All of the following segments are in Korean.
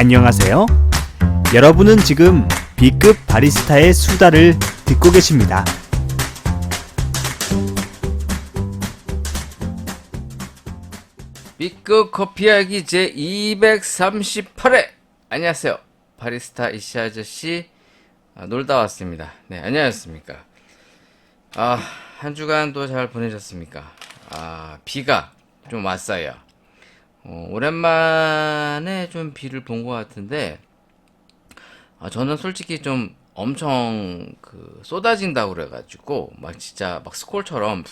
안녕하세요. 여러분은 지금 B급 바리스타의 수다를 듣고 계십니다. B급 커피하기 제 238회. 안녕하세요, 바리스타 이씨 아저씨. 놀다 왔습니다. 네, 안녕하십니까. 한 주간도 잘 보내셨습니까? 비가 좀 왔어요. 오랜만에 좀 비를 본 것 같은데, 저는 솔직히 좀 엄청 쏟아진다고 그래가지고 막 진짜 막 스콜처럼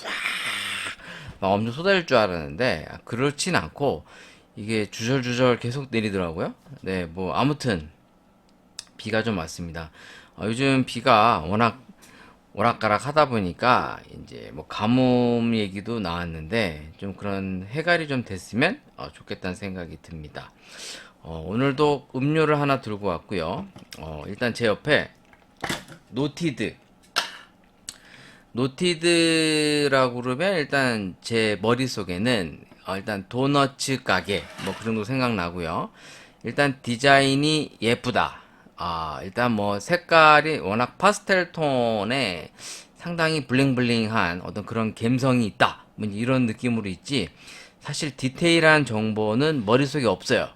막 엄청 쏟아질 줄 알았는데, 그렇진 않고 이게 주절주절 계속 내리더라고요. 네, 뭐 아무튼 비가 좀 왔습니다. 요즘 비가 워낙 오락가락 하다 보니까 이제 뭐 가뭄 얘기도 나왔는데, 좀 그런 해갈이 좀 됐으면 좋겠다는 생각이 듭니다. 오늘도 음료를 하나 들고 왔고요. 일단 제 옆에 노티드 노티드라고 그러면 일단 제 머릿속에는 일단 도너츠 가게 뭐 그 정도 생각나고요. 일단 디자인이 예쁘다. 일단 뭐 색깔이 워낙 파스텔 톤에 상당히 블링블링한 어떤 그런 감성이 있다, 뭐 이런 느낌으로 있지, 사실 디테일한 정보는 머릿속에 없어요.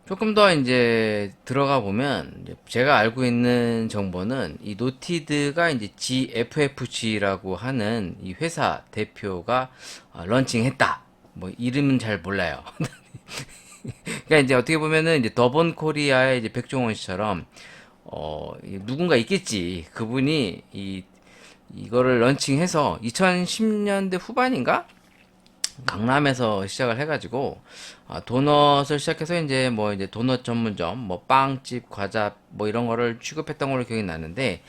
조금 더 이제 들어가 보면 이제 제가 알고 있는 정보는, 이 노티드가 이제 GFFG라고 하는 이 회사 대표가 런칭했다. 뭐 이름은 잘 몰라요. 그러니까 이제 어떻게 보면은 이제 더본 코리아의 이제 백종원 씨처럼 누군가 있겠지. 그분이 이거를 런칭해서 2010년대 후반인가? 강남에서 시작을 해가지고 도넛을 시작해서 이제 뭐 이제 도넛 전문점, 뭐 빵집, 과자 뭐 이런 거를 취급했던 걸로 기억이 나는데,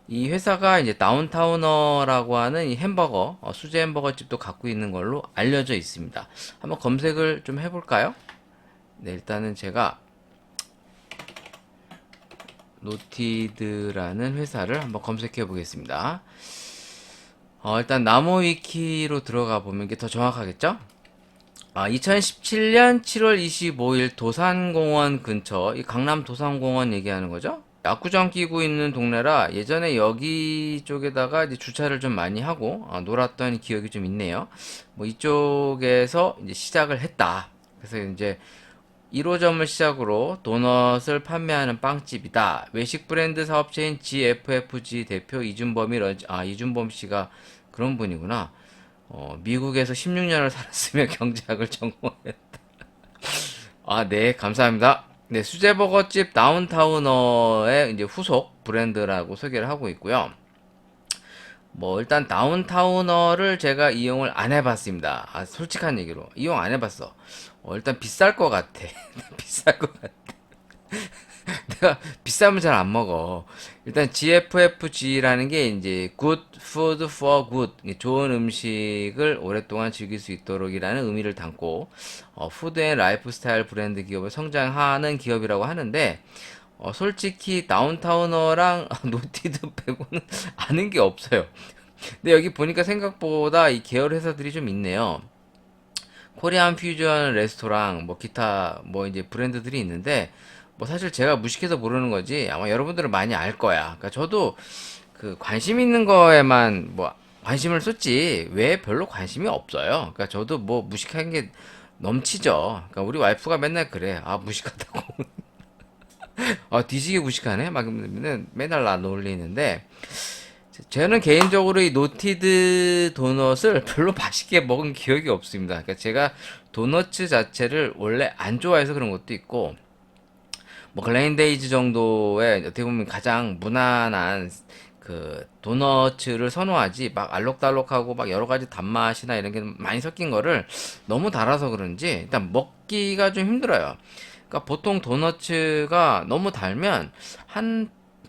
이 회사가 이제 다운타우너라고 하는 이 햄버거 수제 햄버거 집도 갖고 있는 걸로 알려져 있습니다. 한번 검색을 좀 해볼까요? 네, 일단은 제가 노티드라는 회사를 한번 검색해 보겠습니다. 일단 나무 위키로 들어가 보면 이게 더 정확하겠죠? 2017년 7월 25일 도산공원 근처, 이 강남 도산공원 얘기하는 거죠? 압구정 끼고 있는 동네라 예전에 여기 쪽에다가 이제 주차를 좀 많이 하고 놀았던 기억이 좀 있네요. 뭐 이쪽에서 이제 시작을 했다. 그래서 이제 1호점을 시작으로 도넛을 판매하는 빵집이다. 외식 브랜드 사업체인 GFFG 대표 이준범 씨가 그런 분이구나. 미국에서 16년을 살았으며 경제학을 전공했다. 네, 감사합니다. 네, 수제버거집 다운타우너의 이제 후속 브랜드라고 소개를 하고 있고요. 뭐 일단 다운타우너를 제가 이용을 안 해봤습니다. 솔직한 얘기로 이용 안 해봤어. 일단 비쌀 것 같아. 비쌀 것 같아. 내가 비싸면 잘 안 먹어. 일단 GFFG라는 게 이제 Good Food for Good, 좋은 음식을 오랫동안 즐길 수 있도록이라는 의미를 담고 푸드 앤 라이프스타일 브랜드 기업을 성장하는 기업이라고 하는데, 솔직히 다운타우너랑 노티드 빼고는 아는 게 없어요. 근데 여기 보니까 생각보다 이 계열 회사들이 좀 있네요. 코리안 퓨전 레스토랑, 뭐 기타 뭐 이제 브랜드들이 있는데, 뭐 사실 제가 무식해서 모르는 거지 아마 여러분들은 많이 알 거야. 그러니까 저도 관심 있는 거에만 뭐 관심을 쏟지 왜 별로 관심이 없어요. 그러니까 저도 뭐 무식한 게 넘치죠. 그러니까 우리 와이프가 맨날 그래. 무식하다고. 뒤지게 무식하네. 막 맨날 나 놀리는데, 저는 개인적으로 이 노티드 도넛을 별로 맛있게 먹은 기억이 없습니다. 그러니까 제가 도너츠 자체를 원래 안 좋아해서 그런 것도 있고, 뭐 글렌데이즈 정도의 어떻게 보면 가장 무난한 도너츠를 선호하지, 막 알록달록하고 막 여러 가지 단맛이나 이런 게 많이 섞인 거를 너무 달아서 그런지 일단 먹기가 좀 힘들어요. 그러니까 보통 도너츠가 너무 달면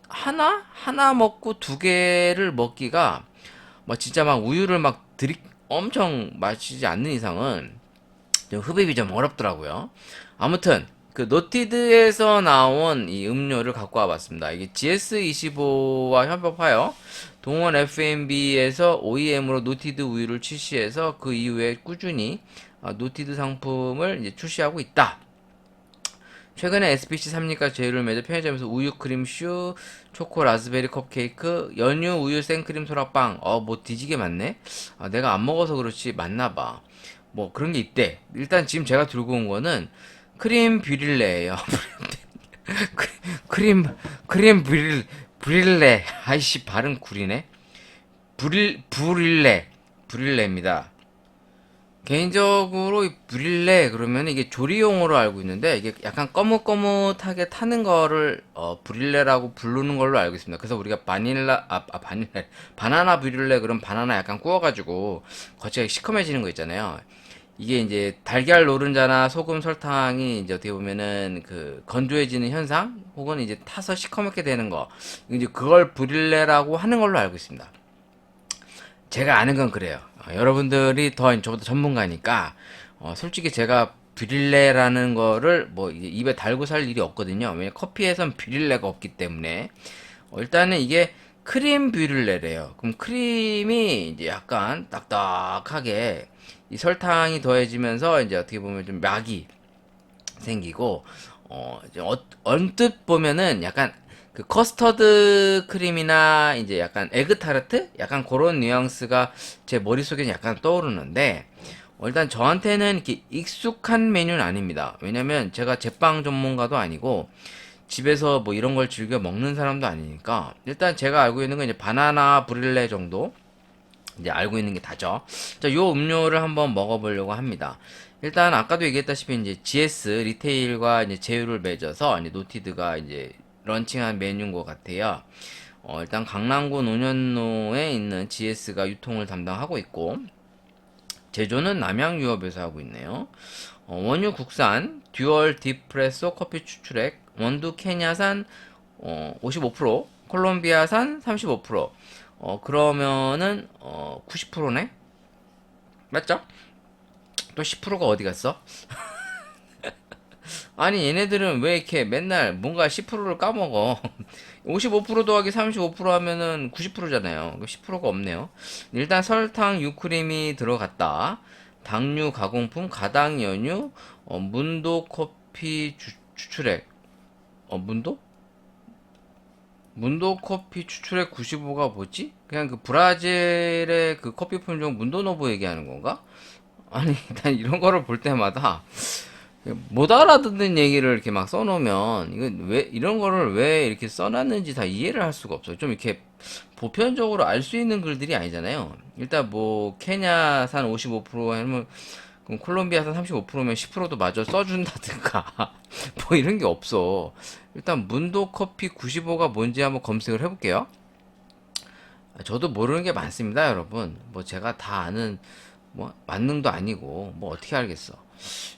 하나 먹고 두 개를 먹기가, 뭐 진짜 막 우유를 막 엄청 마시지 않는 이상은 좀 흡입이 좀 어렵더라고요. 아무튼 노티드에서 나온 이 음료를 갖고 와봤습니다. 이게 GS25와 협업하여 동원 F&B에서 OEM으로 노티드 우유를 출시해서 그 이후에 꾸준히 노티드 상품을 이제 출시하고 있다. 최근에 SPC 3리가 제휴를 맺어 편의점에서 우유 크림슈, 초코 라즈베리 컵케이크, 연유 우유 생크림 소라빵, 뭐 뒤지게 많네. 내가 안 먹어서 그렇지 맞나봐. 뭐 그런 게 있대. 일단 지금 제가 들고 온 거는 크림 뷰릴레예요. 크림 크림 브릴레. 아이씨 발음 구리네. 브릴레입니다. 개인적으로 이 브릴레 그러면 이게 조리용으로 알고 있는데 이게 약간 거뭇거뭇하게 타는 거를 브릴레라고 부르는 걸로 알고 있습니다. 그래서 우리가 바나나 브릴레 그럼 바나나 약간 구워가지고 겉이 시커매지는 거 있잖아요. 이게 이제 달걀 노른자나 소금 설탕이 이제 어떻게 보면은 그 건조해지는 현상 혹은 이제 타서 시커멓게 되는 거 이제 그걸 브릴레라고 하는 걸로 알고 있습니다. 제가 아는 건 그래요. 여러분들이 더 저보다 전문가니까 솔직히 제가 비릴레라는 거를 뭐 이제 입에 달고 살 일이 없거든요. 왜냐 커피에선 비릴레가 없기 때문에 일단은 이게 크림 비릴레래요. 그럼 크림이 이제 약간 딱딱하게 이 설탕이 더해지면서 이제 어떻게 보면 좀 막이 생기고 이제 언뜻 보면은 약간 그 커스터드 크림이나 이제 약간 에그타르트 약간 그런 뉘앙스가 제 머릿속에 약간 떠오르는데 일단 저한테는 이렇게 익숙한 메뉴는 아닙니다. 왜냐면 제가 제빵 전문가도 아니고 집에서 뭐 이런 걸 즐겨 먹는 사람도 아니니까 일단 제가 알고 있는 건 이제 바나나 브릴레 정도 이제 알고 있는 게 다죠. 자, 요 음료를 한번 먹어보려고 합니다. 일단 아까도 얘기했다시피 이제 GS 리테일과 이제 제휴를 맺어서 이제 노티드가 이제 런칭한 메뉴인 것 같아요. 일단 강남구 노년로에 있는 GS가 유통을 담당하고 있고 제조는 남양유업에서 하고 있네요. 원유 국산 듀얼 딥프레소 커피 추출액 원두 케냐산 55% 콜롬비아산 35% 그러면은 90%네? 맞죠? 또 10%가 어디 갔어? 아니 얘네들은 왜 이렇게 맨날 뭔가 10%를 까먹어. 55% 더하기 35% 하면은 90%잖아요. 10%가 없네요. 일단 설탕, 유크림이 들어갔다. 당류, 가공품, 가당 연유, 문도 커피 추출액. 문도? 문도 커피 추출액 95가 뭐지? 그냥 그 브라질의 그 커피 품종 문도노보 얘기하는 건가? 아니, 난 이런 거를 볼 때마다 못 알아듣는 얘기를 이렇게 막 써놓으면 이건 왜 이런 거를 왜 이렇게 써놨는지 다 이해를 할 수가 없어요. 좀 이렇게 보편적으로 알 수 있는 글들이 아니잖아요. 일단 뭐 케냐산 55% 하면 그럼 콜롬비아산 35%면 10%도 마저 써준다든가 뭐 이런 게 없어. 일단 문도 커피 95가 뭔지 한번 검색을 해볼게요. 저도 모르는 게 많습니다, 여러분. 뭐 제가 다 아는 뭐 만능도 아니고 뭐 어떻게 알겠어.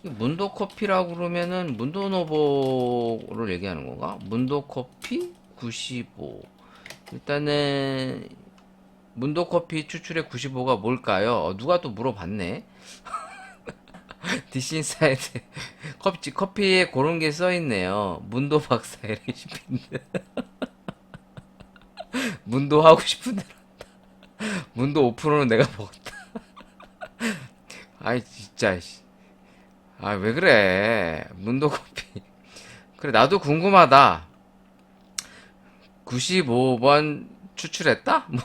문도 커피라고 그러면은 문도노보를 얘기하는 건가? 문도 커피 95. 일단은 문도 커피 추출의 95가 뭘까요? 누가 또 물어봤네. 디신사이드 커피에 그런 게 써 있네요. 문도 박사의 레시피인데. 문도 하고 싶은데 문도 5%는 내가 먹었다. 아이 진짜. 아, 왜 그래? 문도 커피. 그래, 나도 궁금하다. 95번 추출했다? 뭐,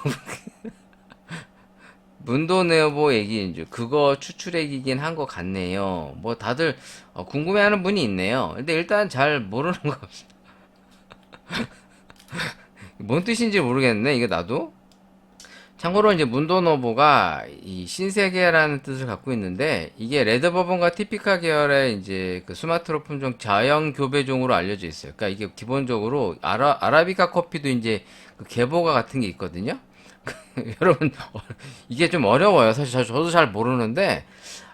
문도네오보 얘기인 줄. 그거 추출액이긴 한 것 같네요. 뭐, 다들 궁금해하는 분이 있네요. 근데 일단 잘 모르는 거 같습니다. 뭔 뜻인지 모르겠네, 이게 나도. 참고로 이제 문도노보가 이 신세계라는 뜻을 갖고 있는데 이게 레드버번과 티피카 계열의 이제 그 수마트로 품종 자연 교배종으로 알려져 있어요. 그러니까 이게 기본적으로 아라비카 커피도 이제 그 계보가 같은 게 있거든요. 여러분 이게 좀 어려워요. 사실 저도 잘 모르는데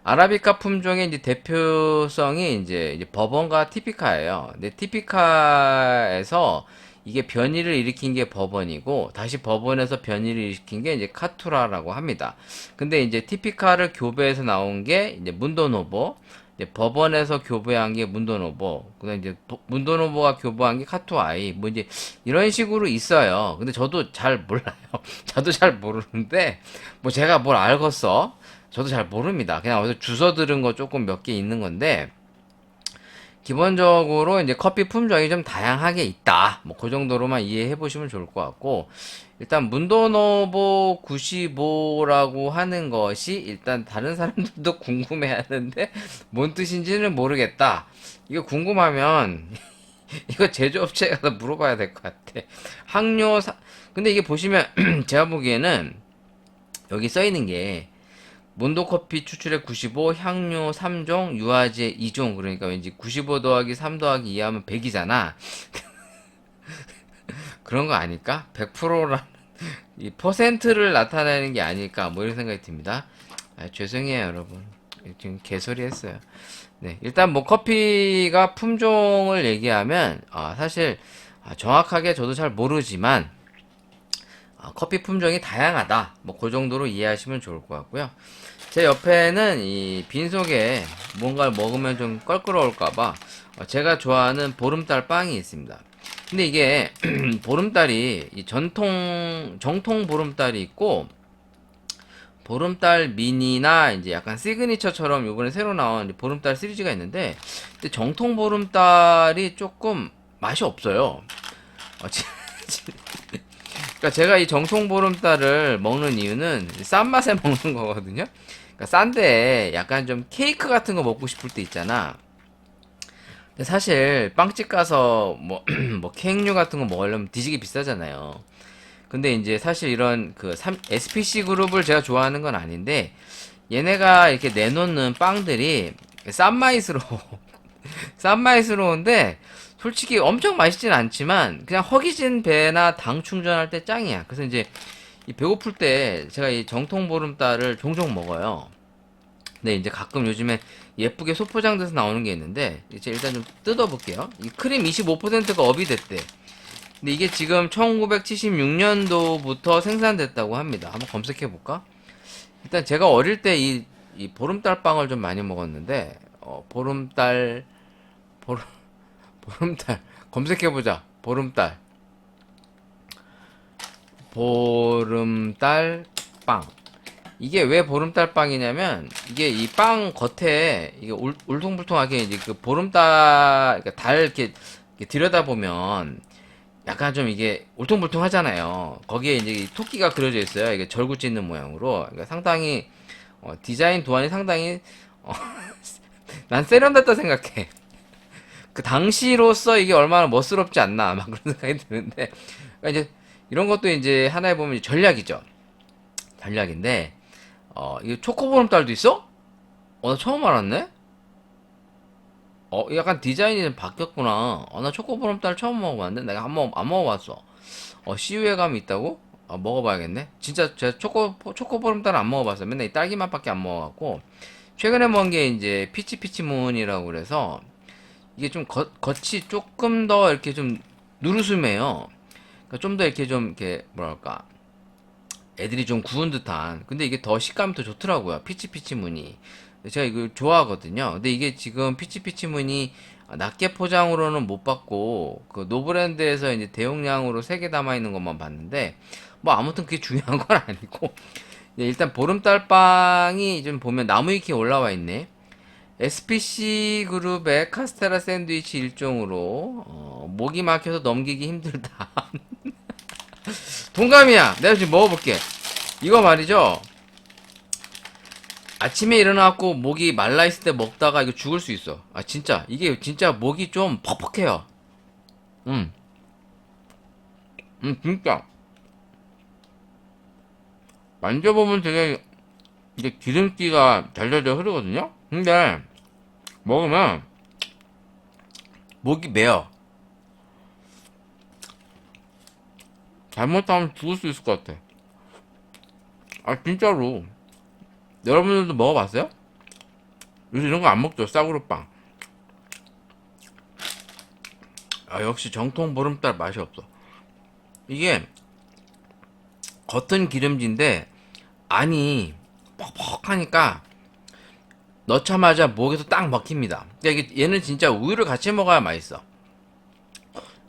아라비카 품종의 이제 대표성이 이제 버번과 티피카예요. 근데 티피카에서 이게 변이를 일으킨 게 버번이고 다시 버번에서 변이를 일으킨 게 이제 카투라라고 합니다. 근데 이제 티피카를 교배해서 나온 게 이제 문도노보, 이제 버번에서 교배한 게 문도노보, 그다음 이제 문도노보가 교배한 게 카투아이, 뭐 이제 이런 식으로 있어요. 근데 저도 잘 몰라요. 저도 잘 모르는데 뭐 제가 뭘 알겠어? 저도 잘 모릅니다. 그냥 어디서 주워 들은 거 조금 몇 개 있는 건데. 기본적으로 이제 커피 품종이 좀 다양하게 있다. 뭐 그 정도로만 이해해 보시면 좋을 것 같고, 일단 문도노보 95라고 하는 것이 일단 다른 사람들도 궁금해 하는데 뭔 뜻인지는 모르겠다. 이거 궁금하면 이거 제조업체에 가서 물어봐야 될 것 같아. 근데 이게 보시면 제가 보기에는 여기 써 있는 게 몬도커피 추출액 95, 향료 3종, 유화제 2종. 그러니까 왠지 95 더하기 3 더하기 2 하면 100이잖아. 그런 거 아닐까? 100%라는 이 퍼센트를 나타내는 게 아닐까? 뭐 이런 생각이 듭니다. 죄송해요, 여러분. 지금 개소리 했어요. 네, 일단 뭐 커피가 품종을 얘기하면 사실 정확하게 저도 잘 모르지만 커피 품종이 다양하다. 뭐 그 정도로 이해하시면 좋을 것 같고요. 제 옆에는 이 빈속에 뭔가를 먹으면 좀 껄끄러울까봐 제가 좋아하는 보름달 빵이 있습니다. 근데 이게 보름달이 이 정통 보름달이 있고 보름달 미니나 이제 약간 시그니처처럼 요번에 새로 나온 보름달 시리즈가 있는데 근데 정통 보름달이 조금 맛이 없어요. 그러니까 제가 이 정통 보름달을 먹는 이유는 싼 맛에 먹는 거거든요. 그러니까 싼데 약간 좀 케이크 같은 거 먹고 싶을 때 있잖아. 근데 사실 빵집 가서 뭐, 뭐 케이크류 같은 거 먹으려면 뒤지게 비싸잖아요. 근데 이제 사실 이런 SPC 그룹을 제가 좋아하는 건 아닌데 얘네가 이렇게 내놓는 빵들이 싼 맛스러운데 솔직히 엄청 맛있진 않지만 그냥 허기진 배나 당 충전할 때 짱이야. 그래서 이제 이 배고플 때 제가 이 정통 보름달을 종종 먹어요. 근데 이제 가끔 요즘에 예쁘게 소포장돼서 나오는 게 있는데 이제 일단 좀 뜯어볼게요. 이 크림 25%가 업이 됐대. 근데 이게 지금 1976년도부터 생산됐다고 합니다. 한번 검색해볼까? 일단 제가 어릴 때 이 보름달 빵을 좀 많이 먹었는데 보름, 보름달 검색해보자. 보름달 빵. 이게 왜 보름달 빵이냐면 이게 이 빵 겉에 이게 울퉁불퉁하게 이제 그 보름달 그러니까 달 이렇게 들여다보면 약간 좀 이게 울퉁불퉁하잖아요. 거기에 이제 이 토끼가 그려져 있어요. 이게 절구 찢는 모양으로. 그러니까 상당히 디자인 도안이 상당히 어, 난 세련됐다 생각해. 그 당시로서 이게 얼마나 멋스럽지 않나 막 그런 생각이 드는데 그러니까 이제 이런 것도 이제 하나에 보면 전략이죠. 전략인데 이게 초코보름달도 있어? 나 처음 알았네. 약간 디자인이 좀 바뀌었구나. 나 초코보름달 처음 먹어봤는데 내가 한번 안 먹어봤어. CU에 감이 있다고? 먹어봐야겠네. 진짜 제가 초코보름달은 안 먹어봤어요. 맨날 이 딸기 맛밖에 안 먹어갖고 최근에 먹은 게 이제 피치피치문이라고 그래서 이게 좀 겉이 조금 더 이렇게 좀 누르스매요. 그러니까 좀 더 이렇게 좀 이렇게 뭐랄까 애들이 좀 구운 듯한. 근데 이게 더 식감이 더 좋더라고요. 피치피치 무늬. 제가 이거 좋아하거든요. 근데 이게 지금 피치피치 무늬 낱개 포장으로는 못 받고 그 노브랜드에서 이제 대용량으로 3개 담아 있는 것만 봤는데 뭐 아무튼 그게 중요한 건 아니고 일단 보름달 빵이 좀 보면 나무 위키에 올라와 있네. SPC 그룹의 카스테라 샌드위치 일종으로 목이 막혀서 넘기기 힘들다. 동감이야. 내가 지금 먹어볼게. 이거 말이죠. 아침에 일어나갖고 목이 말라있을 때 먹다가 이거 죽을 수 있어. 진짜. 이게 진짜 목이 좀 퍽퍽해요. 진짜. 만져보면 되게 이제 기름기가 잘잘잘 흐르거든요? 근데 먹으면 목이 메요. 잘못하면 죽을 수 있을 것 같아. 진짜로. 여러분들도 먹어봤어요? 요새 이런 거 안 먹죠? 싸구려빵. 역시 정통 보름달 맛이 없어. 이게 겉은 기름진데 안이 퍽퍽하니까 넣자마자 목에서 딱 먹힙니다. 그러니까 얘는 진짜 우유를 같이 먹어야 맛있어.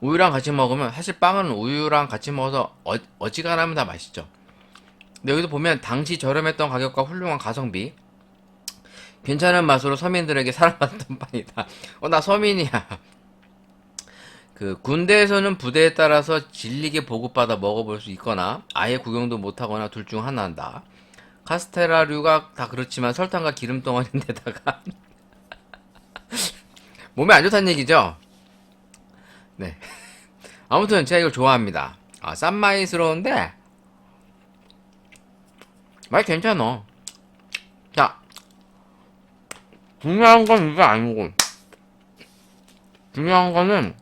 우유랑 같이 먹으면 사실 빵은 우유랑 같이 먹어서 어지간하면 다 맛있죠. 근데 여기도 보면 당시 저렴했던 가격과 훌륭한 가성비. 괜찮은 맛으로 서민들에게 사랑받던 빵이다. 나 서민이야. 그 군대에서는 부대에 따라서 질리게 보급받아 먹어볼 수 있거나 아예 구경도 못하거나 둘 중 하나다. 카스테라류가 다 그렇지만 설탕과 기름 덩어리인데다가 몸에 안 좋다는 얘기죠. 네. 아무튼 제가 이걸 좋아합니다. 싼마이스러운데 맛이 괜찮아. 자, 중요한 건 이게 아니고 중요한 거는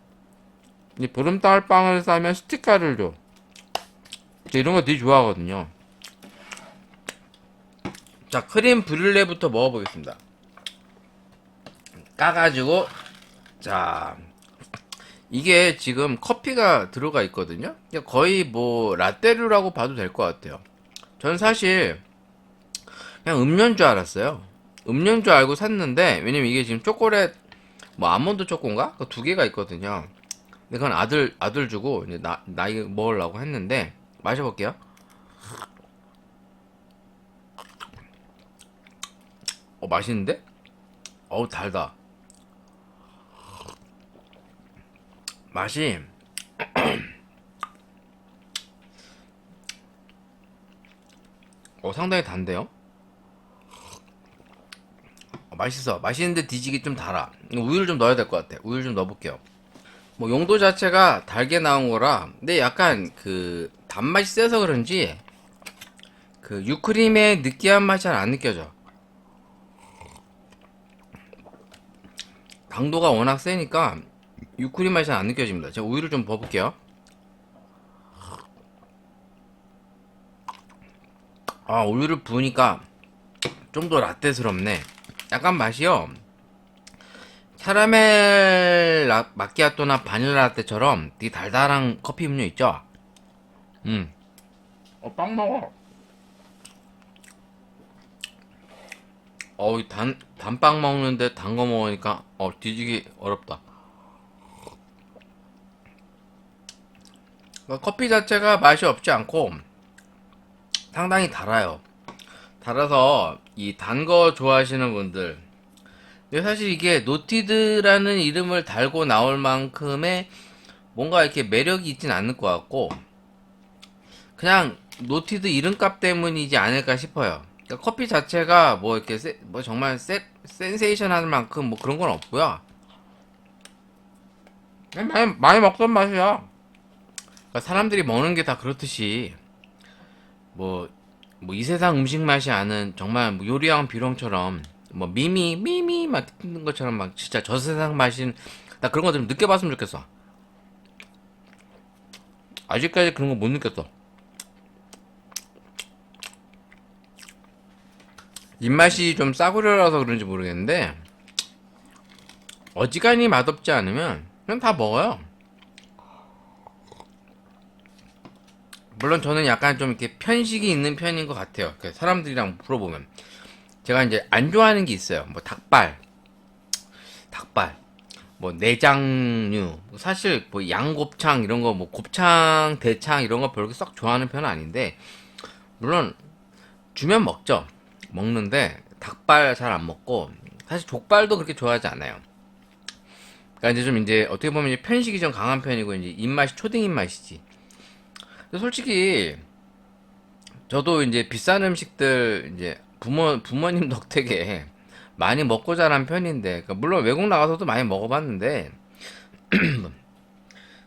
이 보름달 빵을 싸면 스티커를 줘. 이런 거 되게 좋아하거든요. 자, 크림 브룰레부터 먹어보겠습니다. 까가지고, 자, 이게 지금 커피가 들어가 있거든요. 거의 뭐 라떼류라고 봐도 될 것 같아요. 전 사실 그냥 음료인 줄 알았어요. 음료인 줄 알고 샀는데, 왜냐면 이게 지금 초콜릿 뭐 아몬드 초코인가? 그 두 개가 있거든요. 근데 그건 아들 주고 이제 나 이거 먹으려고 했는데 마셔볼게요. 맛있는데? 달다. 맛이 상당히 단데요? 맛있어. 맛있는데 뒤지기 좀 달아. 우유를 좀 넣어야 될 것 같아. 우유를 좀 넣어볼게요. 뭐 용도 자체가 달게 나온 거라, 근데 약간 그 단맛이 세서 그런지 그 유크림의 느끼한 맛이 잘 안 느껴져. 강도가 워낙 세니까 유크림 맛이 잘 안 느껴집니다. 제가 우유를 좀 부어볼게요. 우유를 부으니까 좀 더 라떼스럽네. 약간 맛이요, 캐러멜 마키아토나 바닐라 라떼처럼 되게 달달한 커피 음료 있죠? 빵 먹어. 단빵 먹는데 단 거 먹으니까 뒤지기 어렵다. 커피 자체가 맛이 없지 않고 상당히 달아요. 달아서 이 단 거 좋아하시는 분들, 근데 사실 이게 노티드라는 이름을 달고 나올 만큼의 뭔가 이렇게 매력이 있진 않을 것 같고, 그냥 노티드 이름값 때문이지 않을까 싶어요. 그러니까 커피 자체가 뭐 이렇게 뭐 정말 센세이션할 만큼 뭐 그런 건 없고요. 그냥 많이 먹던 맛이야. 그러니까 사람들이 먹는 게 다 그렇듯이 뭐 이 세상 음식 맛이 아는 정말 뭐 요리왕 비룡처럼 뭐 미미 막 듣는 것처럼 막 진짜 저 세상 맛인, 나 그런 거 좀 느껴봤으면 좋겠어. 아직까지 그런 거 못 느꼈어. 입맛이 좀 싸구려라서 그런지 모르겠는데 어지간히 맛없지 않으면 그냥 다 먹어요. 물론 저는 약간 좀 이렇게 편식이 있는 편인 것 같아요. 사람들이랑 물어보면 제가 이제 안 좋아하는 게 있어요. 뭐 닭발, 뭐 내장류, 사실 뭐 양곱창 이런 거, 뭐 곱창, 대창 이런 거 별로 썩 좋아하는 편은 아닌데, 물론 주면 먹죠. 먹는데 닭발 잘 안 먹고, 사실 족발도 그렇게 좋아하지 않아요. 그러니까 이제 좀 이제 어떻게 보면 이제 편식이 좀 강한 편이고, 이제 입맛이 초딩 입맛이지. 근데 솔직히 저도 이제 비싼 음식들 이제 부모님 덕택에 많이 먹고 자란 편인데, 그러니까 물론 외국 나가서도 많이 먹어봤는데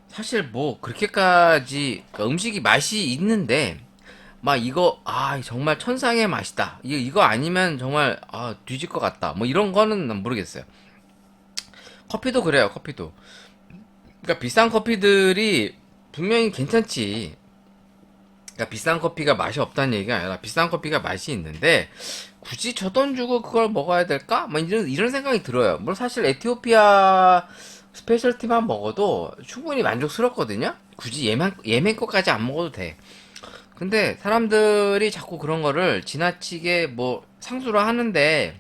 사실 뭐 그렇게까지, 그러니까 음식이 맛이 있는데 막 이거 정말 천상의 맛이다, 이거 아니면 정말 뒤질 것 같다, 뭐 이런 거는 난 모르겠어요. 커피도 그래요. 커피도 그러니까 비싼 커피들이 분명히 괜찮지. 그러니까 비싼 커피가 맛이 없다는 얘기가 아니라 비싼 커피가 맛이 있는데 굳이 저 돈 주고 그걸 먹어야 될까? 뭐 이런 생각이 들어요. 물론 사실 에티오피아 스페셜티만 먹어도 충분히 만족스럽거든요. 굳이 예멘 거까지 안 먹어도 돼. 근데 사람들이 자꾸 그런 거를 지나치게 뭐 상수로 하는데,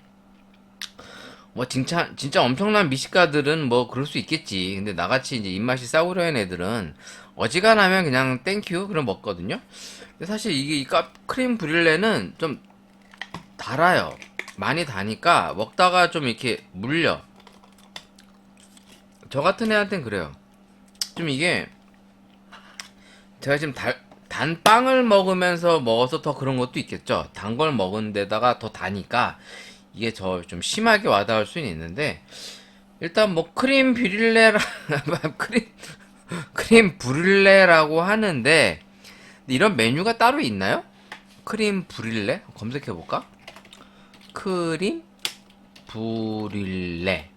뭐 진짜 엄청난 미식가들은 뭐 그럴 수 있겠지. 근데 나같이 이제 입맛이 싸구려인 애들은 어지간하면 그냥 땡큐 그럼 먹거든요. 근데 사실 이게 크림 브릴레는 좀 달아요. 많이 다니까 먹다가 좀 이렇게 물려. 저 같은 애한텐 그래요. 좀 이게 제가 지금 단빵을 먹으면서 먹어서 더 그런 것도 있겠죠. 단 걸 먹은 데다가 더 다니까 이게 저 좀 심하게 와닿을 수는 있는데, 일단 뭐 크림 뷰릴레라 크림 크림 브릴레라고 하는데 이런 메뉴가 따로 있나요? 크림 브릴레 검색해 볼까? 크림 브릴레,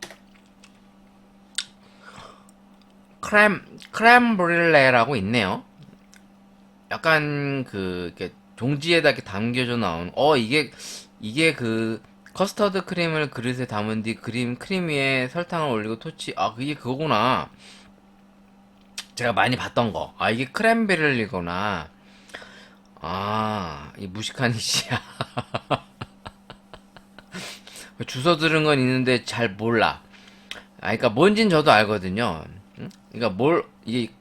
크렘 브릴레라고 있네요. 약간 그 이렇게 종지에다 이렇게 담겨져 나온, 이게 그 커스터드 크림을 그릇에 담은 뒤 크림 위에 설탕을 올리고 토치, 그게 그거구나. 제가 많이 봤던 거. 이게 크랜베리구나. 이 무식한 이씨야. 주워 들은 건 있는데 잘 몰라. 그러니까 뭔진 저도 알거든요. 응? 그러니까 이게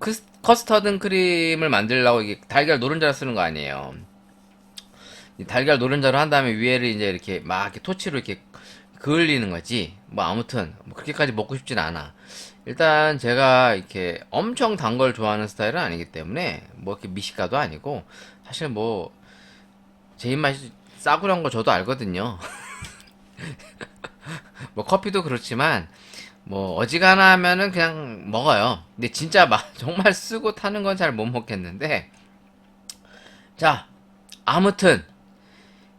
커스터드 크림을 만들려고 이게 달걀 노른자를 쓰는 거 아니에요. 이 달걀 노른자로 한 다음에 위에를 이제 이렇게 막 이렇게 토치로 이렇게 그을리는 거지. 뭐 아무튼 뭐 그렇게까지 먹고 싶진 않아. 일단 제가 이렇게 엄청 단 걸 좋아하는 스타일은 아니기 때문에 뭐 이렇게 미식가도 아니고, 사실 뭐 제 입맛이 싸구려운 거 저도 알거든요. 뭐 커피도 그렇지만 뭐 어지간하면은 그냥 먹어요. 근데 진짜 막 정말 쓰고 타는 건 잘 못 먹겠는데, 자 아무튼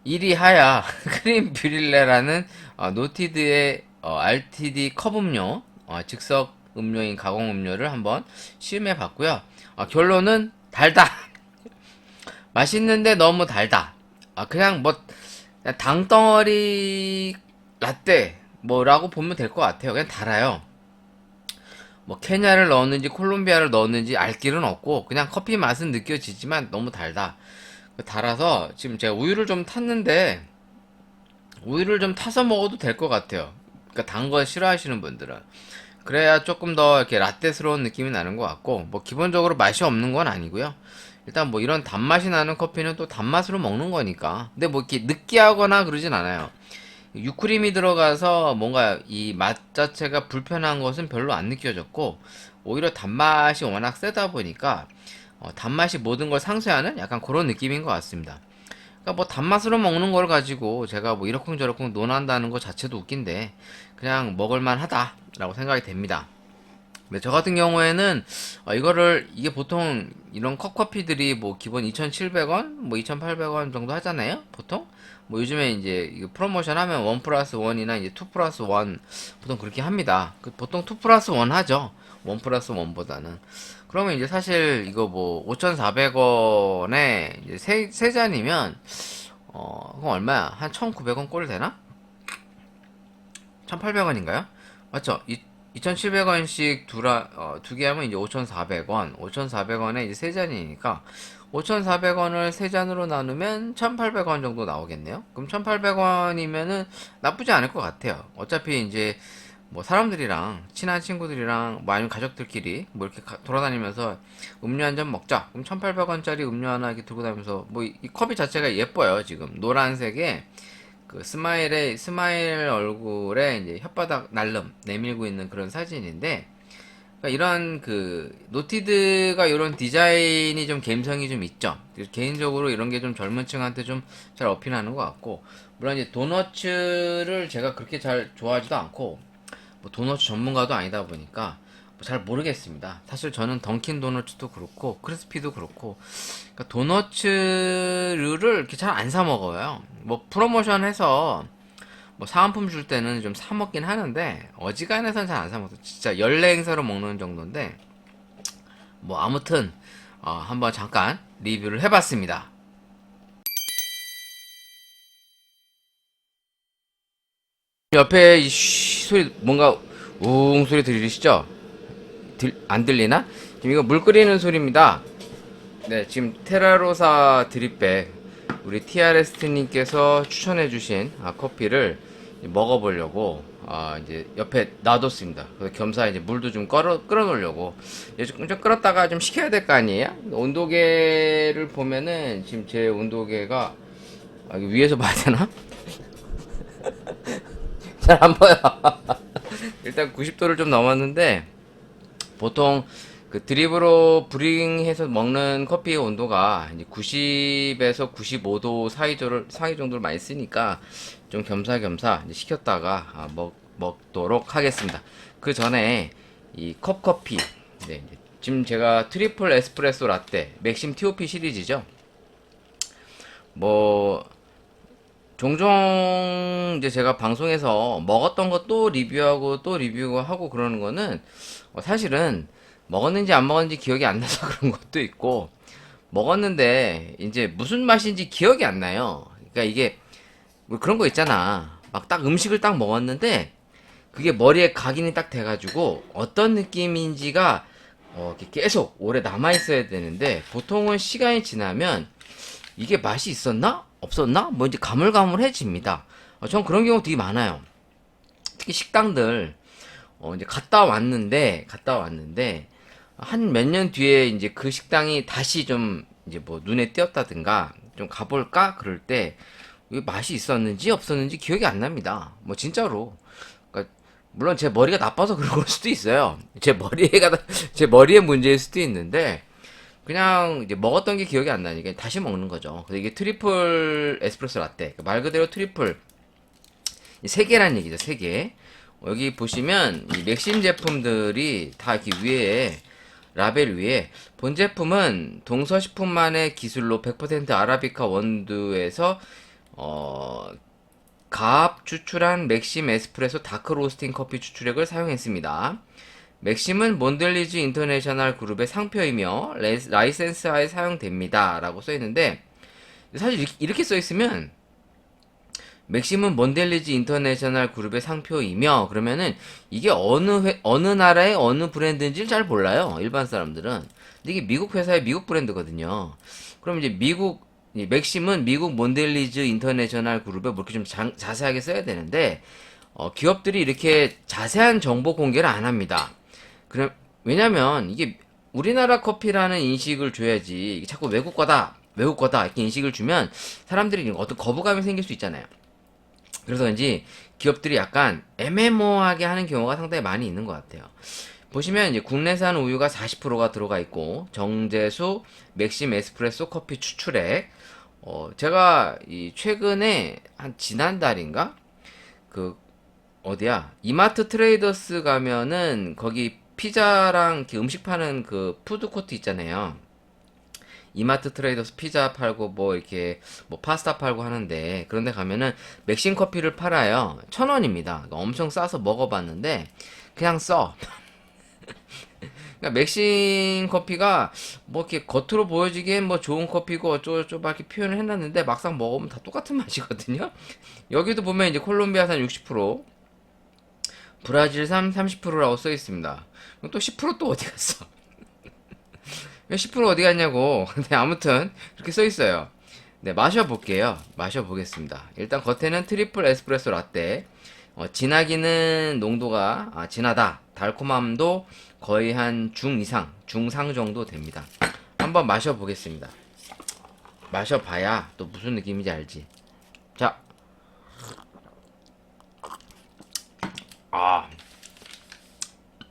이리 하야 크림 뷰릴레라는 노티드의 RTD 컵 음료, 즉석 음료인 가공 음료를 한번 시음해 봤고요. 결론은 달다. 맛있는데 너무 달다. 그냥 뭐 당덩어리 라떼 뭐라고 보면 될 것 같아요. 그냥 달아요. 뭐 케냐를 넣었는지 콜롬비아를 넣었는지 알 길은 없고 그냥 커피 맛은 느껴지지만 너무 달다. 달아서 지금 제가 우유를 좀 탔는데, 우유를 좀 타서 먹어도 될 것 같아요. 그러니까 단 거 싫어하시는 분들은 그래야 조금 더 이렇게 라떼스러운 느낌이 나는 것 같고, 뭐 기본적으로 맛이 없는 건 아니고요. 일단 뭐 이런 단맛이 나는 커피는 또 단맛으로 먹는 거니까. 근데 뭐 이렇게 느끼하거나 그러진 않아요. 유크림이 들어가서 뭔가 이 맛 자체가 불편한 것은 별로 안 느껴졌고, 오히려 단맛이 워낙 세다 보니까 단맛이 모든 걸 상쇄하는 약간 그런 느낌인 것 같습니다. 그러니까 뭐 단맛으로 먹는 걸 가지고 제가 뭐 이러쿵저러쿵 논한다는 것 자체도 웃긴데, 그냥 먹을만 하다라고 생각이 됩니다. 근데 저 같은 경우에는 이게 보통 이런 컵커피들이 뭐 기본 2,700원, 뭐 2,800원 정도 하잖아요, 보통. 뭐 요즘에 이제 이거 프로모션 하면 1 플러스 1이나 이제 2 플러스 1 보통 그렇게 합니다. 보통 2 플러스 1 하죠. 1 플러스 1보다는. 그러면 이제 사실 이거 뭐 5,400원에 이제 세 잔이면 그럼 얼마야? 한 1,900원 꼴 되나? 1,800원인가요? 맞죠? 2,700원씩 두 개 하면 이제 5,400원. 5,400원에 이제 세 잔이니까 5,400원을 세 잔으로 나누면 1,800원 정도 나오겠네요. 그럼 1,800원이면은 나쁘지 않을 것 같아요. 어차피 이제 뭐 사람들이랑 친한 친구들이랑 뭐 아니면 가족들끼리 뭐 이렇게 돌아다니면서 음료 한 잔 먹자. 그럼 1,800원짜리 음료 하나 이렇게 들고 다니면서 뭐 이 컵이 자체가 예뻐요. 지금 노란색에 그 스마일 얼굴에 이제 혓바닥 날름 내밀고 있는 그런 사진인데, 그러니까 이런 그 노티드가 이런 디자인이 좀 감성이 좀 있죠. 개인적으로 이런 게 좀 젊은 층한테 좀 잘 어필하는 것 같고, 물론 이제 도너츠를 제가 그렇게 잘 좋아하지도 않고 뭐 도너츠 전문가도 아니다 보니까 뭐잘 모르겠습니다. 사실 저는 던킨 도너츠도 그렇고 크리스피도 그렇고, 그러니까 도너츠를 이렇게 잘 안 사 먹어요. 뭐 프로모션 해서 뭐 사은품 줄 때는 좀 사 먹긴 하는데 어지간해서는 잘 안 사 먹어요. 진짜 연례 행사로 먹는 정도인데, 뭐 아무튼 한번 잠깐 리뷰를 해봤습니다. 옆에 이 소리, 뭔가 웅 소리 들리시죠? 안 들리나? 지금 이거 물 끓이는 소리입니다. 네, 지금 테라로사 드립백 우리 TRS님께서 추천해주신 커피를 먹어보려고 이제 옆에 놔뒀습니다. 그래서 겸사 이제 물도 좀 끓여놓으려고. 좀 끓었다가 좀 식혀야 될 거 아니에요? 온도계를 보면은 지금 제 온도계가 위에서 봐야 되나? 잘 안 보여. 일단 90도를 좀 넘었는데 보통 그 드립으로 브링해서 먹는 커피의 온도가 이제 90에서 95도 사이 정도를 많이 쓰니까 좀 겸사겸사 이제 식혔다가 먹도록 하겠습니다. 그 전에 이 컵커피, 네, 지금 제가 트리플 에스프레소 라떼 맥심 TOP 시리즈죠. 뭐 종종 이제 제가 방송에서 먹었던 거 또 리뷰하고 또 리뷰하고 그러는 거는 사실은 먹었는지 안 먹었는지 기억이 안 나서 그런 것도 있고, 먹었는데 이제 무슨 맛인지 기억이 안 나요. 그러니까 이게 뭐 그런 거 있잖아. 막 딱 음식을 딱 먹었는데 그게 머리에 각인이 딱 돼가지고 어떤 느낌인지가 이렇게 계속 오래 남아 있어야 되는데, 보통은 시간이 지나면 이게 맛이 있었나? 없었나? 뭐 이제 가물가물해집니다. 전 그런 경우 되게 많아요. 특히 식당들, 이제 갔다 왔는데, 한 몇 년 뒤에 이제 그 식당이 다시 좀 이제 뭐 눈에 띄었다든가, 좀 가볼까? 그럴 때, 이게 맛이 있었는지 없었는지 기억이 안 납니다. 뭐 진짜로. 그러니까 물론 제 머리가 나빠서 그런 걸 수도 있어요. 제 머리의 문제일 수도 있는데, 그냥 이제 먹었던 게 기억이 안 나니까 다시 먹는 거죠. 그래서 이게 트리플 에스프레소 라떼. 말 그대로 트리플. 세 개란 얘기죠, 세 개. 여기 보시면 이 맥심 제품들이 다 이렇게 위에, 라벨 위에, 본 제품은 동서식품만의 기술로 100% 아라비카 원두에서 가압 추출한 맥심 에스프레소 다크 로스팅 커피 추출액을 사용했습니다. 맥심은 몬델리즈 인터내셔널 그룹의 상표이며 라이센스하에 사용됩니다 라고 써있는데, 사실 이렇게 써있으면 맥심은 몬델리즈 인터내셔널 그룹의 상표이며, 그러면은 이게 어느 나라의 어느 브랜드인지를 잘 몰라요, 일반 사람들은. 근데 이게 미국 회사의 미국 브랜드거든요. 그럼 이제 이 맥심은 미국 몬델리즈 인터내셔널 그룹에 뭐 이렇게 좀 자세하게 써야 되는데, 기업들이 이렇게 자세한 정보 공개를 안 합니다. 왜냐면 이게 우리나라 커피라는 인식을 줘야지, 이게 자꾸 외국 거다 이렇게 인식을 주면 사람들이 어떤 거부감이 생길 수 있잖아요. 그래서 왠지 기업들이 약간 애매모호하게 하는 경우가 상당히 많이 있는 것 같아요. 보시면 이제 국내산 우유가 40%가 들어가 있고, 정제수, 맥심 에스프레소 커피 추출액. 제가 최근에 한 지난달인가 그 어디야, 이마트 트레이더스 가면은 거기 피자랑 이렇게 음식 파는 그 푸드코트 있잖아요. 이마트 트레이더스 피자 팔고 뭐 이렇게 뭐 파스타 팔고 하는데, 그런데 가면은 맥심 커피를 팔아요. 1,000원입니다. 엄청 싸서 먹어봤는데 그냥 써. 그러니까 맥심 커피가 뭐 이렇게 겉으로 보여지기엔 뭐 좋은 커피고 어쩌고저쩌고 막 이렇게 표현을 해놨는데, 막상 먹으면 다 똑같은 맛이거든요. 여기도 보면 이제 콜롬비아산 60%, 브라질산 30%라고 써 있습니다. 또 10% 또 어디 갔어? 10% 어디 갔냐고. 근데 아무튼 그렇게 써 있어요. 네, 마셔볼게요. 마셔보겠습니다. 일단 겉에는 트리플 에스프레소 라떼. 진하기는 농도가 진하다. 달콤함도 거의 한 중상 정도 됩니다. 한번 마셔보겠습니다. 마셔봐야 또 무슨 느낌인지 알지. 자,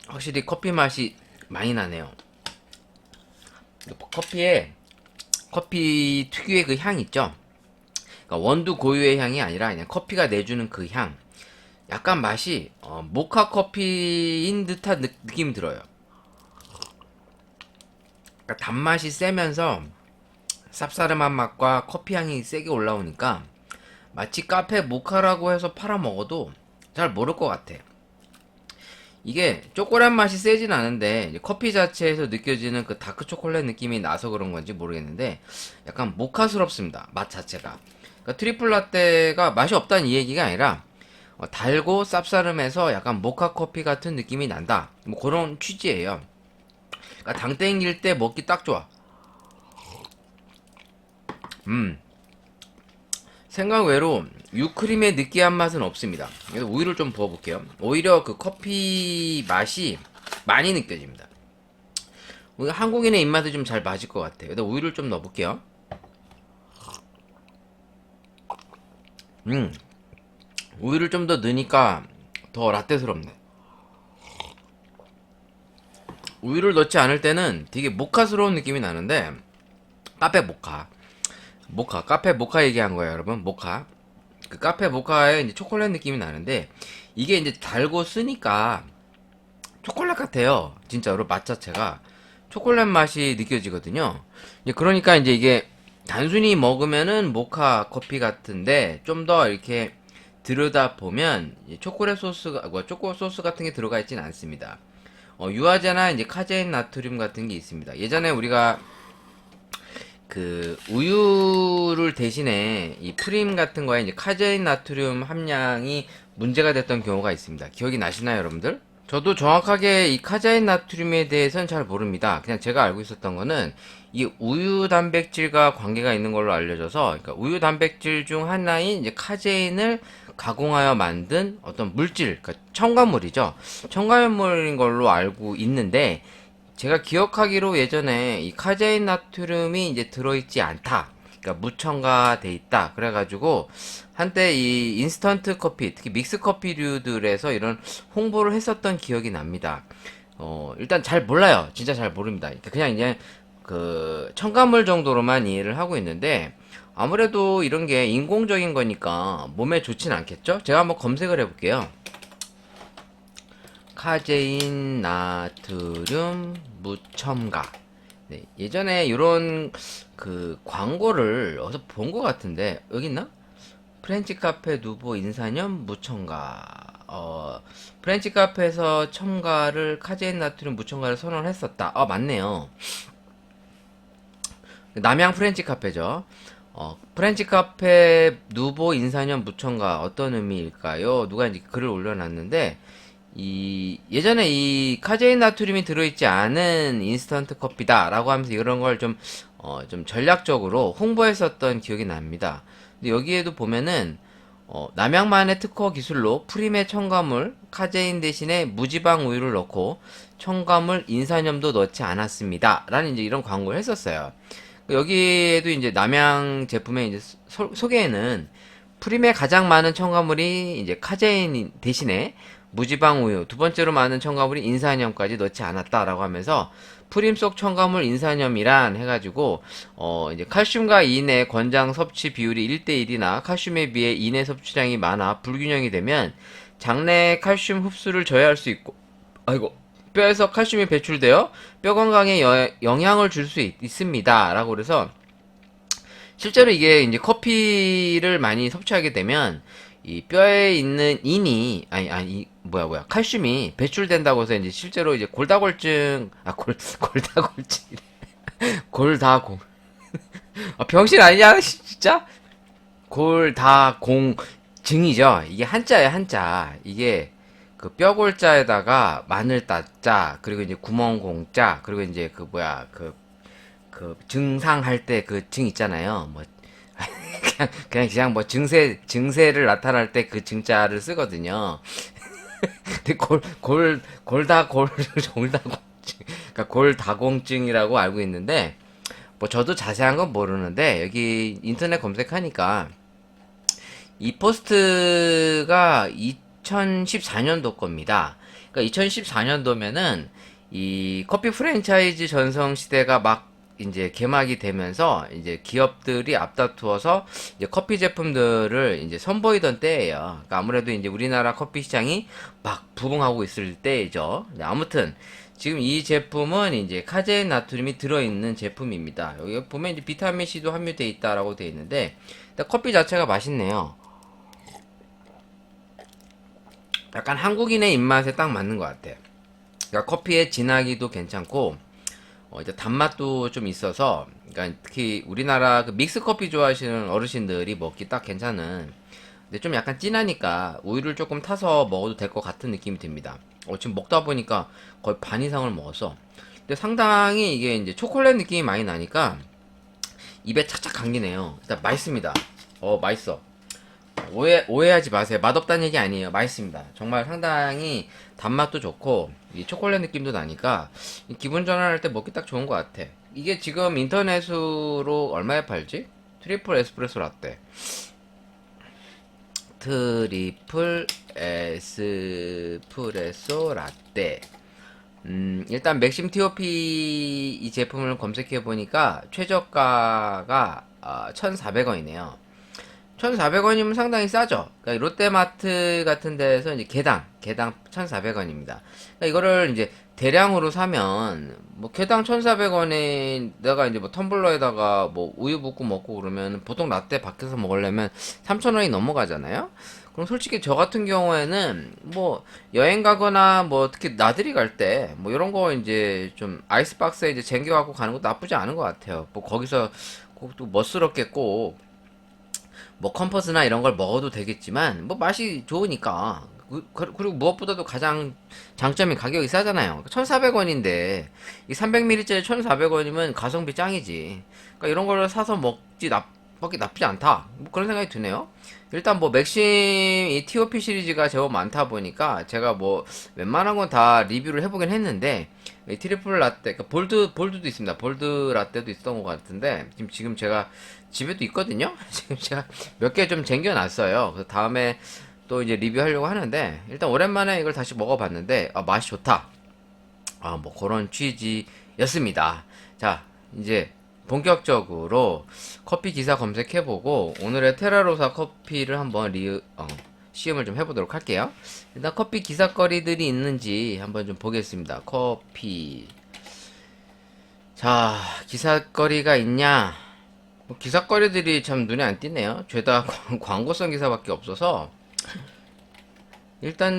확실히 커피 맛이 많이 나네요. 커피 특유의 그 향 있죠? 그러니까 원두 고유의 향이 아니라 그냥 커피가 내주는 그 향. 약간 맛이 모카 커피인 듯한 느낌이 들어요. 그러니까 단맛이 세면서 쌉싸름한 맛과 커피 향이 세게 올라오니까 마치 카페 모카라고 해서 팔아 먹어도 잘 모를 것 같아. 이게 쪼꼬란 맛이 세진 않은데 커피 자체에서 느껴지는 그 다크 초콜릿 느낌이 나서 그런 건지 모르겠는데, 약간 모카스럽습니다, 맛 자체가. 그러니까 트리플 라떼가 맛이 없다는 이 얘기가 아니라 달고 쌉싸름해서 약간 모카 커피 같은 느낌이 난다, 뭐 그런 취지예요. 그러니까 당 땡길 때 먹기 딱 좋아. 생각 외로 유크림의 느끼한 맛은 없습니다. 그래서 우유를 좀 부어볼게요. 오히려 그 커피 맛이 많이 느껴집니다. 한국인의 입맛에 좀 잘 맞을 것 같아요. 그래서 우유를 좀 넣어볼게요. 우유를 좀 더 넣으니까 더 라떼스럽네. 우유를 넣지 않을 때는 되게 모카스러운 느낌이 나는데, 카페 모카. 카페 모카 얘기한 거예요, 여러분. 모카. 그 카페 모카에 이제 초콜릿 느낌이 나는데, 이게 이제 달고 쓰니까 초콜릿 같아요. 진짜로 맛 자체가. 초콜릿 맛이 느껴지거든요. 이제 그러니까 이제 이게 단순히 먹으면은 모카 커피 같은데, 좀 더 이렇게 들여다 보면 초콜릿 소스가, 초코 소스 같은 게 들어가 있진 않습니다. 유화제나 이제 카제인 나트륨 같은 게 있습니다. 예전에 우리가 그 우유를 대신에 이 프림 같은 거에 이제 카제인 나트륨 함량이 문제가 됐던 경우가 있습니다. 기억이 나시나요, 여러분들? 저도 정확하게 이 카제인 나트륨에 대해서는 잘 모릅니다. 그냥 제가 알고 있었던 거는 이 우유 단백질과 관계가 있는 걸로 알려져서, 그러니까 우유 단백질 중 하나인 이제 카제인을 가공하여 만든 어떤 물질, 그러니까 첨가물이죠. 첨가물인 걸로 알고 있는데, 제가 기억하기로 예전에 이 카제인 나트륨이 이제 들어있지 않다. 그러니까 무첨가돼 있다. 그래가지고 한때 이 인스턴트 커피, 특히 믹스 커피류들에서 이런 홍보를 했었던 기억이 납니다. 일단 잘 몰라요. 진짜 잘 모릅니다. 그러니까 그냥 이제 그 첨가물 정도로만 이해를 하고 있는데, 아무래도 이런 게 인공적인 거니까 몸에 좋진 않겠죠? 제가 한번 검색을 해볼게요. 카제인 나트륨 무첨가. 네, 예전에 이런 그 광고를 어디서 본 것 같은데, 여기 있나? 프렌치 카페 누보 인산염 무첨가. 프렌치 카페에서 첨가를, 카제인 나트륨 무첨가를 선언했었다. 맞네요. 남양 프렌치 카페죠. 프렌치 카페 누보 인산염 무첨가 어떤 의미일까요? 누가 이제 글을 올려놨는데, 예전에 이 카제인 나트륨이 들어있지 않은 인스턴트 커피다라고 하면서 이런 걸 좀 전략적으로 홍보했었던 기억이 납니다. 근데 여기에도 보면은, 남양만의 특허 기술로 프림의 첨가물, 카제인 대신에 무지방 우유를 넣고 첨가물 인산염도 넣지 않았습니다. 라는 이제 이런 광고를 했었어요. 여기에도 이제 남양 제품의 이제 소개에는 프림에 가장 많은 첨가물이 이제 카제인 대신에 무지방 우유, 두 번째로 많은 첨가물이 인산염까지 넣지 않았다라고 하면서 프림 속 첨가물 인산염이란 해가지고 이제 칼슘과 인의 권장 섭취 비율이 1대1이나 칼슘에 비해 인의 섭취량이 많아 불균형이 되면 장내 칼슘 흡수를 저해할 수 있고, 아이고, 뼈에서 칼슘이 배출되어 뼈 건강에 영향을 줄 수 있습니다. 라고 그래서 실제로 이게 이제 커피를 많이 섭취하게 되면 이 뼈에 있는 인이 칼슘이 배출된다고 해서 이제 실제로 이제 골다골증 골다골증 골다공 병신 아니냐 진짜 골다공증이죠. 이게 한자예요, 한자. 이게 그 뼈골자에다가 마늘 따자, 그리고 이제 구멍공자, 그리고 이제 그 증상할 때 그 증 있잖아요. 뭐 그냥 뭐 증세를 나타날 때 그 증자를 쓰거든요. 근데 골다공증, 그러니까 골다공증이라고 알고 있는데, 뭐 저도 자세한 건 모르는데 여기 인터넷 검색하니까 이 포스트가 2014년도 겁니다. 그러니까 2014년도면은 이 커피 프랜차이즈 전성 시대가 막 이제 개막이 되면서 이제 기업들이 앞다투어서 이제 커피 제품들을 이제 선보이던 때예요. 그러니까 아무래도 이제 우리나라 커피 시장이 막 부흥하고 있을 때죠. 아무튼 지금 이 제품은 이제 카제인 나트륨이 들어있는 제품입니다. 여기 보면 이제 비타민 C도 함유되어 있다라고 되어 있는데, 일단 커피 자체가 맛있네요. 약간 한국인의 입맛에 딱 맞는 것 같아. 그러니까 커피의 진하기도 괜찮고, 이제 단맛도 좀 있어서, 그러니까 특히 우리나라 그 믹스 커피 좋아하시는 어르신들이 먹기 딱 괜찮은. 근데 좀 약간 진하니까 우유를 조금 타서 먹어도 될 것 같은 느낌이 듭니다. 지금 먹다 보니까 거의 반 이상을 먹었어. 근데 상당히 이게 이제 초콜릿 느낌이 많이 나니까 입에 착착 감기네요. 일단 맛있습니다. 맛있어. 오해하지 마세요. 맛없다는 얘기 아니에요. 맛있습니다. 정말 상당히 단맛도 좋고 이 초콜릿 느낌도 나니까 기분 전환할 때 먹기 딱 좋은 것 같아. 이게 지금 인터넷으로 얼마에 팔지? 트리플 에스프레소 라떼 트리플 에스프레소 라떼. 일단 맥심 TOP 이 제품을 검색해 보니까 최저가가 1,400원이네요. 1,400원이면 상당히 싸죠. 그러니까 롯데마트 같은 데서 이제 개당 1,400원입니다. 그러니까 이거를 이제 대량으로 사면 뭐 개당 1,400원에 내가 이제 뭐 텀블러에다가 뭐 우유 붓고 먹고 그러면 보통 라떼 밖에서 먹으려면 3,000원이 넘어가잖아요. 그럼 솔직히 저 같은 경우에는 뭐 여행 가거나 뭐 특히 나들이 갈 때 뭐 이런 거 이제 좀 아이스박스에 이제 쟁겨 갖고 가는 것도 나쁘지 않은 것 같아요. 뭐 거기서 꼭또 멋스럽게 꼭 뭐 컴퍼스나 이런 걸 먹어도 되겠지만 뭐 맛이 좋으니까. 그리고 무엇보다도 가장 장점이 가격이 싸잖아요. 1,400원인데 이 300ml짜리 1,400원이면 가성비 짱이지. 그러니까 이런 걸 사서 먹기 나쁘지 않다. 뭐 그런 생각이 드네요. 일단 뭐 맥심 이 TOP 시리즈가 제법 많다 보니까 제가 뭐 웬만한 건 다 리뷰를 해보긴 했는데 이 트리플 라떼, 그러니까 볼드도 있습니다. 볼드 라떼도 있었던 것 같은데 지금 제가 집에도 있거든요. 지금 제가 몇 개 좀 쟁겨놨어요. 그래서 다음에 또 이제 리뷰하려고 하는데 일단 오랜만에 이걸 다시 먹어봤는데 맛이 좋다. 뭐 그런 취지였습니다. 자, 이제 본격적으로 커피 기사 검색해보고 오늘의 테라로사 커피를 한번 시음을 좀 해보도록 할게요. 일단 커피 기사거리들이 있는지 한번 좀 보겠습니다. 커피. 자, 기사거리가 있냐? 뭐 기사거리들이 참 눈에 안 띄네요. 죄다 광고성 기사밖에 없어서. 일단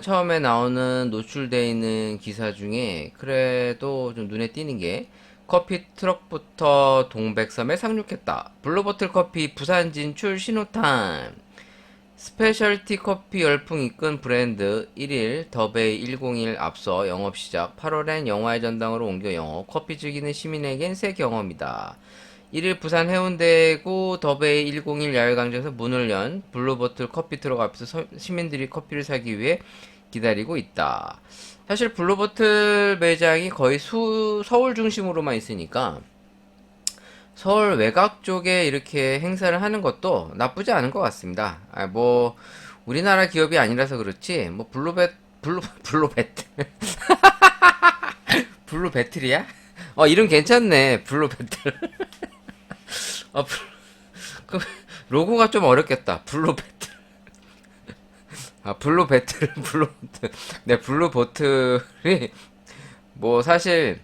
처음에 나오는 노출되어 있는 기사 중에 그래도 좀 눈에 띄는 게 커피 트럭부터 동백섬에 상륙했다. 블루보틀 커피 부산 진출 신호탄. 스페셜티 커피 열풍 이끈 브랜드 1일 더베이 101 앞서 영업시작 8월엔 영화의 전당으로 옮겨 영업. 커피 즐기는 시민에겐 새 경험이다. 1일 부산 해운대구 더베이 101 야외광장에서 문을 연 블루보틀 커피 트럭 앞에서 시민들이 커피를 사기 위해 기다리고 있다. 사실 블루보틀 매장이 거의 서울 중심으로만 있으니까 서울 외곽 쪽에 이렇게 행사를 하는 것도 나쁘지 않은 것 같습니다. 뭐 우리나라 기업이 아니라서 그렇지 뭐 블루배틀 블루배틀이야? 이름 괜찮네. 블루배틀. 그 로고가 좀 어렵겠다. 블루배틀. 블루보틀. 네, 블루보틀이 뭐 사실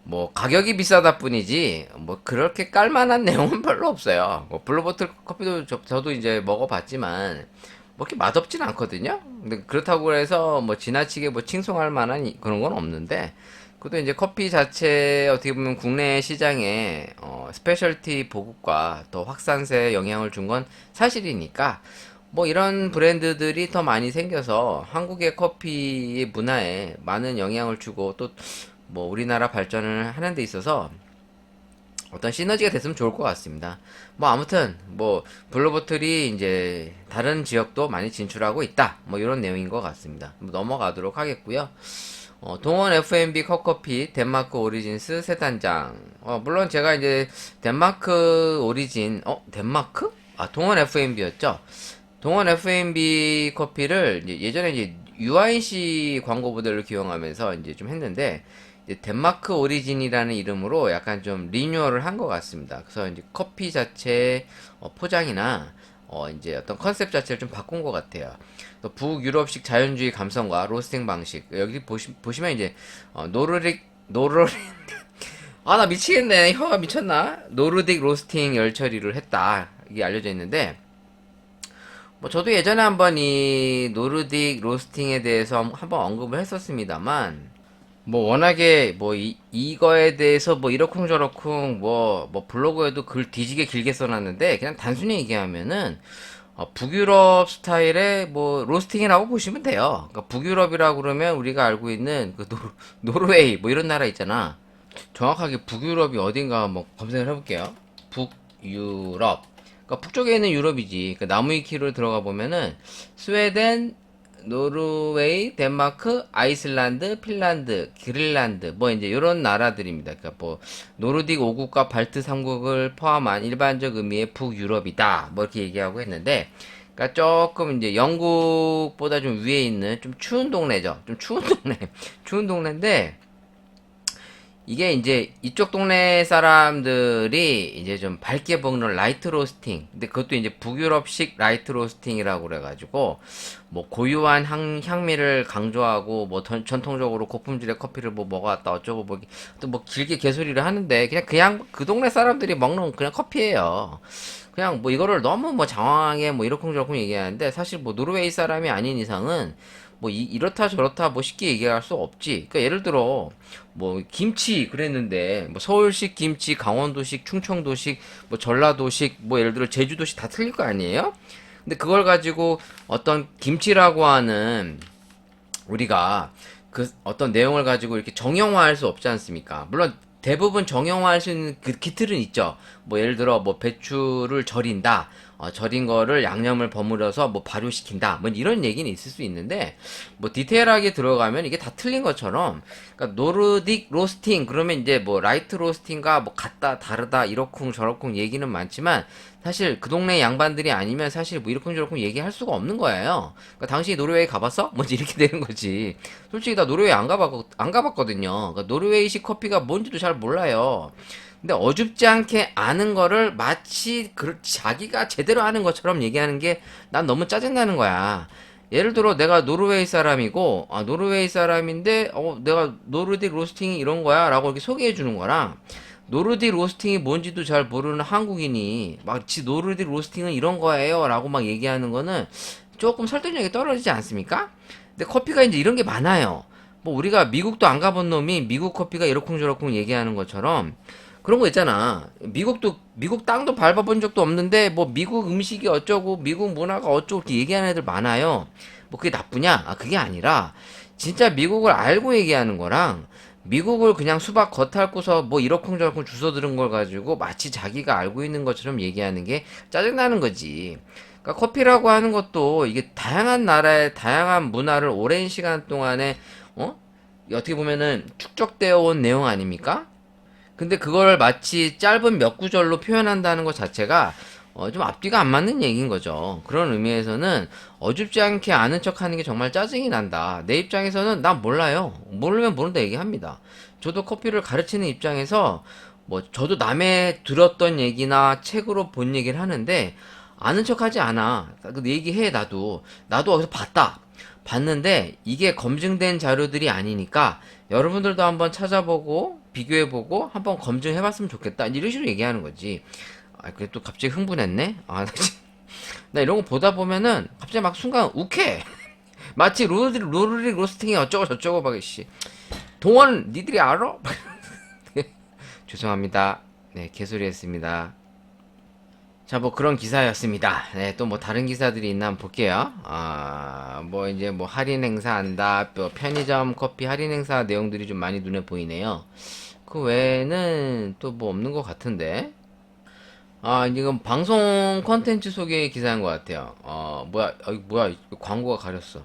뭐 가격이 비싸다 뿐이지 뭐 그렇게 깔만한 내용은 별로 없어요. 뭐 블루보틀 커피도 저도 이제 먹어봤지만 뭐 이렇게 맛없진 않거든요. 근데 그렇다고 해서 뭐 지나치게 뭐 칭송할 만한 그런 건 없는데 그것도 이제 커피 자체 어떻게 보면 국내 시장에 스페셜티 보급과 더 확산세에 영향을 준 건 사실이니까 뭐 이런 브랜드들이 더 많이 생겨서 한국의 커피 문화에 많은 영향을 주고 또 뭐 우리나라 발전을 하는 데 있어서 어떤 시너지가 됐으면 좋을 것 같습니다. 뭐 아무튼 뭐 블루보틀이 이제 다른 지역도 많이 진출하고 있다. 뭐 이런 내용인 것 같습니다. 넘어가도록 하겠고요. 동원 F&B 컵커피 덴마크 오리진스 새 단장. 물론 제가 이제 덴마크 오리진 덴마크? 동원 F&B였죠. 동원 F&B 커피를 이제 예전에 이제 UIC 광고 모델로 기용하면서 이제 좀 했는데 이제 덴마크 오리진이라는 이름으로 약간 좀 리뉴얼을 한 것 같습니다. 그래서 이제 커피 자체 포장이나 이제 어떤 컨셉 자체를 좀 바꾼 것 같아요. 또 북유럽식 자연주의 감성과 로스팅 방식. 여기 보시면 이제 노르딕 나 미치겠네. 혀가 미쳤나? 노르딕 로스팅 열 처리를 했다. 이게 알려져 있는데 뭐 저도 예전에 한번 이 노르딕 로스팅에 대해서 한번 언급을 했었습니다만 뭐 워낙에 뭐 이거에 대해서 뭐 이러쿵저러쿵 뭐 블로그에도 글 뒤지게 길게 써놨는데 그냥 단순히 얘기하면은 북유럽 스타일의 뭐 로스팅이라고 보시면 돼요. 그러니까 북유럽이라고 그러면 우리가 알고 있는 그 노르웨이 뭐 이런 나라 있잖아. 정확하게 북유럽이 어딘가 한번 검색을 해볼게요. 북유럽. 그러니까 북쪽에 있는 유럽이지. 그러니까 나무위키로 들어가 보면은 스웨덴, 노르웨이, 덴마크, 아이슬란드, 핀란드, 그린란드 뭐 이제 이런 나라들입니다. 그러니까 뭐 노르딕 5국과 발트 3국을 포함한 일반적 의미의 북유럽이다. 뭐 이렇게 얘기하고 했는데 그러니까 조금 이제 영국보다 좀 위에 있는 좀 추운 동네죠. 좀 추운 동네. 추운 동네인데 이게 이제 이쪽 동네 사람들이 이제 좀 밝게 먹는 라이트 로스팅. 근데 그것도 이제 북유럽식 라이트 로스팅이라고 그래가지고 뭐 고유한 향미를 강조하고 뭐 전통적으로 고품질의 커피를 뭐 먹어왔다 어쩌고 뭐 또 뭐 길게 개소리를 하는데 그냥 그 동네 사람들이 먹는 그냥 커피예요. 그냥 뭐 이거를 너무 뭐 장황하게 뭐 이러쿵저러쿵 얘기하는데 사실 뭐 노르웨이 사람이 아닌 이상은 뭐 이렇다 저렇다 뭐 쉽게 얘기할 수 없지. 그러니까 예를 들어 뭐 김치 그랬는데 뭐 서울식 김치, 강원도식, 충청도식, 뭐 전라도식, 뭐 예를 들어 제주도식 다 틀릴 거 아니에요? 근데 그걸 가지고 어떤 김치라고 하는 우리가 그 어떤 내용을 가지고 이렇게 정형화할 수 없지 않습니까? 물론 대부분 정형화할 수 있는 그 기틀은 있죠. 뭐 예를 들어 뭐 배추를 절인다. 절인 거를 양념을 버무려서 뭐 발효시킨다. 뭐 이런 얘기는 있을 수 있는데 뭐 디테일하게 들어가면 이게 다 틀린 것처럼 그러니까 노르딕 로스팅 그러면 이제 뭐 라이트 로스팅과 뭐 같다 다르다 이러쿵 저러쿵 얘기는 많지만 사실 그 동네 양반들이 아니면 사실 뭐 이러쿵 저러쿵 얘기할 수가 없는 거예요. 그러니까 당신이 노르웨이 가봤어? 뭐 이렇게 되는 거지. 솔직히 나 노르웨이 안 가봤거든요. 그러니까 노르웨이식 커피가 뭔지도 잘 몰라요. 근데 어줍지 않게 아는 거를 마치 자기가 제대로 아는 것처럼 얘기하는 게 난 너무 짜증나는 거야. 예를 들어 내가 노르웨이 사람이고 노르웨이 사람인데 내가 노르딕 로스팅이 이런 거야 라고 이렇게 소개해 주는 거랑 노르딕 로스팅이 뭔지도 잘 모르는 한국인이 막 노르딕 로스팅은 이런 거예요 라고 막 얘기하는 거는 조금 설득력이 떨어지지 않습니까? 근데 커피가 이제 이런 게 많아요. 뭐 우리가 미국도 안 가본 놈이 미국 커피가 이러쿵저러쿵 얘기하는 것처럼 그런 거 있잖아. 미국 땅도 밟아본 적도 없는데 뭐 미국 음식이 어쩌고 미국 문화가 어쩌고 이렇게 얘기하는 애들 많아요. 뭐 그게 나쁘냐? 그게 아니라 진짜 미국을 알고 얘기하는 거랑 미국을 그냥 수박 겉핥고서 뭐 이러쿵저러쿵 주워 들은 걸 가지고 마치 자기가 알고 있는 것처럼 얘기하는 게 짜증나는 거지. 그러니까 커피라고 하는 것도 이게 다양한 나라의 다양한 문화를 오랜 시간 동안에 어떻게 보면은 축적되어 온 내용 아닙니까? 근데 그걸 마치 짧은 몇 구절로 표현한다는 것 자체가 좀 앞뒤가 안 맞는 얘기인 거죠. 그런 의미에서는 어줍지 않게 아는 척 하는 게 정말 짜증이 난다. 내 입장에서는 난 몰라요. 모르면 모른다 얘기합니다. 저도 커피를 가르치는 입장에서 뭐 저도 남의 들었던 얘기나 책으로 본 얘기를 하는데 아는 척 하지 않아. 그 얘기해 나도 어디서 봤는데 이게 검증된 자료들이 아니니까 여러분들도 한번 찾아보고 비교해보고 한번 검증해봤으면 좋겠다 이런 식으로 얘기하는 거지. 그래 또 갑자기 흥분했네. 나 이런 거 보다 보면은 갑자기 막 순간 욱해. 마치 로르릭 로스팅이 어쩌고 저쩌고 막 씨. 동원 니들이 알아? 죄송합니다. 네 개소리 했습니다. 자, 뭐 그런 기사였습니다. 네, 또 뭐 다른 기사들이 있나 한번 볼게요. 뭐 이제 뭐 할인 행사 한다, 또 편의점 커피 할인 행사 내용들이 좀 많이 눈에 보이네요. 그 외에는 또 뭐 없는 것 같은데. 이건 방송 컨텐츠 소개 기사인 것 같아요. 뭐야, 광고가 가렸어.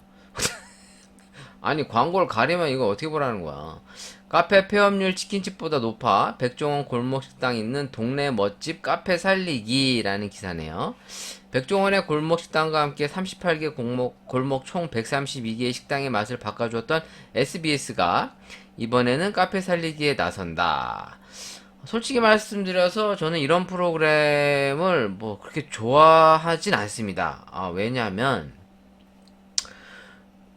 아니 광고를 가리면 이거 어떻게 보라는 거야. 카페 폐업률 치킨집보다 높아 백종원 골목식당 있는 동네 멋집 카페 살리기라는 기사네요. 백종원의 골목식당과 함께 38개 골목 총 132개의 식당의 맛을 바꿔주었던 SBS가 이번에는 카페 살리기에 나선다. 솔직히 말씀드려서 저는 이런 프로그램을 뭐 그렇게 좋아하진 않습니다. 왜냐면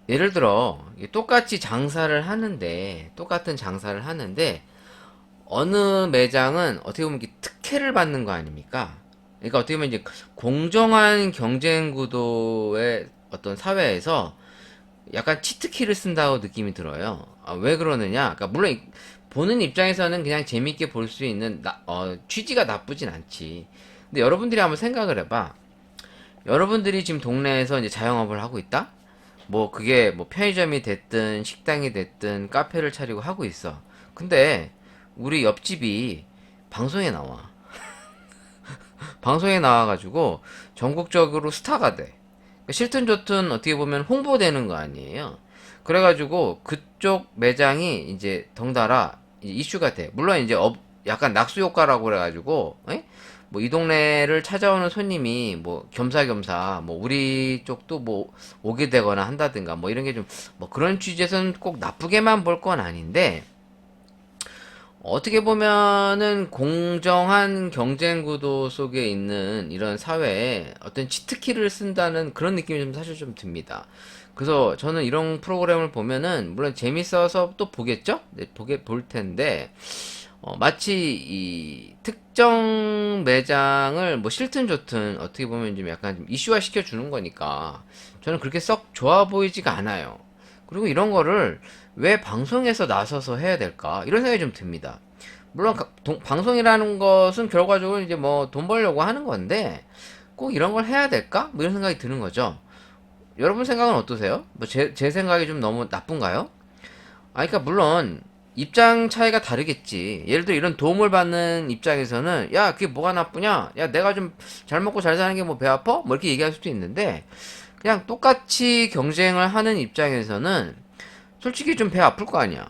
예를 들어 똑같이 똑같은 장사를 하는데 어느 매장은 어떻게 보면 이게 특혜를 받는 거 아닙니까? 그러니까 어떻게 보면 이제 공정한 경쟁 구도의 어떤 사회에서 약간 치트키를 쓴다고 느낌이 들어요. 왜 그러느냐? 그러니까 물론 보는 입장에서는 그냥 재밌게 볼 수 있는 취지가 나쁘진 않지. 근데 여러분들이 한번 생각을 해봐. 여러분들이 지금 동네에서 이제 자영업을 하고 있다? 뭐 그게 뭐 편의점이 됐든 식당이 됐든 카페를 차리고 하고 있어. 근데 우리 옆집이 방송에 나와. 방송에 나와가지고 전국적으로 스타가 돼. 싫든 좋든 어떻게 보면 홍보되는 거 아니에요. 그래가지고 그쪽 매장이 이제 덩달아 이제 이슈가 돼. 물론 이제 약간 낙수 효과라고 그래가지고, 뭐 이 동네를 찾아오는 손님이 뭐 겸사겸사 뭐 우리 쪽도 뭐 오게 되거나 한다든가 뭐 이런 게 좀 뭐 그런 취지에서는 꼭 나쁘게만 볼 건 아닌데, 어떻게 보면은 공정한 경쟁 구도 속에 있는 이런 사회에 어떤 치트키를 쓴다는 그런 느낌이 좀 사실 좀 듭니다. 그래서 저는 이런 프로그램을 보면은 물론 재밌어서 또 보겠죠? 네, 볼 텐데, 마치 이 특정 매장을 뭐 싫든 좋든 어떻게 보면 좀 약간 좀 이슈화 시켜주는 거니까 저는 그렇게 썩 좋아 보이지가 않아요. 그리고 이런 거를 왜 방송에서 나서서 해야 될까? 이런 생각이 좀 듭니다. 물론 방송이라는 것은 결과적으로 이제 뭐 돈 벌려고 하는 건데 꼭 이런 걸 해야 될까? 뭐 이런 생각이 드는 거죠. 여러분 생각은 어떠세요? 뭐 제 생각이 좀 너무 나쁜가요? 그러니까 물론 입장 차이가 다르겠지. 예를 들어 이런 도움을 받는 입장에서는 야, 그게 뭐가 나쁘냐? 야, 내가 좀 잘 먹고 잘 사는 게 뭐 배 아파? 뭐 이렇게 얘기할 수도 있는데, 그냥 똑같이 경쟁을 하는 입장에서는 솔직히 좀 배 아플 거 아니야.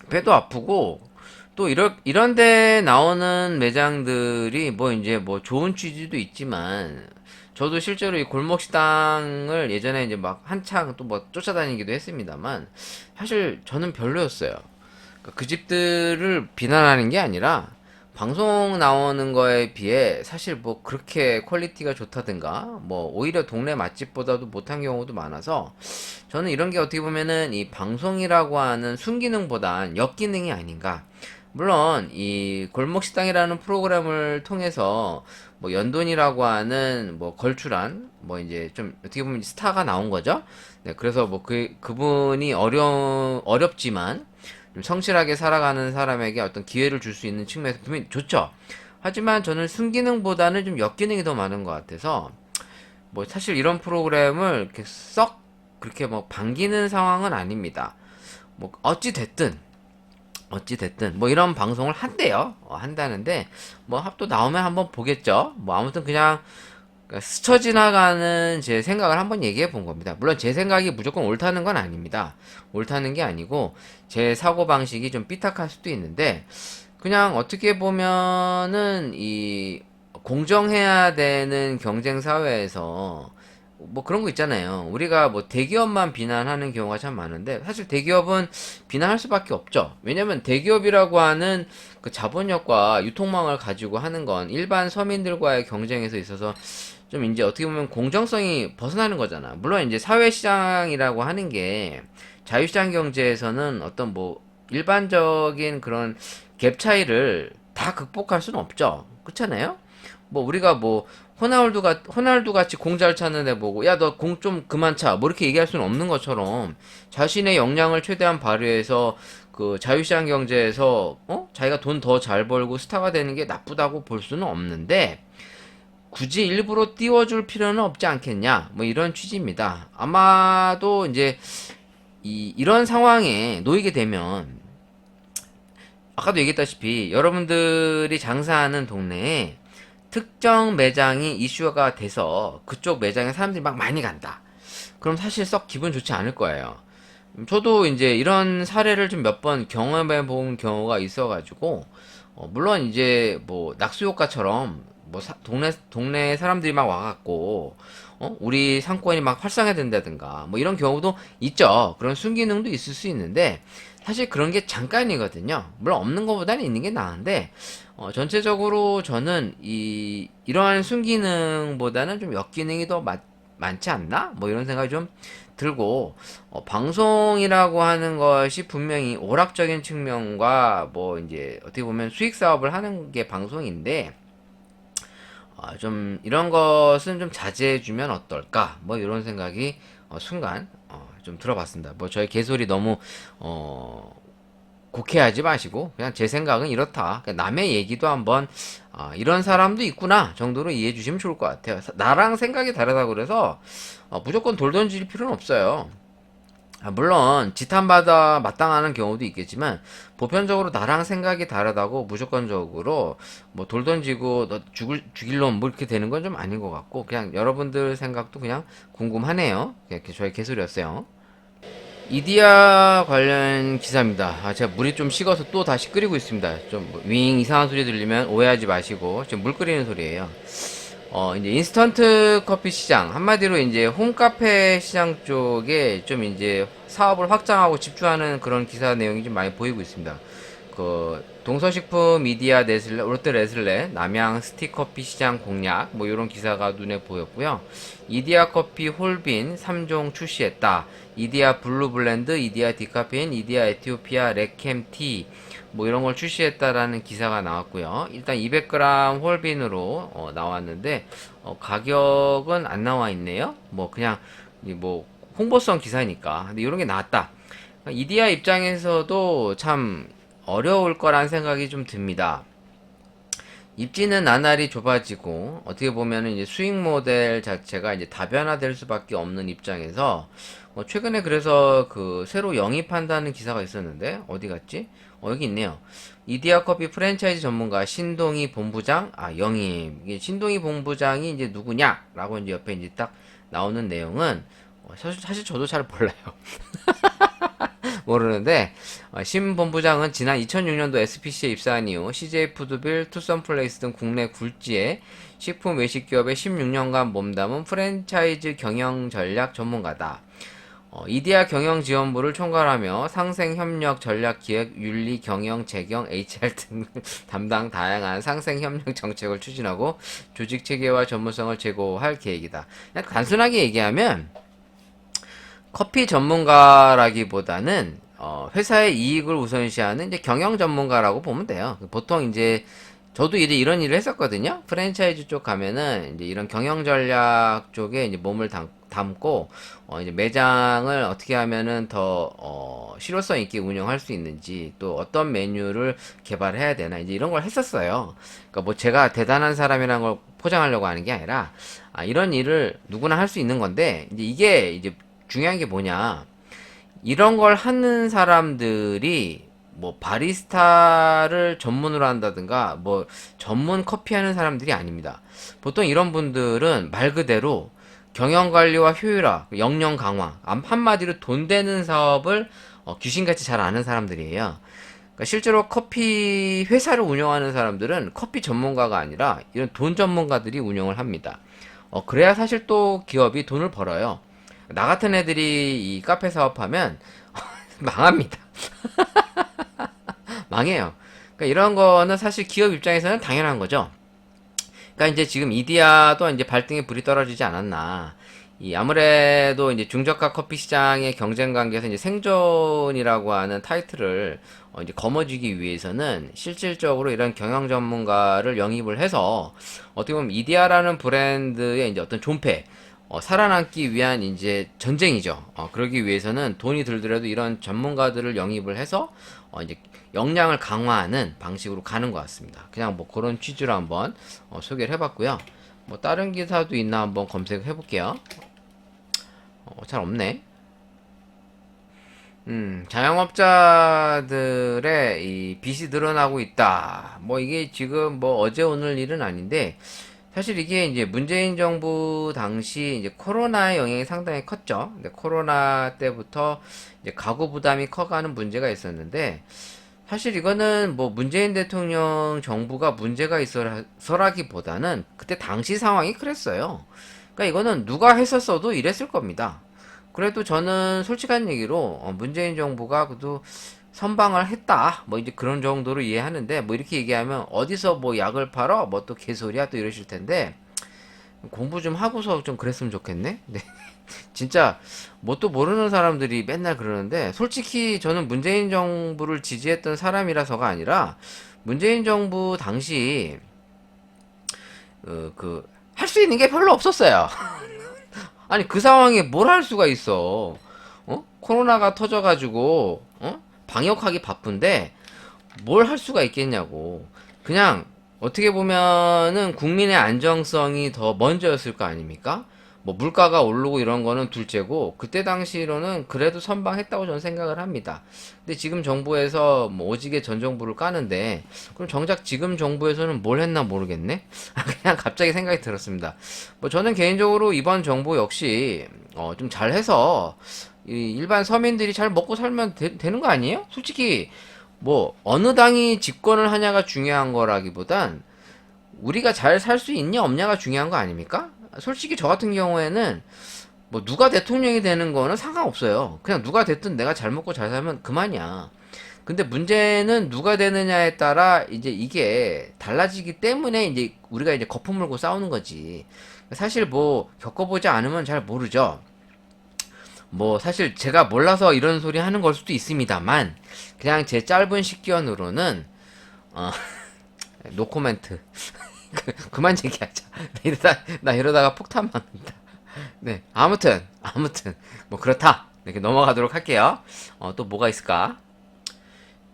배도 아프고 또 이런 데 나오는 매장들이 뭐 이제 뭐 좋은 취지도 있지만, 저도 실제로 이 골목 식당을 예전에 이제 막 한창 또 뭐 쫓아다니기도 했습니다만 사실 저는 별로였어요. 그러니까 그 집들을 비난하는 게 아니라 방송 나오는 거에 비해 사실 뭐 그렇게 퀄리티가 좋다든가 뭐 오히려 동네 맛집보다도 못한 경우도 많아서, 저는 이런 게 어떻게 보면은 이 방송이라고 하는 순기능보단 역기능이 아닌가. 물론 이 골목식당이라는 프로그램을 통해서 뭐 연돈이라고 하는 뭐 걸출한 뭐 이제 좀 어떻게 보면 스타가 나온 거죠. 네, 그래서 뭐 그분이 어렵지만 좀 성실하게 살아가는 사람에게 어떤 기회를 줄 수 있는 측면에서 분명히 좋죠. 하지만 저는 순기능보다는 좀 역기능이 더 많은 것 같아서, 뭐 사실 이런 프로그램을 이렇게 썩 그렇게 뭐 반기는 상황은 아닙니다. 뭐 어찌 됐든 뭐 이런 방송을 한대요. 한다는데 뭐 합도 나오면 한번 보겠죠. 뭐 아무튼 그냥 스쳐 지나가는 제 생각을 한번 얘기해 본 겁니다. 물론 제 생각이 무조건 옳다는 건 아닙니다. 옳다는 게 아니고 제 사고 방식이 좀 삐딱할 수도 있는데, 그냥 어떻게 보면은 이 공정해야 되는 경쟁 사회에서 뭐 그런 거 있잖아요. 우리가 뭐 대기업만 비난하는 경우가 참 많은데 사실 대기업은 비난할 수밖에 없죠. 왜냐면 대기업이라고 하는 그 자본력과 유통망을 가지고 하는 건 일반 서민들과의 경쟁에서 있어서 좀 이제 어떻게 보면 공정성이 벗어나는 거잖아. 물론 이제 사회시장이라고 하는 게 자유시장 경제에서는 어떤 뭐 일반적인 그런 갭 차이를 다 극복할 수는 없죠. 그렇잖아요? 뭐 우리가 뭐 호날두 같이 공 잘 차는 애 보고 야 너 공 좀 그만 차 뭐 이렇게 얘기할 수는 없는 것처럼, 자신의 역량을 최대한 발휘해서 그 자유시장 경제에서 자기가 돈 더 잘 벌고 스타가 되는 게 나쁘다고 볼 수는 없는데 굳이 일부러 띄워줄 필요는 없지 않겠냐 뭐 이런 취지입니다. 아마도 이제 이런 상황에 놓이게 되면 아까도 얘기했다시피 여러분들이 장사하는 동네에 특정 매장이 이슈가 돼서 그쪽 매장에 사람들이 막 많이 간다. 그럼 사실 썩 기분 좋지 않을 거예요. 저도 이제 이런 사례를 좀 몇 번 경험해 본 경우가 있어가지고, 물론 이제 뭐 낙수 효과처럼 뭐 동네 사람들이 막 와갖고 우리 상권이 막 활성화된다든가 뭐 이런 경우도 있죠. 그런 순기능도 있을 수 있는데 사실 그런 게 잠깐이거든요. 물론 없는 것보다는 있는 게 나은데, 전체적으로 저는 이러한 순기능보다는 좀 역기능이 더 많지 않나? 뭐 이런 생각이 좀 들고, 방송이라고 하는 것이 분명히 오락적인 측면과 뭐 이제 어떻게 보면 수익 사업을 하는 게 방송인데, 좀 이런 것은 좀 자제해주면 어떨까? 뭐 이런 생각이 순간 좀 들어봤습니다. 뭐 저의 개소리 너무 곡해하지 마시고 그냥 제 생각은 이렇다. 그러니까 남의 얘기도 한번 이런 사람도 있구나 정도로 이해해 주시면 좋을 것 같아요. 나랑 생각이 다르다고 그래서 무조건 돌 던질 필요는 없어요. 물론 지탄받아 마땅하는 경우도 있겠지만 보편적으로 나랑 생각이 다르다고 무조건적으로 뭐 돌 던지고 너 죽일 놈 뭐 이렇게 되는 건 좀 아닌 것 같고, 그냥 여러분들 생각도 그냥 궁금하네요. 이렇게 저의 개소리였어요. 이디야 관련 기사입니다. 제가 물이 좀 식어서 또 다시 끓이고 있습니다. 좀 윙 이상한 소리 들리면 오해하지 마시고 지금 물 끓이는 소리예요. 이제 인스턴트 커피 시장, 한마디로 이제 홈카페 시장 쪽에 좀 이제 사업을 확장하고 집중하는 그런 기사 내용이 좀 많이 보이고 있습니다. 그 동서식품 미디어 네슬레, 롯데 네슬레, 남양 스틱커피 시장 공략 뭐 이런 기사가 눈에 보였고요. 이디야 커피 홀빈 3종 출시했다. 이디야 블루 블렌드, 이디야 디카페인, 이디야 에티오피아 레캠 티 뭐 이런 걸 출시했다라는 기사가 나왔고요. 일단 200g 홀빈으로 나왔는데 가격은 안 나와 있네요. 뭐 그냥 뭐 홍보성 기사니까. 근데 이런 게 나왔다. 이디야 입장에서도 참 어려울 거란 생각이 좀 듭니다. 입지는 나날이 좁아지고 어떻게 보면은 이제 수익 모델 자체가 이제 다변화될 수밖에 없는 입장에서 최근에 그래서 그 새로 영입한다는 기사가 있었는데 어디 갔지? 여기 있네요. 이디야 커피 프랜차이즈 전문가 신동희 본부장 영입. 이게 신동희 본부장이 이제 누구냐라고 이제 옆에 이제 딱 나오는 내용은 사실 저도 잘 몰라요. 모르는데 신 본부장은 지난 2006년도 SPC에 입사한 이후 CJ 푸드빌, 투썸플레이스 등 국내 굴지의 식품 외식 기업에 16년간 몸담은 프랜차이즈 경영 전략 전문가다. 이디야 경영지원부를 총괄하며 상생협력 전략 기획 윤리 경영 재경 HR 등 담당 다양한 상생협력 정책을 추진하고 조직 체계와 전문성을 제고할 계획이다. 그냥 단순하게 얘기하면 커피 전문가라기보다는 회사의 이익을 우선시하는 이제 경영 전문가라고 보면 돼요. 보통 이제 저도 이제 이런 일을 했었거든요. 프랜차이즈 쪽 가면은 이제 이런 경영 전략 쪽에 이제 몸을 담고 이제 매장을 어떻게 하면은 더 실효성 있게 운영할 수 있는지, 또 어떤 메뉴를 개발해야 되나, 이제 이런 걸 했었어요. 그러니까 뭐 제가 대단한 사람이라는 걸 포장하려고 하는 게 아니라 이런 일을 누구나 할 수 있는 건데, 이제 이게 이제 중요한 게 뭐냐, 이런 걸 하는 사람들이 뭐 바리스타를 전문으로 한다든가 뭐 전문 커피 하는 사람들이 아닙니다. 보통 이런 분들은 말 그대로 경영관리와 효율화, 역량 강화, 한마디로 돈 되는 사업을 귀신같이 잘 아는 사람들이에요. 그러니까 실제로 커피 회사를 운영하는 사람들은 커피 전문가가 아니라 이런 돈 전문가들이 운영을 합니다. 그래야 사실 또 기업이 돈을 벌어요. 나 같은 애들이 이 카페 사업하면 망합니다. 망해요. 그러니까 이런 거는 사실 기업 입장에서는 당연한 거죠. 그러니까 이제 지금 이디야도 이제 발등에 불이 떨어지지 않았나. 아무래도 이제 중저가 커피 시장의 경쟁 관계에서 이제 생존이라고 하는 타이틀을 이제 거머쥐기 위해서는 실질적으로 이런 경영 전문가를 영입을 해서 어떻게 보면 이디야라는 브랜드의 이제 어떤 존폐, 살아남기 위한 이제 전쟁이죠. 그러기 위해서는 돈이 들더라도 이런 전문가들을 영입을 해서 이제 역량을 강화하는 방식으로 가는 것 같습니다. 그냥 뭐 그런 취지로 한번 소개를 해봤고요. 뭐 다른 기사도 있나 한번 검색해 볼게요. 잘 없네. 자영업자들의 이 빚이 늘어나고 있다. 뭐 이게 지금 뭐 어제 오늘 일은 아닌데, 사실 이게 이제 문재인 정부 당시 이제 코로나의 영향이 상당히 컸죠. 근데 코로나 때부터 이제 가구 부담이 커가는 문제가 있었는데, 사실 이거는 뭐 문재인 대통령 정부가 문제가 있어서라기보다는 그때 당시 상황이 그랬어요. 그러니까 이거는 누가 했었어도 이랬을 겁니다. 그래도 저는 솔직한 얘기로 문재인 정부가 그래도 선방을 했다 뭐 이제 그런 정도로 이해하는데, 뭐 이렇게 얘기하면 어디서 뭐 약을 팔어 뭐 또 개소리야 또 이러실 텐데, 공부 좀 하고서 좀 그랬으면 좋겠네. 네. 진짜 뭣도 모르는 사람들이 맨날 그러는데, 솔직히 저는 문재인 정부를 지지했던 사람이라서가 아니라 문재인 정부 당시 그 할 수 있는 게 별로 없었어요. 아니 그 상황에 뭘 할 수가 있어? 코로나가 터져가지고 방역하기 바쁜데 뭘 할 수가 있겠냐고. 그냥 어떻게 보면은 국민의 안정성이 더 먼저였을 거 아닙니까? 뭐 물가가 오르고 이런 거는 둘째고 그때 당시로는 그래도 선방했다고 저는 생각을 합니다. 근데 지금 정부에서 뭐 오지게 전 정부를 까는데 그럼 정작 지금 정부에서는 뭘 했나 모르겠네. 그냥 갑자기 생각이 들었습니다. 뭐 저는 개인적으로 이번 정부 역시 좀 잘해서 이 일반 서민들이 잘 먹고 살면 되는 거 아니에요? 솔직히 뭐 어느 당이 집권을 하냐가 중요한 거라기보단 우리가 잘 살 수 있냐 없냐가 중요한 거 아닙니까? 솔직히 저 같은 경우에는 뭐 누가 대통령이 되는 거는 상관없어요. 그냥 누가 됐든 내가 잘 먹고 잘 살면 그만이야. 근데 문제는 누가 되느냐에 따라 이제 이게 달라지기 때문에 이제 우리가 이제 거품 물고 싸우는 거지. 사실 뭐 겪어보지 않으면 잘 모르죠. 뭐 사실 제가 몰라서 이런 소리 하는 걸 수도 있습니다만 그냥 제 짧은 식견으로는 어, 노코멘트. 그만 얘기하자. 나 이러다가 폭탄 맞는다. 네, 아무튼 뭐 그렇다. 이렇게 넘어가도록 할게요. 또 뭐가 있을까?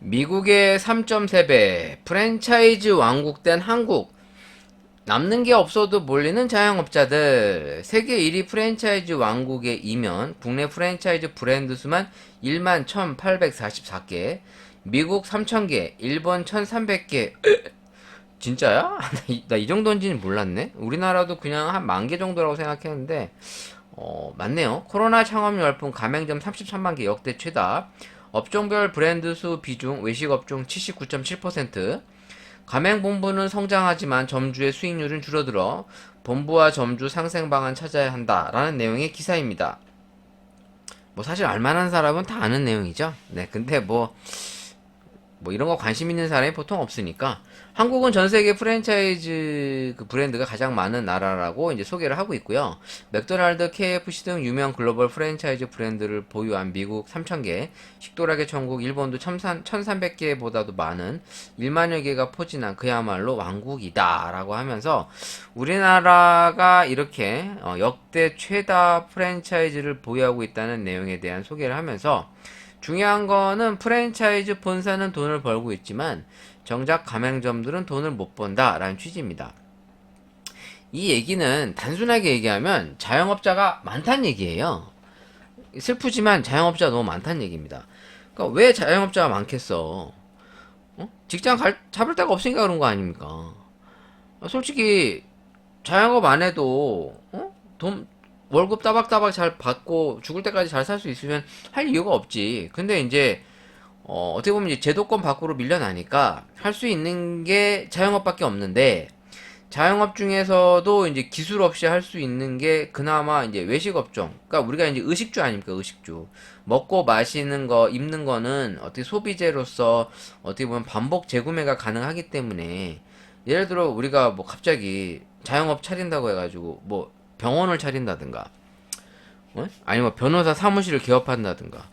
미국의 3.3배 프랜차이즈 왕국된 한국. 남는 게 없어도 몰리는 자영업자들. 세계 1위 프랜차이즈 왕국의 이면 국내 프랜차이즈 브랜드 수만 1만 1,844개, 미국 3,000개, 일본 1,300개. 진짜야? 나 이 정도인지는 몰랐네. 우리나라도 그냥 한 10,000개 정도라고 생각했는데 맞네요. 코로나 창업 열풍 가맹점 33만 개 역대 최다. 업종별 브랜드 수 비중 외식업종 79.7%. 가맹본부는 성장하지만 점주의 수익률은 줄어들어 본부와 점주 상생 방안 찾아야 한다라는 내용의 기사입니다. 뭐 사실 알만한 사람은 다 아는 내용이죠. 네, 근데 뭐 이런 거 관심 있는 사람이 보통 없으니까. 한국은 전 세계 프랜차이즈 그 브랜드가 가장 많은 나라라고 이제 소개를 하고 있고요. 맥도날드, KFC 등 유명 글로벌 프랜차이즈 브랜드를 보유한 미국 3,000개, 식도락의 천국 일본도 1,300개보다도 많은 1만여 개가 포진한 그야말로 왕국이다라고 하면서 우리나라가 이렇게 역대 최다 프랜차이즈를 보유하고 있다는 내용에 대한 소개를 하면서 중요한 거는 프랜차이즈 본사는 돈을 벌고 있지만 정작 가맹점들은 돈을 못 번다라는 취지입니다. 이 얘기는 단순하게 얘기하면 자영업자가 많다는 얘기예요. 슬프지만 자영업자가 너무 많다는 얘기입니다. 그러니까 왜 자영업자가 많겠어? 직장 잡을 데가 없으니까 그런 거 아닙니까? 솔직히 자영업 안 해도 돈 월급 따박따박 잘 받고 죽을 때까지 잘 살 수 있으면 할 이유가 없지. 근데 이제 어떻게 보면 이제 제도권 밖으로 밀려나니까 할 수 있는 게 자영업밖에 없는데 자영업 중에서도 이제 기술 없이 할 수 있는 게 그나마 이제 외식 업종. 그러니까 우리가 이제 의식주 아닙니까? 의식주. 먹고 마시는 거, 입는 거는 어떻게 소비재로서 어떻게 보면 반복 재구매가 가능하기 때문에 예를 들어 우리가 뭐 갑자기 자영업 차린다고 해가지고 뭐 병원을 차린다든가 아니면 변호사 사무실을 개업한다든가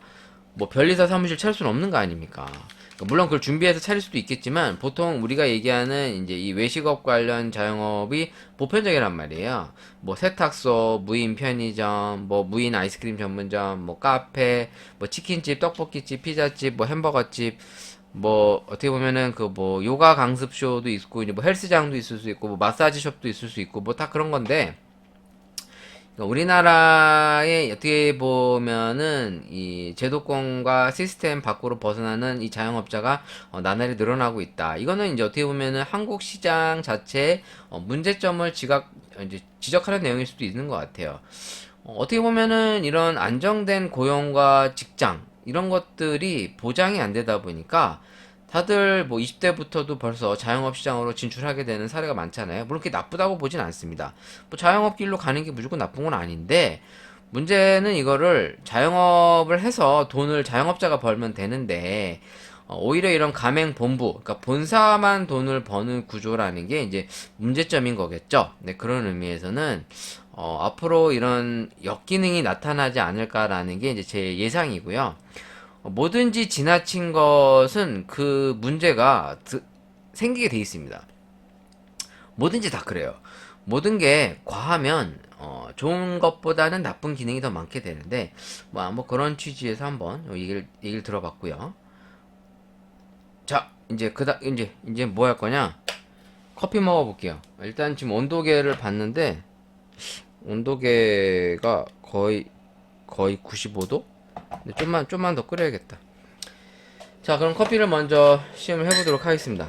뭐 변리사 사무실 차릴 수는 없는 거 아닙니까? 그러니까 물론 그걸 준비해서 차릴 수도 있겠지만 보통 우리가 얘기하는 이제 이 외식업 관련 자영업이 보편적이란 말이에요. 뭐 세탁소, 무인 편의점, 뭐 무인 아이스크림 전문점, 뭐 카페, 뭐 치킨집, 떡볶이집, 피자집, 뭐 햄버거집, 뭐 어떻게 보면은 그 뭐 요가 강습쇼도 있고 이제 뭐 헬스장도 있을 수 있고 뭐 마사지숍도 있을 수 있고 뭐 다 그런 건데 그러니까 우리나라에 어떻게 보면은 이 제도권과 시스템 밖으로 벗어나는 이 자영업자가 나날이 늘어나고 있다. 이거는 이제 어떻게 보면은 한국 시장 자체의 문제점을 이제 지적하는 내용일 수도 있는 것 같아요. 어떻게 보면은 이런 안정된 고용과 직장 이런 것들이 보장이 안 되다 보니까 다들 뭐 20대부터도 벌써 자영업 시장으로 진출하게 되는 사례가 많잖아요. 물론 그게 나쁘다고 보진 않습니다. 뭐 자영업 길로 가는 게 무조건 나쁜 건 아닌데 문제는 이거를 자영업을 해서 돈을 자영업자가 벌면 되는데 오히려 이런 가맹 본부, 그러니까 본사만 돈을 버는 구조라는 게 이제 문제점인 거겠죠. 네, 그런 의미에서는 앞으로 이런 역기능이 나타나지 않을까라는 게 이제 제 예상이고요. 뭐든지 지나친 것은 그 문제가 생기게 돼 있습니다. 뭐든지 다 그래요. 모든 게 과하면 좋은 것보다는 나쁜 기능이 더 많게 되는데 뭐 그런 취지에서 한번 얘기를 들어봤고요. 자, 이제 뭐 할 거냐? 커피 먹어볼게요. 일단 지금 온도계를 봤는데 온도계가 거의 95도? 근데 좀만 더 끓여야겠다. 자, 그럼 커피를 먼저 시음을 해보도록 하겠습니다.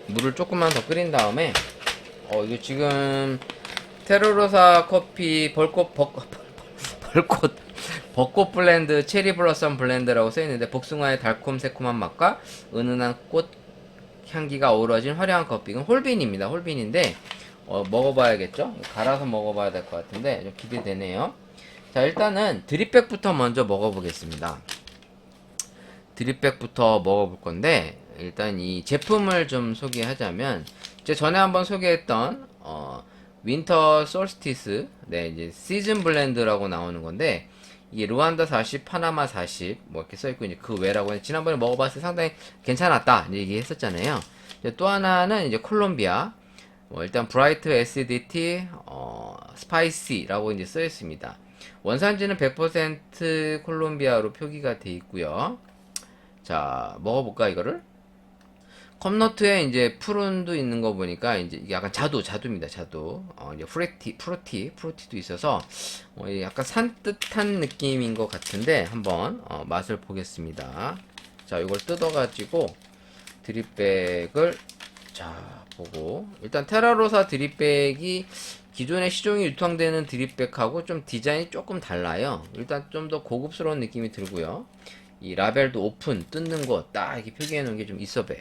물을 조금만 더 끓인 다음에 이거 지금 테르로사 커피 벚꽃 블렌드 체리 블러썸 블렌드라고 써있는데 복숭아의 달콤 새콤한 맛과 은은한 꽃 향기가 어우러진 화려한 커피. 이건 홀빈입니다. 홀빈인데 먹어봐야겠죠? 갈아서 먹어봐야 될 것 같은데 좀 기대되네요. 자, 일단은 드립백부터 먼저 먹어보겠습니다. 드립백부터 먹어볼 건데 일단 이 제품을 좀 소개하자면 제가 전에 한번 소개했던 윈터 솔스티스, 네, 이제 시즌 블렌드라고 나오는 건데 이게 루안다 40, 파나마 40 뭐 이렇게 써있고 이제 그 외라고 지난번에 먹어봤을 때 상당히 괜찮았다 이제 얘기했었잖아요. 이제 또 하나는 이제 콜롬비아, 일단 브라이트 에시디티 스파이시라고 이제 써 있습니다. 원산지는 100% 콜롬비아로 표기가 돼 있고요. 자, 먹어볼까 이거를? 컵노트에 이제 푸른도 있는 거 보니까 이제 약간 자두입니다. 자두. 이제 프루티도 있어서 약간 산뜻한 느낌인 것 같은데 한번 맛을 보겠습니다. 자, 이걸 뜯어가지고 드립백을 자 보고 일단 테라로사 드립백이 기존에 시중에 유통되는 드립백하고 좀 디자인이 조금 달라요. 일단 좀 더 고급스러운 느낌이 들고요. 이 라벨도 오픈 뜯는 거 딱 이렇게 표기해 놓은 게 좀 있어 배.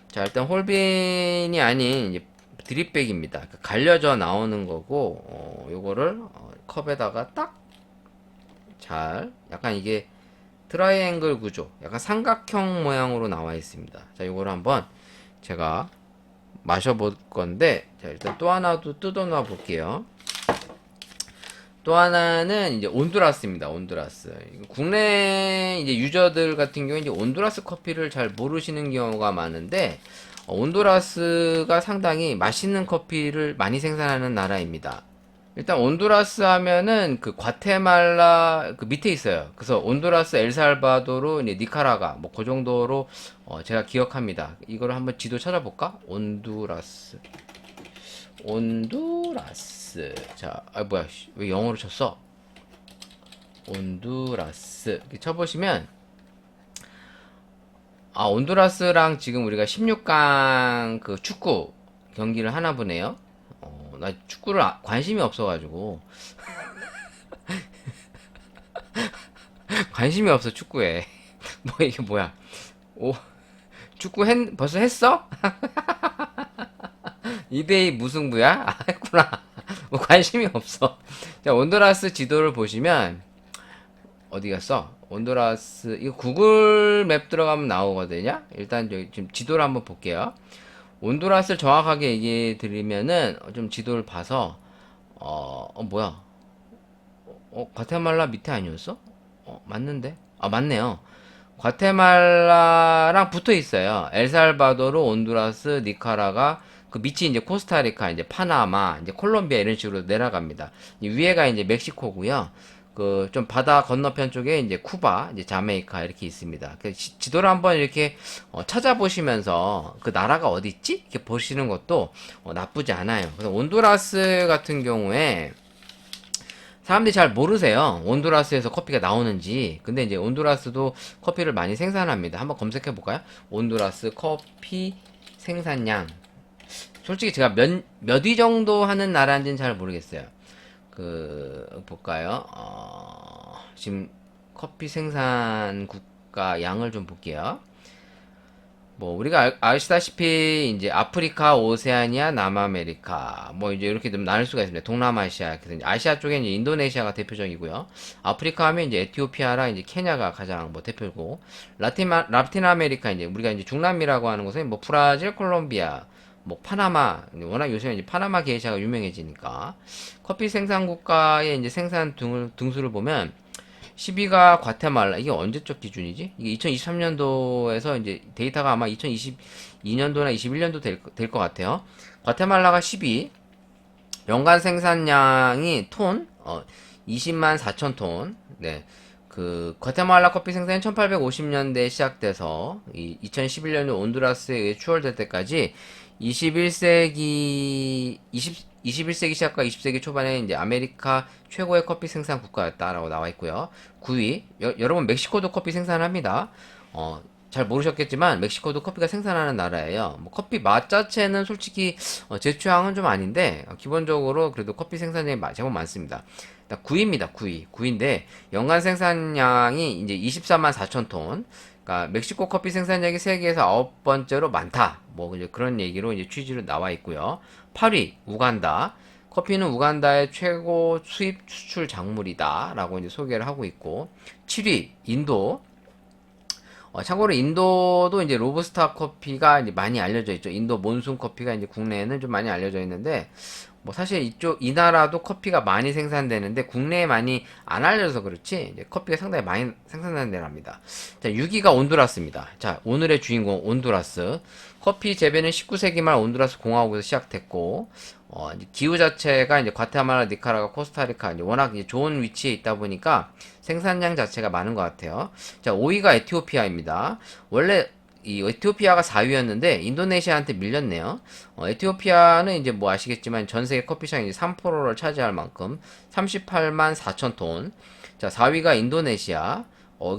자, 일단 홀빈이 아닌 이제 드립백입니다. 갈려져 나오는 거고, 요거를 컵에다가 딱 잘, 약간 이게 트라이앵글 구조, 약간 삼각형 모양으로 나와 있습니다. 자, 요거를 한번 제가 마셔볼 건데, 자, 일단 또 하나도 뜯어놔 볼게요. 또 하나는 이제 온두라스입니다. 온두라스. 국내 이제 유저들 같은 경우에 이제 온두라스 커피를 잘 모르시는 경우가 많은데, 온두라스가 상당히 맛있는 커피를 많이 생산하는 나라입니다. 일단 온두라스 하면은 그 과테말라 그 밑에 있어요. 그래서 온두라스, 엘살바도르, 이제 니카라가 뭐 그 정도로 제가 기억합니다. 이거를 한번 지도 찾아볼까? 온두라스. 자, 뭐야, 왜 영어로 쳤어? 온두라스. 이렇게 쳐보시면, 온두라스랑 지금 우리가 16강 그 축구 경기를 하나 보네요. 나 축구를 관심이 없어가지고. 관심이 없어, 축구에. 이게 뭐야. 축구 벌써 했어? 2대2 무승부야? 했구나. 관심이 없어. 자, 온두라스 지도를 보시면, 어디 갔어? 온두라스, 이거 구글 맵 들어가면 나오거든요? 일단 지금 지도를 한번 볼게요. 온두라스를 정확하게 얘기해 드리면은, 좀 지도를 봐서, 뭐야. 과테말라 밑에 아니었어? 맞는데? 맞네요. 과테말라랑 붙어 있어요. 엘살바도르, 온두라스, 니카라가, 그 밑이 이제 코스타리카, 이제 파나마, 이제 콜롬비아 이런 식으로 내려갑니다. 위에가 이제 멕시코고요. 그 좀 바다 건너편 쪽에 이제 쿠바, 이제 자메이카 이렇게 있습니다. 지도를 한번 이렇게 찾아보시면서 그 나라가 어디 있지? 이렇게 보시는 것도 나쁘지 않아요. 그래서 온두라스 같은 경우에 사람들이 잘 모르세요. 온두라스에서 커피가 나오는지. 근데 이제 온두라스도 커피를 많이 생산합니다. 한번 검색해 볼까요? 온두라스 커피 생산량. 솔직히 제가 몇 위 정도 하는 나라인지는 잘 모르겠어요. 볼까요? 지금 커피 생산 국가 양을 좀 볼게요. 우리가 아시다시피, 이제 아프리카, 오세아니아, 남아메리카, 이제 이렇게 좀 나눌 수가 있습니다. 동남아시아. 그래서 이제 아시아 쪽에 이제 인도네시아가 대표적이고요. 아프리카 하면 이제 에티오피아랑 이제 케냐가 가장 대표고, 라틴 아메리카, 이제 우리가 이제 중남미라고 하는 곳은 브라질, 콜롬비아, 파나마, 워낙 요새 이제 파나마 게이샤가 유명해지니까, 커피 생산 국가의 이제 생산 등수를 보면, 10위가 과테말라. 이게 언제적 기준이지? 이게 2023년도에서 이제 데이터가 아마 2022년도나 21년도 될 것 같아요. 과테말라가 10위. 연간 생산량이 20만 4천 톤. 네. 과테말라 커피 생산이 1850년대에 시작돼서 2011년에 온두라스에 의해 추월될 때까지 21세기 21세기 시작과 20세기 초반에 이제 아메리카 최고의 커피 생산 국가였다라고 나와 있고요. 9위. 여러분 멕시코도 커피 생산합니다. 잘 모르셨겠지만 멕시코도 커피가 생산하는 나라예요. 뭐 커피 맛 자체는 솔직히 제 취향은 좀 아닌데 기본적으로 그래도 커피 생산량이 제법 많습니다. 9위입니다. 9위. 9위인데 연간 생산량이 이제 24만 4천 톤. 그러니까 멕시코 커피 생산량이 세계에서 9번째로 많다. 뭐 이제 그런 얘기로 이제 취지로 나와 있고요. 8위 우간다. 커피는 우간다의 최고 수입 수출 작물이다라고 이제 소개를 하고 있고 7위 인도. 참고로 인도도 이제 로부스타 커피가 이제 많이 알려져 있죠. 인도 몬순 커피가 이제 국내에는 좀 많이 알려져 있는데, 뭐 사실 이 나라도 커피가 많이 생산되는데 국내에 많이 안 알려져서 그렇지, 이제 커피가 상당히 많이 생산되는 데랍니다. 자, 6위가 온두라스입니다. 자, 오늘의 주인공 온두라스. 커피 재배는 19세기 말 온두라스 공화국에서 시작됐고, 이제 기후 자체가 이제 과테말라, 니카라과, 코스타리카 이제 워낙 이제 좋은 위치에 있다 보니까 생산량 자체가 많은 것 같아요. 자, 5위가 에티오피아입니다. 원래 이 에티오피아가 4위였는데 인도네시아한테 밀렸네요. 에티오피아는 이제 뭐 아시겠지만 전 세계 커피 시장 이제 3%를 차지할 만큼 38만 4천 톤. 자, 4위가 인도네시아.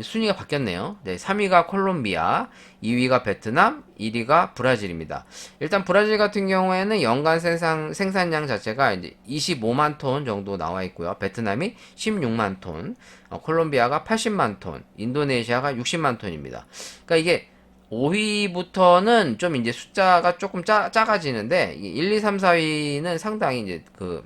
순위가 바뀌었네요. 네, 3위가 콜롬비아, 2위가 베트남, 1위가 브라질입니다. 일단 브라질 같은 경우에는 연간 생산량 자체가 이제 25만 톤 정도 나와 있고요. 베트남이 16만 톤, 콜롬비아가 80만 톤, 인도네시아가 60만 톤입니다. 그러니까 이게 5위부터는 좀 이제 숫자가 조금 작아지는데 1, 2, 3, 4위는 상당히 이제 그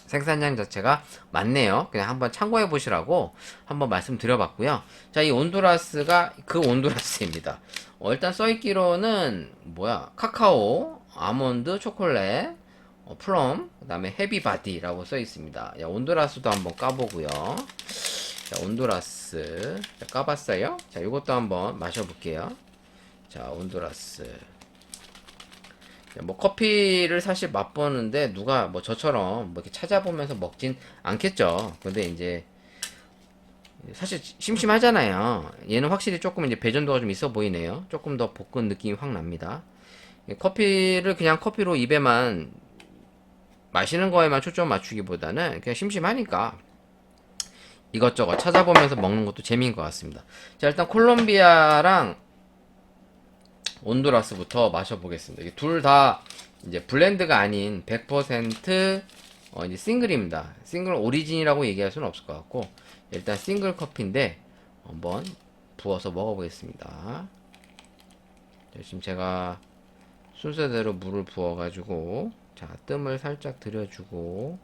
생산량 자체가 많네요. 그냥 한번 참고해 보시라고 한번 말씀드려봤고요. 자, 이 온두라스가 그 온두라스입니다. 일단 써있기로는 카카오, 아몬드, 초콜릿, 플럼, 그 다음에 헤비바디라고 써있습니다. 온두라스도 한번 까보고요. 자, 온두라스 자, 까봤어요. 자, 이것도 한번 마셔볼게요. 자, 온두라스. 뭐 커피를 사실 맛보는데 누가 뭐 저처럼 뭐 이렇게 찾아보면서 먹진 않겠죠. 근데 이제 사실 심심하잖아요. 얘는 확실히 조금 이제 배전도가 좀 있어 보이네요. 조금 더 볶은 느낌이 확 납니다. 커피를 그냥 커피로 입에만 마시는 거에만 초점 맞추기보다는 그냥 심심하니까 이것저것 찾아보면서 먹는 것도 재미인 것 같습니다. 자, 일단 콜롬비아랑 온두라스부터 마셔보겠습니다. 둘 다 이제 블렌드가 아닌 100% 이제 싱글입니다. 싱글 오리진이라고 얘기할 수는 없을 것 같고 일단 싱글 커피인데 한번 부어서 먹어보겠습니다. 자, 지금 제가 순서대로 물을 부어가지고 자, 뜸을 살짝 들여주고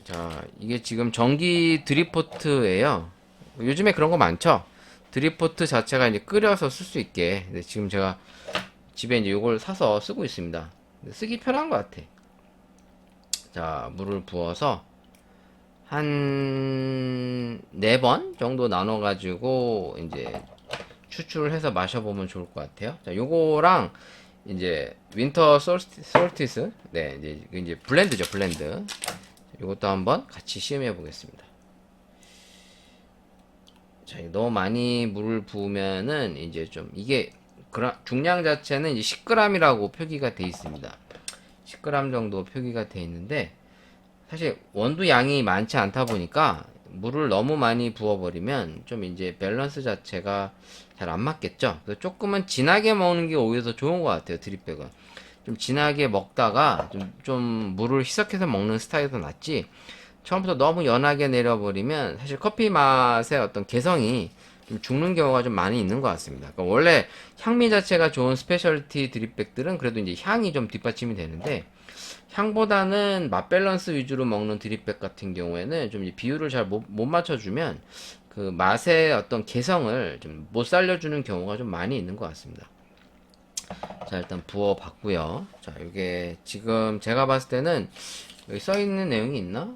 자, 이게 지금 전기 드립포트예요. 요즘에 그런 거 많죠? 드립포트 자체가 이제 끓여서 쓸 수 있게. 근데 지금 제가 집에 이제 이걸 사서 쓰고 있습니다. 쓰기 편한 것 같아. 자, 물을 부어서 한 4번 정도 나눠가지고 이제 추출을 해서 마셔보면 좋을 것 같아요. 자, 요거랑 이제 윈터 솔티스. 네, 이제 블렌드죠, 블렌드. 요것도 한번 같이 시음해 보겠습니다. 자, 너무 많이 물을 부으면은 이제 좀 이게 중량 자체는 이제 10g이라고 표기가 돼 있습니다. 10g 정도 표기가 돼 있는데 사실 원두 양이 많지 않다 보니까 물을 너무 많이 부어버리면 좀 이제 밸런스 자체가 잘 안 맞겠죠. 그래서 조금은 진하게 먹는 게 오히려 더 좋은 것 같아요. 드립백은 좀 진하게 먹다가 좀 물을 희석해서 먹는 스타일이 더 낫지. 처음부터 너무 연하게 내려버리면 사실 커피 맛의 어떤 개성이 좀 죽는 경우가 좀 많이 있는 것 같습니다. 그러니까 원래 향미 자체가 좋은 스페셜티 드립백들은 그래도 이제 향이 좀 뒷받침이 되는데 향보다는 맛 밸런스 위주로 먹는 드립백 같은 경우에는 좀 이제 비율을 잘 못 맞춰주면 그 맛의 어떤 개성을 좀 못 살려주는 경우가 좀 많이 있는 것 같습니다. 자, 일단 부어봤고요. 자, 이게 지금 제가 봤을 때는 여기 써있는 내용이 있나?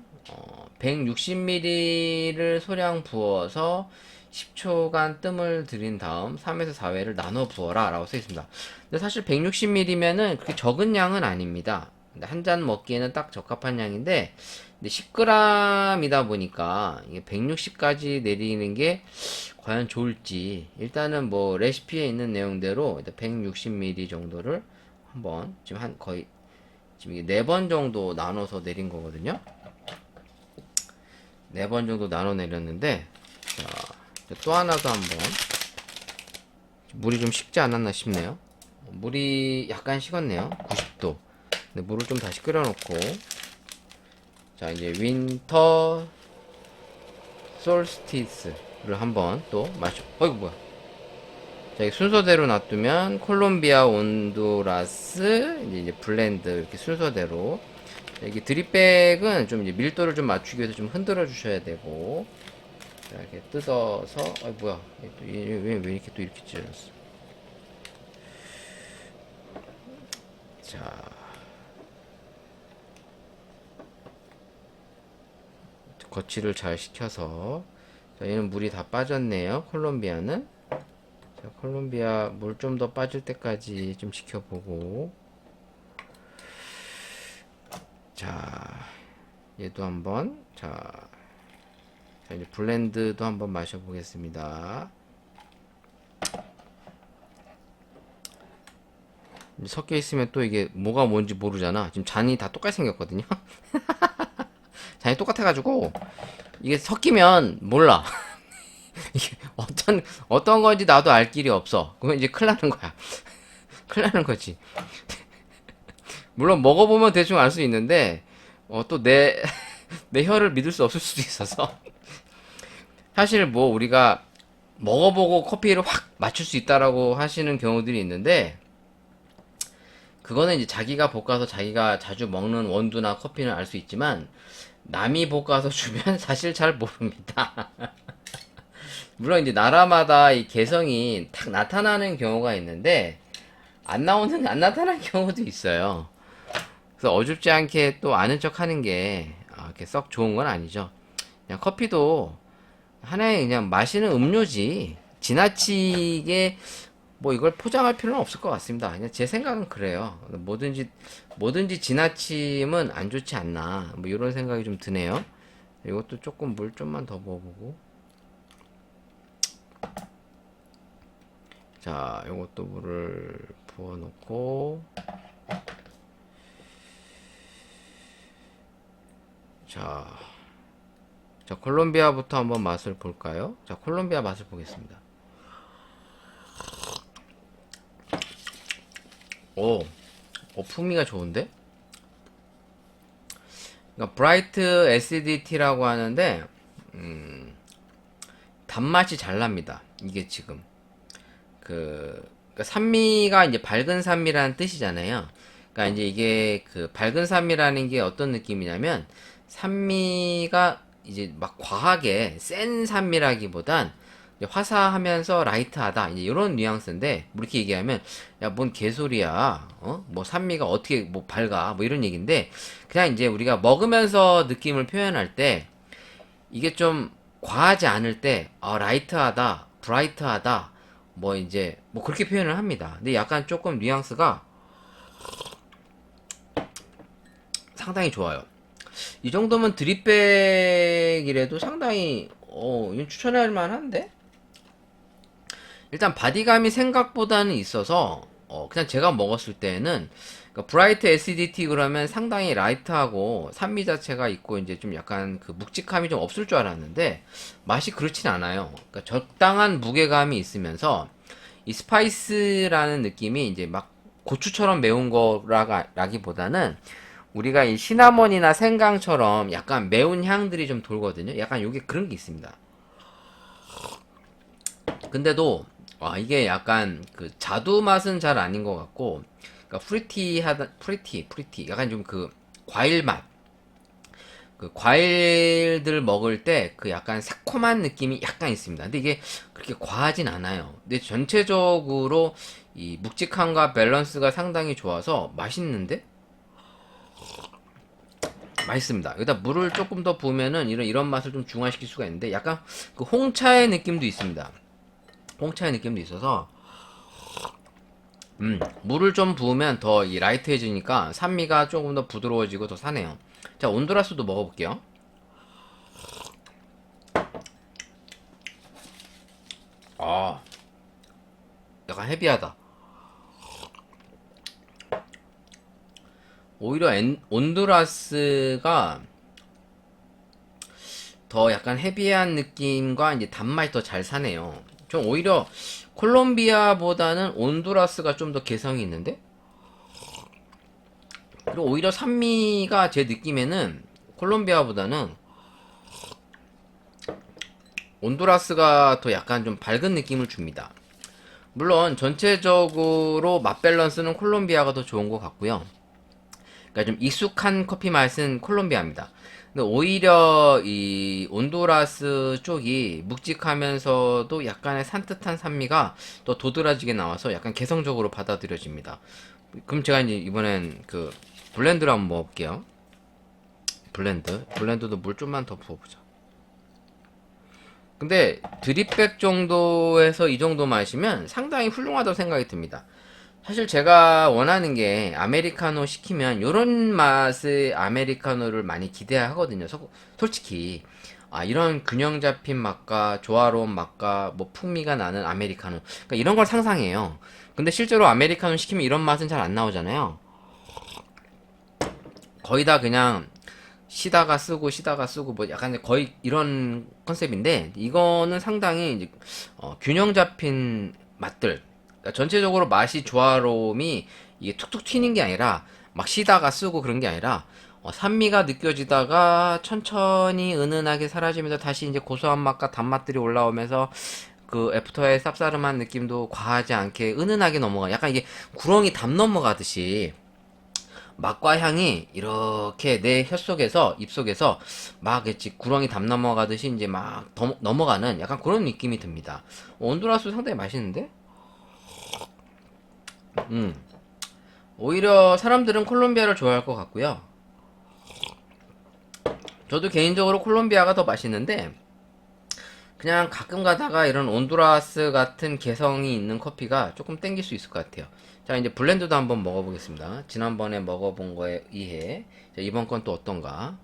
160ml를 소량 부어서 10초간 뜸을 들인 다음 3에서 4회를 나눠 부어라 라고 써있습니다. 근데 사실 160ml면은 그렇게 적은 양은 아닙니다. 근데 한 잔 먹기에는 딱 적합한 양인데, 근데 10g이다 보니까 이게 160까지 내리는 게 과연 좋을지. 일단은 뭐 레시피에 있는 내용대로 160ml 정도를 한번 지금 한 거의 지금 이게 4번 정도 나눠서 내린 거거든요. 4번 정도 나눠 내렸는데, 자, 또 하나 더 한번. 물이 좀 식지 않았나 싶네요. 물이 약간 식었네요. 90도. 근데 물을 좀 다시 끓여놓고, 자, 이제 윈터 솔스티스를 한번 또 마셔. 어이구, 뭐야. 자, 순서대로 놔두면 콜롬비아 온두라스 이제 블렌드 이렇게 순서대로. 자, 이게 드립백은 좀 이제 밀도를 좀 맞추기 위해서 좀 흔들어 주셔야 되고. 자, 이렇게 뜯어서 뭐야, 왜 이렇게 또 이렇게 찢어졌어. 자, 거치를 잘 시켜서. 자, 얘는 물이 다 빠졌네요. 콜롬비아는. 자, 콜롬비아 물 좀 더 빠질 때까지 좀 지켜보고. 자, 얘도 한번. 자, 이제 블렌드도 한번 마셔보겠습니다. 섞여 있으면 또 이게 뭐가 뭔지 모르잖아. 지금 잔이 다 똑같이 생겼거든요. 잔이 똑같아가지고 이게 섞이면 몰라. 이게 어떤 건지 나도 알 길이 없어. 그러면 이제 큰일 나는 거야. 큰일 나는 거지. 물론 먹어보면 대충 알 수 있는데 또 내 혀를 믿을 수 없을 수도 있어서. 사실 뭐 우리가 먹어보고 커피를 확 맞출 수 있다라고 하시는 경우들이 있는데, 그거는 이제 자기가 볶아서 자기가 자주 먹는 원두나 커피는 알 수 있지만 남이 볶아서 주면 사실 잘 모릅니다. 물론 이제 나라마다 이 개성이 탁 나타나는 경우가 있는데 안 나타나는 경우도 있어요. 그래서 어줍지 않게 또 아는 척 하는 게 이렇게 썩 좋은 건 아니죠. 그냥 커피도 하나의 그냥 마시는 음료지 지나치게 뭐 이걸 포장할 필요는 없을 것 같습니다. 그냥 제 생각은 그래요. 뭐든지 지나침은 안 좋지 않나, 뭐 이런 생각이 좀 드네요. 이것도 조금 물 좀만 더 부어보고. 자, 요것도 물을 부어놓고. 자, 콜롬비아부터 한번 맛을 볼까요? 자, 콜롬비아 맛을 보겠습니다. 풍미가 좋은데? 그러니까 브라이트 SDT라고 하는데 단맛이 잘 납니다. 이게 지금 그러니까 산미가 이제 밝은 산미라는 뜻이잖아요. 그러니까 이제 이게 그 밝은 산미라는 게 어떤 느낌이냐면, 산미가 이제 막 과하게 센 산미라기보단 이제 화사하면서 라이트하다, 이제 이런 뉘앙스인데, 뭐 이렇게 얘기하면 야 뭔 개소리야, 뭐 산미가 어떻게 뭐 밝아, 뭐 이런 얘기인데, 그냥 이제 우리가 먹으면서 느낌을 표현할 때 이게 좀 과하지 않을 때 라이트하다, 브라이트하다, 뭐 이제 뭐 그렇게 표현을 합니다. 근데 약간 조금 뉘앙스가 상당히 좋아요. 이 정도면 드립백이라도 상당히 이건 추천할 만한데? 일단 바디감이 생각보다는 있어서 그냥 제가 먹었을 때는, 그러니까 브라이트 SDT 그러면 상당히 라이트하고 산미 자체가 있고 이제 좀 약간 그 묵직함이 좀 없을 줄 알았는데 맛이 그렇진 않아요. 그러니까 적당한 무게감이 있으면서 이 스파이스라는 느낌이 이제 막 고추처럼 매운 거라기보다는 우리가 이 시나몬이나 생강처럼 약간 매운 향들이 좀 돌거든요. 약간 요게 그런 게 있습니다. 근데도 이게 약간 그 자두 맛은 잘 아닌 것 같고, 그러니까 프리티 약간 좀 그 과일 맛, 그 과일들 먹을 때 그 약간 새콤한 느낌이 약간 있습니다. 근데 이게 그렇게 과하진 않아요. 근데 전체적으로 이 묵직함과 밸런스가 상당히 좋아서 맛있는데? 맛있습니다. 여기다 물을 조금 더 부으면은 이런 맛을 좀 중화시킬 수가 있는데, 약간 그 홍차의 느낌도 있습니다. 홍차의 느낌도 있어서 물을 좀 부으면 더 이 라이트해지니까 산미가 조금 더 부드러워지고 더 사네요. 자, 온두라스도 먹어볼게요. 아, 약간 헤비하다. 오히려 온두라스가 더 약간 헤비한 느낌과 이제 단맛이 더 잘 사네요. 좀 오히려 콜롬비아보다는 온두라스가 좀 더 개성이 있는데? 그리고 오히려 산미가 제 느낌에는 콜롬비아보다는 온두라스가 더 약간 좀 밝은 느낌을 줍니다. 물론 전체적으로 맛 밸런스는 콜롬비아가 더 좋은 것 같고요. 그러니까 좀 익숙한 커피 맛은 콜롬비아입니다. 근데 오히려 이 온두라스 쪽이 묵직하면서도 약간의 산뜻한 산미가 또 도드라지게 나와서 약간 개성적으로 받아들여집니다. 그럼 제가 이제 이번엔 그 블렌드를 한번 먹어볼게요. 블렌드도 물 좀만 더 부어보자. 근데 드립백 정도에서 이 정도 마시면 상당히 훌륭하다고 생각이 듭니다. 사실 제가 원하는 게 아메리카노 시키면 요런 맛의 아메리카노를 많이 기대하거든요. 솔직히 이런 균형 잡힌 맛과 조화로운 맛과 뭐 풍미가 나는 아메리카노, 그러니까 이런 걸 상상해요. 근데 실제로 아메리카노 시키면 이런 맛은 잘 안 나오잖아요. 거의 다 그냥 시다가 쓰고 뭐 약간 거의 이런 컨셉인데, 이거는 상당히 이제 균형 잡힌 맛들, 그러니까 전체적으로 맛이 조화로움이 이게 툭툭 튀는 게 아니라 막 시다가 쓰고 그런 게 아니라 산미가 느껴지다가 천천히 은은하게 사라지면서 다시 이제 고소한 맛과 단맛들이 올라오면서 그 애프터의 쌉싸름한 느낌도 과하지 않게 은은하게 넘어가. 약간 이게 구렁이 담 넘어가듯이 맛과 향이 이렇게 내 혀속에서 입속에서 막 이제 구렁이 담 넘어가듯이 이제 막 넘어가는 약간 그런 느낌이 듭니다. 온두라스 상당히 맛있는데? 오히려 사람들은 콜롬비아를 좋아할 것 같고요. 저도 개인적으로 콜롬비아가 더 맛있는데, 그냥 가끔 가다가 이런 온두라스 같은 개성이 있는 커피가 조금 땡길 수 있을 것 같아요. 자, 이제 블렌드도 한번 먹어보겠습니다. 지난번에 먹어본 거에 의해 자, 이번 건 또 어떤가?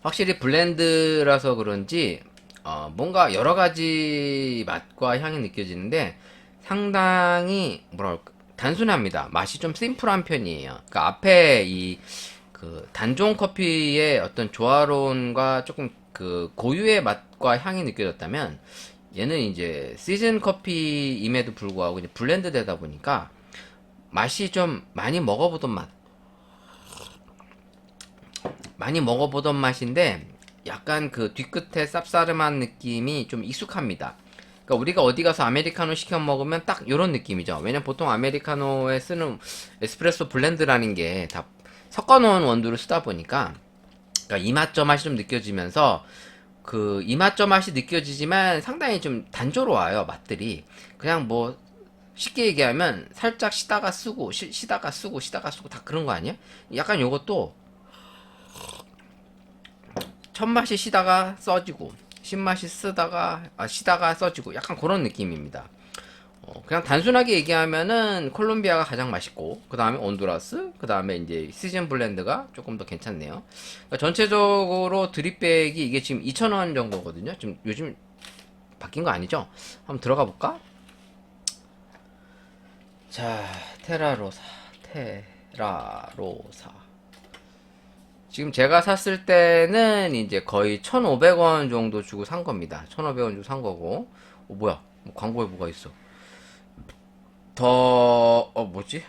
확실히 블렌드라서 그런지 뭔가 여러 가지 맛과 향이 느껴지는데 상당히 뭐랄까 단순합니다. 맛이 좀 심플한 편이에요. 그러니까 앞에 이 그 단종 커피의 어떤 조화로움과 조금 그 고유의 맛과 향이 느껴졌다면, 얘는 이제 시즌 커피임에도 불구하고 이제 블렌드 되다 보니까 맛이 좀 많이 먹어보던 맛인데 약간 그 뒤끝에 쌉싸름한 느낌이 좀 익숙합니다. 그러니까 우리가 어디 가서 아메리카노 시켜 먹으면 딱 이런 느낌이죠. 왜냐면 보통 아메리카노에 쓰는 에스프레소 블렌드라는 게 다 섞어놓은 원두를 쓰다 보니까, 그러니까 이맛 저 맛이 좀 느껴지면서 그 이맛 저 맛이 느껴지지만 상당히 좀 단조로워요, 맛들이. 그냥 뭐 쉽게 얘기하면 살짝 쉬다가 쓰고 쉬다가 쓰고 쉬다가 쓰고 다 그런 거 아니야? 약간 요것도 첫 맛이 쉬다가 써지고 신맛이 쉬다가 써지고 약간 그런 느낌입니다. 그냥 단순하게 얘기하면은 콜롬비아가 가장 맛있고, 그 다음에 온두라스, 그 다음에 이제 시즌 블렌드가 조금 더 괜찮네요. 그러니까 전체적으로 드립백이 이게 지금 2,000원 정도거든요. 지금 요즘 바뀐 거 아니죠? 한번 들어가 볼까? 자, 테라로사. 지금 제가 샀을 때는 이제 거의 1,500원 정도 주고 산 겁니다. 1,500원 주고 산 거고. 뭐야? 뭐 광고에 뭐가 있어? 뭐지?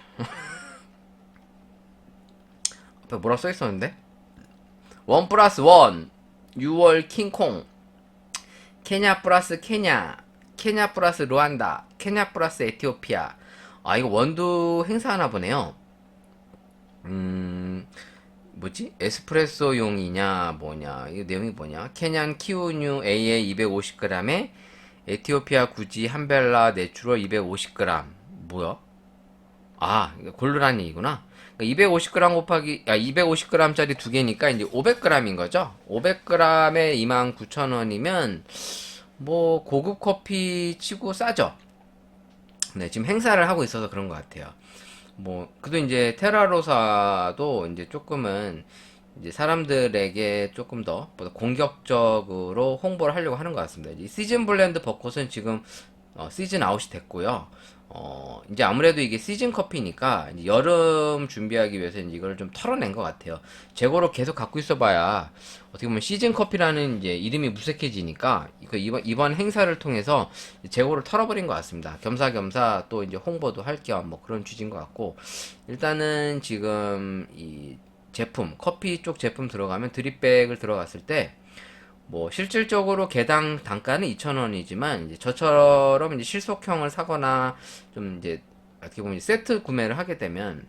앞에 뭐라 써 있었는데? 원 플러스 원 6월 킹콩, 케냐 플러스 케냐 플러스 루안다, 케냐 플러스 에티오피아. 이거 원두 행사하나 보네요. 뭐지? 에스프레소용이냐 뭐냐, 이거 내용이 뭐냐? 케냐는 키우뉴 AA 250g에 에티오피아 구지 한벨라 내추럴 250g. 뭐야? 이거 고르라는 얘기구나. 250g 곱하기 250g짜리 두 개니까 이제 500g인 거죠. 500g에 29,000원이면 뭐 고급 커피 치고 싸죠. 네, 지금 행사를 하고 있어서 그런 것 같아요. 뭐 그래도 이제 테라로사도 이제 조금은 이제 사람들에게 조금 더 보다 공격적으로 홍보를 하려고 하는 것 같습니다. 이 시즌 블렌드 벚꽃은 지금 시즌 아웃이 됐고요. 이제 아무래도 이게 시즌 커피니까 이제 여름 준비하기 위해서 이제 이걸 좀 털어낸 것 같아요. 재고로 계속 갖고 있어봐야 어떻게 보면 시즌 커피라는 이제 이름이 무색해지니까 이번 행사를 통해서 재고를 털어버린 것 같습니다. 겸사겸사 또 이제 홍보도 할 겸 뭐 그런 취지인 것 같고 일단은 지금 이 제품 커피 쪽 제품 들어가면 드립백을 들어갔을 때 뭐 실질적으로 개당 단가는 2,000원이지만 이제 저처럼 이제 실속형을 사거나 좀 이제 어떻게 보면 세트 구매를 하게 되면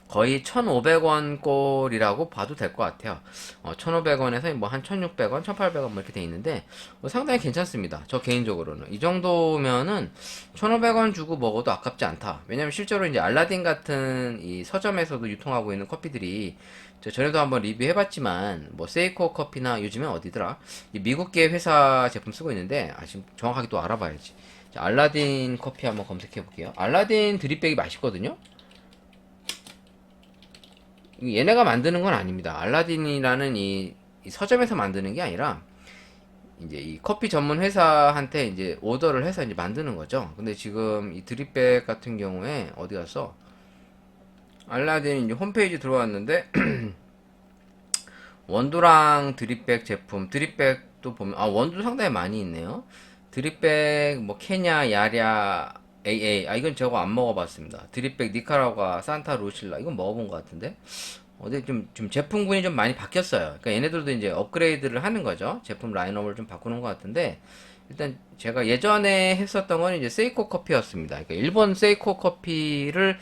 거의 1,500원 꼴이라고 봐도 될 것 같아요. 1,500원에서 뭐 한 1,600원, 1,800원 뭐 이렇게 돼 있는데 상당히 괜찮습니다. 저 개인적으로는 이 정도면은 1,500원 주고 먹어도 아깝지 않다. 왜냐면 실제로 이제 알라딘 같은 이 서점에서도 유통하고 있는 커피들이 저 전에도 한번 리뷰해봤지만 뭐 세이코 커피나 요즘엔 어디더라? 이 미국계 회사 제품 쓰고 있는데 지금 정확하게 또 알아봐야지. 자, 알라딘 커피 한번 검색해볼게요. 알라딘 드립백이 맛있거든요. 얘네가 만드는 건 아닙니다. 알라딘이라는 이 서점에서 만드는 게 아니라 이제 이 커피 전문 회사한테 이제 오더를 해서 이제 만드는 거죠. 근데 지금 이 드립백 같은 경우에 어디 갔어? 알라딘 이제 홈페이지 들어왔는데 원두랑 드립백 제품, 드립백도 보면 원두 상당히 많이 있네요. 드립백 뭐 케냐, 야랴, AA 이건 저거 안 먹어봤습니다. 드립백 니카라과, 산타 루실라 이건 먹어본 것 같은데 좀 제품군이 좀 많이 바뀌었어요. 그러니까 얘네들도 이제 업그레이드를 하는 거죠. 제품 라인업을 좀 바꾸는 것 같은데 일단 제가 예전에 했었던 건 이제 세이코 커피였습니다. 그러니까 일본 세이코 커피를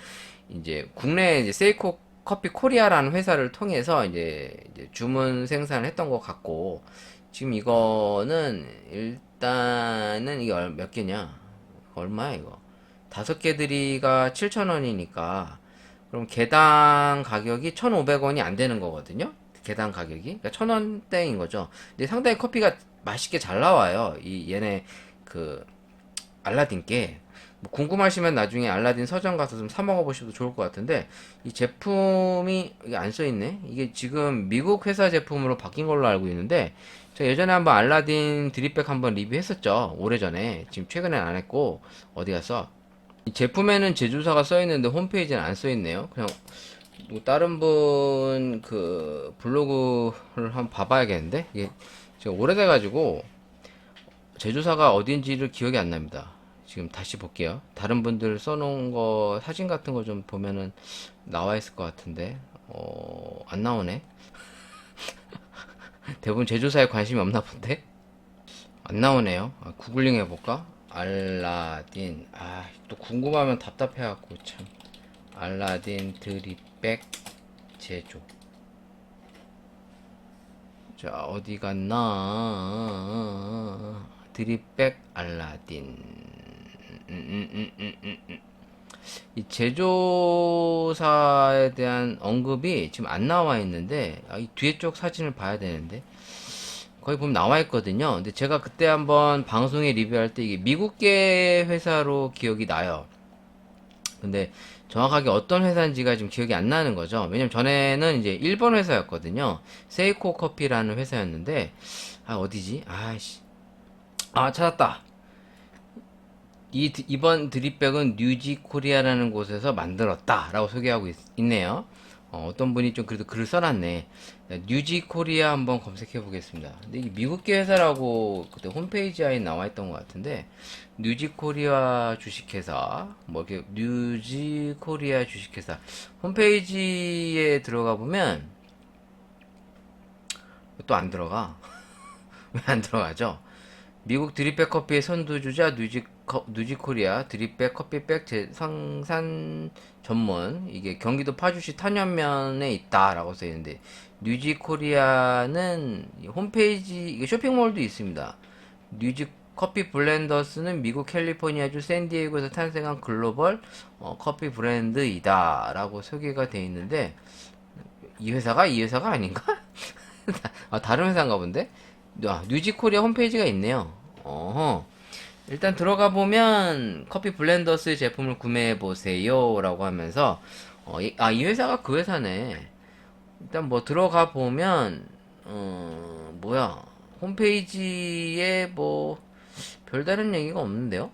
이제 국내 이제 세이코 커피 코리아라는 회사를 통해서 이제 주문 생산을 했던 것 같고 지금 이거는 일단은 이게 몇 개냐? 얼마야 이거? 5개들이가 7,000원이니까 그럼 개당 가격이 1,500원이 안 되는 거거든요. 개당 가격이. 그러니까 1,000원대인 거죠. 근데 상당히 커피가 맛있게 잘 나와요. 이 얘네 그 알라딘께 뭐 궁금하시면 나중에 알라딘 서점 가서 좀 사 먹어보셔도 좋을 것 같은데 이 제품이 이게 안 써있네. 이게 지금 미국 회사 제품으로 바뀐 걸로 알고 있는데 제가 예전에 한번 알라딘 드립백 한번 리뷰했었죠. 오래전에. 지금 최근엔 안 했고 어디 갔어? 이 제품에는 제조사가 써있는데 홈페이지는 안 써있네요. 그냥 뭐 다른 분 그 블로그를 한번 봐봐야겠는데 이게 지금 오래돼가지고 제조사가 어딘지를 기억이 안 납니다. 지금 다시 볼게요. 다른 분들 써놓은 거 사진 같은 거 좀 보면은 나와 있을 것 같은데 안 나오네. 대부분 제조사에 관심이 없나 본데 안 나오네요. 구글링 해볼까? 알라딘 또 궁금하면 답답해갖고 참 알라딘 드립백 제조 자 어디 갔나 드립백 알라딘 이 제조사에 대한 언급이 지금 안 나와 있는데 이 뒤에 쪽 사진을 봐야 되는데 거기 보면 나와 있거든요. 근데 제가 그때 한번 방송에 리뷰할 때 이게 미국계 회사로 기억이 나요. 근데 정확하게 어떤 회사인지가 지금 기억이 안 나는 거죠. 왜냐면 전에는 이제 일본 회사였거든요. 세이코 커피라는 회사였는데 어디지? 찾았다. 이번 드립백은 뉴지 코리아라는 곳에서 만들었다라고 소개하고 있네요. 어떤 분이 좀 그래도 글을 써놨네. 뉴지 코리아 한번 검색해 보겠습니다. 근데 이게 미국계 회사라고 그때 홈페이지에 나와 있던 것 같은데 뉴지 코리아 주식회사 뭐 이렇게 뉴지 코리아 주식회사 홈페이지에 들어가 보면 또 안 들어가. 왜 안 들어가죠? 미국 드립백 커피의 선두주자 뉴지 코리아 드립백 커피백 생산 전문 이게 경기도 파주시 탄현면에 있다라고 써 있는데 뉴지 코리아는 홈페이지 이게 쇼핑몰도 있습니다. 뉴지 커피 블렌더스는 미국 캘리포니아주 샌디에이고에서 탄생한 글로벌 커피 브랜드이다 라고 소개가 되어 있는데, 이 회사가 아닌가? 다른 회사인가 본데? 뉴지코리아 홈페이지가 있네요. 어허. 일단 들어가 보면 커피 블렌더스 제품을 구매해 보세요 라고 하면서 이 회사가 그 회사네. 일단 뭐 들어가 보면 뭐야, 홈페이지에 뭐 별다른 얘기가 없는데요.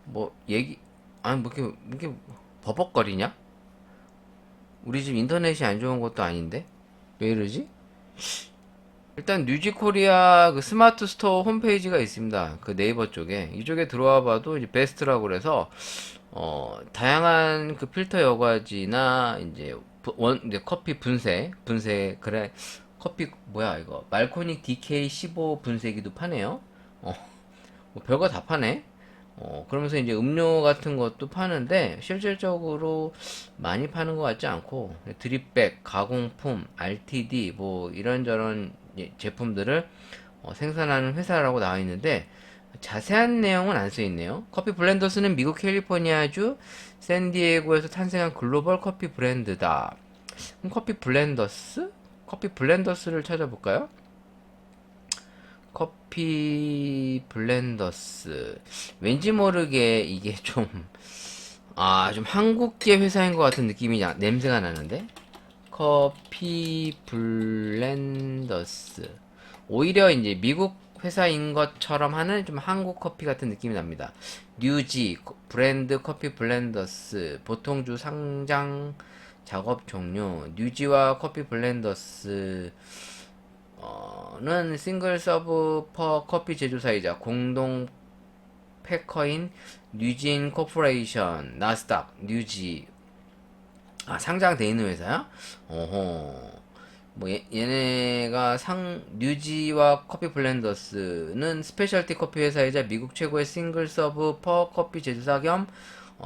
뭐 얘기, 아니 뭐 이렇게 버벅거리냐? 우리 집 인터넷이 안 좋은 것도 아닌데 왜 이러지? 일단 뉴지코리아 그 스마트 스토어 홈페이지가 있습니다. 그 네이버 쪽에, 이쪽에 들어와 봐도 이제 베스트라고 그래서 다양한 그 필터 여과지나 이제 커피 분쇄 그래, 커피 뭐야 이거 말코닉 DK15 분쇄기도 파네요. 뭐 별거 다 파네. 그러면서 이제 음료 같은 것도 파는데 실질적으로 많이 파는 것 같지 않고, 드립백, 가공품, RTD 뭐 이런저런 제품들을 생산하는 회사라고 나와 있는데 자세한 내용은 안 써 있네요. 커피 블렌더스는 미국 캘리포니아주 샌디에고에서 탄생한 글로벌 커피 브랜드다. 그럼 커피 블렌더스? 커피 블렌더스를 찾아볼까요? 커피 블렌더스. 왠지 모르게 이게 좀 한국계 회사인 것 같은 느낌이 냄새가 나는데? 커피 블렌더스. 오히려 이제 미국 회사인 것처럼 하는 좀 한국 커피 같은 느낌이 납니다. 뉴지 브랜드 커피 블렌더스 보통주 상장 작업 종료. 뉴지와 커피 블렌더스 는 싱글 서브 퍼 커피 제조사이자 공동 패커인 뉴진 코퍼레이션 나스닥 뉴지 상장돼 있는 회사야? 어허. 뭐 얘네가 뉴지와 커피 블렌더스는 스페셜티 커피 회사이자 미국 최고의 싱글 서브 퍼 커피 제조사 겸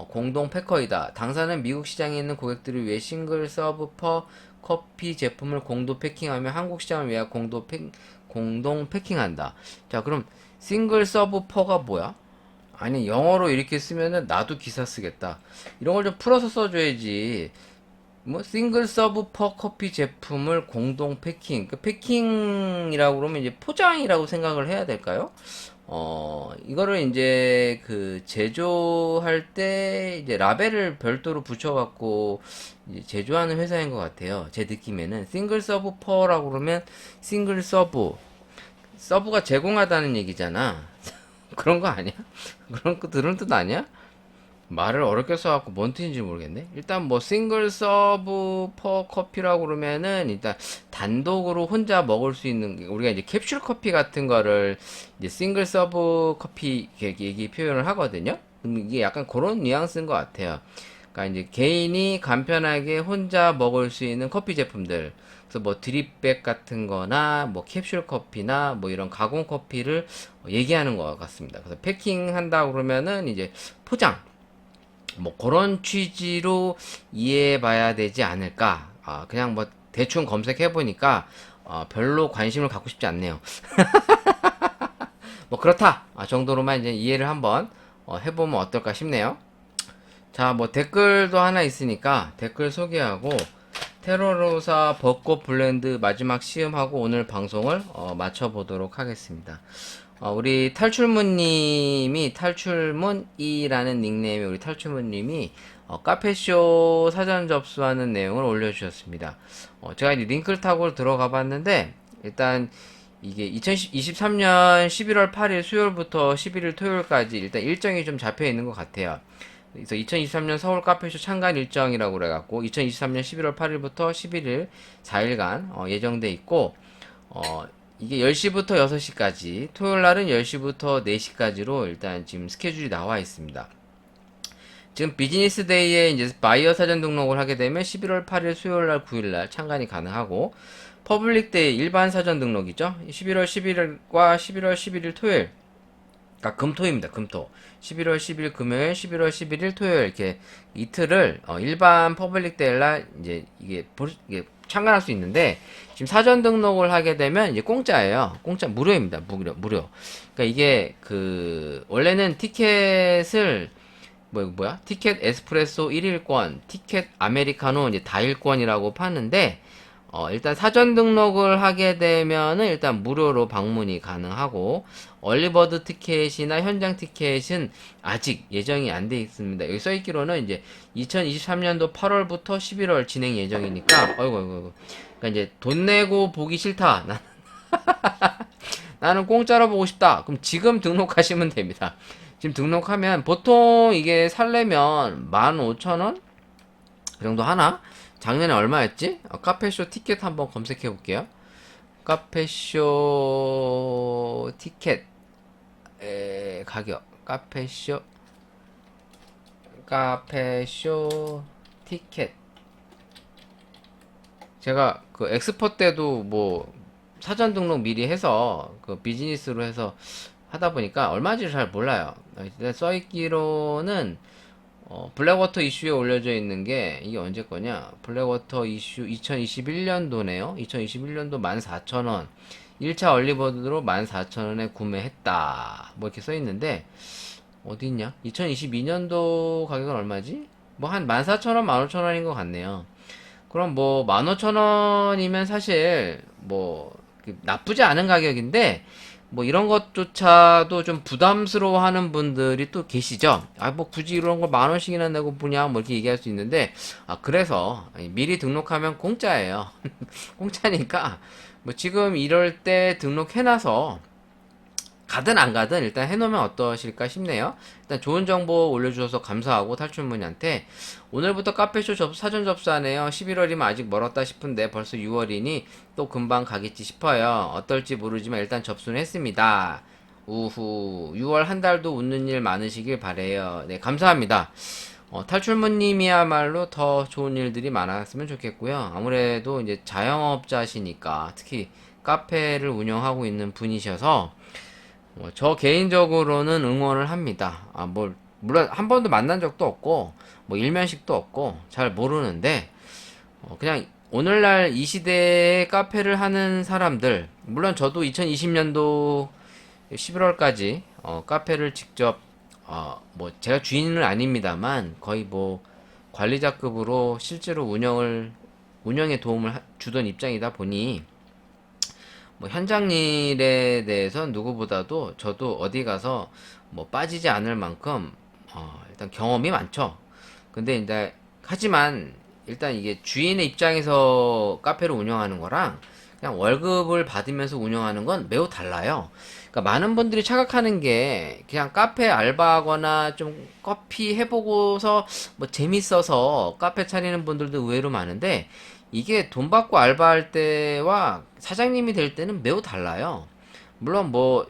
공동 패커이다. 당사는 미국 시장에 있는 고객들을 위해 싱글 서브 퍼 커피 제품을 공동 패킹하며 한국 시장을 위해 공동 패킹한다. 자, 그럼 싱글 서브 퍼가 뭐야? 아니, 영어로 이렇게 쓰면은 나도 기사 쓰겠다. 이런 걸 좀 풀어서 써줘야지. 뭐 싱글 서브 퍼 커피 제품을 공동 패킹. 그 패킹이라고 그러면 이제 포장이라고 생각을 해야 될까요? 이거를 이제 그 제조할 때 이제 라벨을 별도로 붙여갖고 이제 제조하는 회사인 것 같아요. 제 느낌에는 싱글 서브 퍼라고 그러면 싱글 서브가 제공하다는 얘기잖아. 그런 거 아니야? 그런 거 들은 뜻 아니야? 말을 어렵게 써갖고 뭔 뜻인지 모르겠네. 일단 뭐 싱글 서브 퍼 커피라고 그러면은 일단 단독으로 혼자 먹을 수 있는 우리가 이제 캡슐 커피 같은 거를 이제 싱글 서브 커피 얘기 표현을 하거든요. 이게 약간 그런 뉘앙스인 것 같아요. 그러니까 이제 개인이 간편하게 혼자 먹을 수 있는 커피 제품들. 그래서 뭐 드립백 같은 거나 뭐 캡슐 커피나 뭐 이런 가공 커피를 얘기하는 것 같습니다. 그래서 패킹한다 그러면은 이제 포장 뭐 그런 취지로 이해해 봐야 되지 않을까. 그냥 뭐 대충 검색해 보니까 별로 관심을 갖고 싶지 않네요. 뭐 그렇다 정도로만 이제 이해를 한번 해보면 어떨까 싶네요. 자, 뭐 댓글도 하나 있으니까 댓글 소개하고 테러로사 벚꽃 블렌드 마지막 시음하고 오늘 방송을 마쳐보도록 하겠습니다. 우리 탈출문님이 탈출문이라는 닉네임의 우리 탈출문님이 카페쇼 사전 접수하는 내용을 올려주셨습니다. 제가 이제 링크를 타고 들어가 봤는데 일단 이게 2023년 11월 8일 수요일부터 11일 토요일까지 일단 일정이 좀 잡혀 있는 것 같아요. 그래서 2023년 서울 카페쇼 참관 일정이라고 그래갖고 2023년 11월 8일부터 11일 4일간 예정돼 있고 이게 10시부터 6시까지 토요일 날은 10시부터 4시까지로 일단 지금 스케줄이 나와 있습니다. 지금 비즈니스 데이에 이제 바이어 사전 등록을 하게 되면 11월 8일 수요일 날 9일 날 참관이 가능하고 퍼블릭 데이 일반 사전 등록이죠. 11월 11일과 11월 11일 토요일 금토입니다. 금토. 11월 10일 금요일, 11월 11일 토요일 이렇게 이틀을 일반 퍼블릭 데이날 이제 이게 참관할 수 있는데, 지금 사전 등록을 하게 되면 이제 공짜예요. 공짜, 무료입니다. 무료. 그러니까 이게 원래는 티켓을 뭐야? 티켓 에스프레소 1일권, 티켓 아메리카노 이제 다일권이라고 파는데, 일단 사전 등록을 하게 되면은 일단 무료로 방문이 가능하고, 얼리버드 티켓이나 현장 티켓은 아직 예정이 안 돼 있습니다. 여기 써있기로는 이제 2023년도 8월부터 11월 진행 예정이니까, 어이구. 그러니까 이제 돈 내고 보기 싫다. 나는 공짜로 보고 싶다. 그럼 지금 등록하시면 됩니다. 지금 등록하면 보통 이게 살려면 15,000원? 그 정도 하나? 작년에 얼마였지? 카페쇼 티켓 한번 검색해 볼게요. 카페쇼 티켓 가격. 카페쇼 티켓. 제가 그 엑스포 때도 뭐 사전 등록 미리 해서 그 비즈니스로 해서 하다 보니까 얼마인지 잘 몰라요. 써있기로는 블랙워터 이슈에 올려져 있는 게 이게 언제 거냐? 블랙워터 이슈 2021년도네요. 2021년도 14,000원. 1차 얼리버드로 14,000원에 구매했다. 뭐 이렇게 써 있는데 어디 있냐? 2022년도 가격은 얼마지? 뭐 한 14,000원, 15,000원인 것 같네요. 그럼 뭐 15,000원이면 사실 뭐 나쁘지 않은 가격인데 뭐 이런 것조차도 좀 부담스러워하는 분들이 또 계시죠. 아 뭐 굳이 이런 걸 10,000원씩이나 내고 보냐 뭐 이렇게 얘기할 수 있는데, 그래서 미리 등록하면 공짜예요. 공짜니까 뭐 지금 이럴 때 등록해놔서 가든 안 가든 일단 해놓으면 어떠실까 싶네요. 일단 좋은 정보 올려주셔서 감사하고 탈출문이한테 오늘부터 카페쇼 사전 접수하네요. 11월이면 아직 멀었다 싶은데 벌써 6월이니 또 금방 가겠지 싶어요. 어떨지 모르지만 일단 접수는 했습니다. 우후 6월 한 달도 웃는 일 많으시길 바래요. 네, 감사합니다. 탈출문님이야말로 더 좋은 일들이 많았으면 좋겠고요. 아무래도 이제 자영업자시니까 특히 카페를 운영하고 있는 분이셔서 저 개인적으로는 응원을 합니다. 물론 한 번도 만난 적도 없고, 뭐 일면식도 없고, 잘 모르는데, 그냥 오늘날 이 시대에 카페를 하는 사람들, 물론 저도 2020년도 11월까지, 카페를 직접, 뭐 제가 주인은 아닙니다만, 거의 뭐 관리자급으로 실제로 운영에 도움을 주던 입장이다 보니, 뭐 현장 일에 대해서 누구보다도 저도 어디 가서 뭐 빠지지 않을 만큼 일단 경험이 많죠. 근데 이제 하지만 일단 이게 주인의 입장에서 카페를 운영하는 거랑 그냥 월급을 받으면서 운영하는 건 매우 달라요. 그러니까 많은 분들이 착각하는 게 그냥 카페 알바하거나 좀 커피 해보고서 뭐 재밌어서 카페 차리는 분들도 의외로 많은데, 이게 돈 받고 알바할 때와 사장님이 될 때는 매우 달라요. 물론 뭐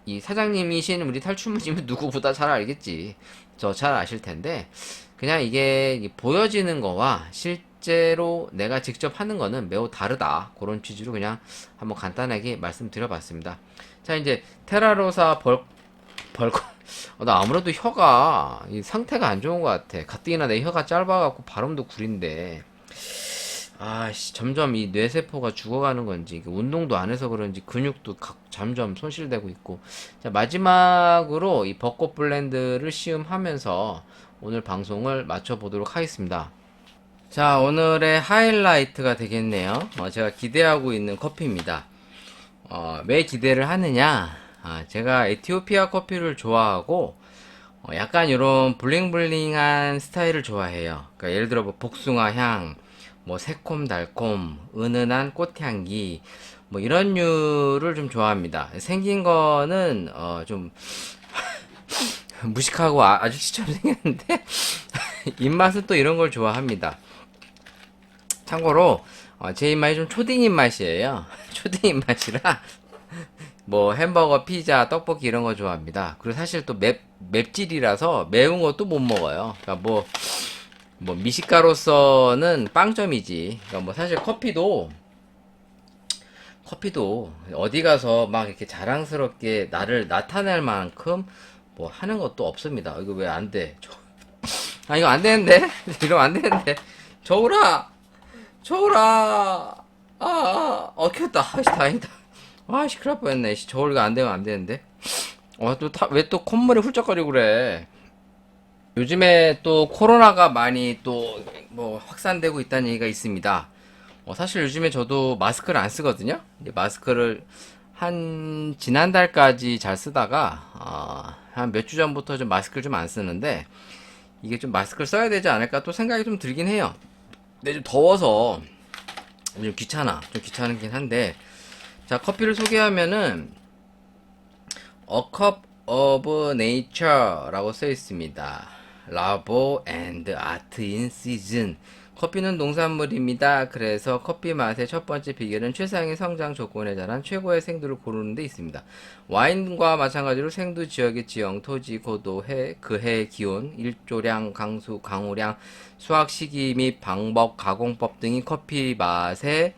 이 사장님이신 우리 탈출무님은 누구보다 잘 알겠지. 저 잘 아실 텐데, 그냥 이게 보여지는 거와 실제로 내가 직접 하는 거는 매우 다르다. 그런 취지로 그냥 한번 간단하게 말씀드려봤습니다. 자, 이제 테라로사 벌거 나 아무래도 혀가 이 상태가 안 좋은 것 같아. 가뜩이나 내 혀가 짧아갖고 발음도 구린데, 점점 이 뇌세포가 죽어가는 건지, 운동도 안 해서 그런지 근육도 점점 손실되고 있고. 자, 마지막으로 이 벚꽃 블렌드를 시음하면서 오늘 방송을 마쳐보도록 하겠습니다. 자, 오늘의 하이라이트가 되겠네요. 제가 기대하고 있는 커피입니다. 왜 기대를 하느냐? 제가 에티오피아 커피를 좋아하고, 약간 이런 블링블링한 스타일을 좋아해요. 그러니까 예를 들어 뭐 복숭아 향, 뭐 새콤달콤, 은은한 꽃향기, 뭐 이런 류를 좀 좋아합니다. 생긴 거는 좀 무식하고 아저씨처럼 생겼는데 입맛은 또 이런 걸 좋아합니다. 참고로 제 입맛이 좀 초딩 입맛이에요. 초딩 입맛이라 뭐 햄버거, 피자, 떡볶이 이런 거 좋아합니다. 그리고 사실 또 맵찔이라서 매운 것도 못 먹어요. 그러니까 뭐 미식가로서는 빵점이지. 그러니까 뭐 사실 커피도 어디 가서 막 이렇게 자랑스럽게 나를 나타낼 만큼 뭐 하는 것도 없습니다. 이거 왜 안 돼? 이거 안 되는데? 이러면 안 되는데. 저울아! 저울아. 켰다. 아씨, 다행이다. 아씨, 큰일 날 뻔했네. 씨, 저울가 안 되면 안 되는데. 왜 또 콧물이 훌쩍거리고 그래. 요즘에 또 코로나가 많이 또 뭐 확산되고 있다는 얘기가 있습니다. 사실 요즘에 저도 마스크를 안 쓰거든요. 이제 마스크를 지난달까지 잘 쓰다가, 한 몇 주 전부터 좀 마스크를 좀 안 쓰는데, 이게 좀 마스크를 써야 되지 않을까 또 생각이 좀 들긴 해요. 근데 좀 더워서 좀 귀찮긴 한데, 자, 커피를 소개하면은, A Cup of Nature라고 써 있습니다. Labo and Art in Season. 커피는 농산물입니다. 그래서 커피 맛의 첫 번째 비결은 최상의 성장 조건에 자란 최고의 생두를 고르는 데 있습니다. 와인과 마찬가지로 생두 지역의 지형, 토지, 고도, 그 해의 기온, 일조량, 강수, 강우량, 수확 시기 및 방법, 가공법 등이 커피 맛의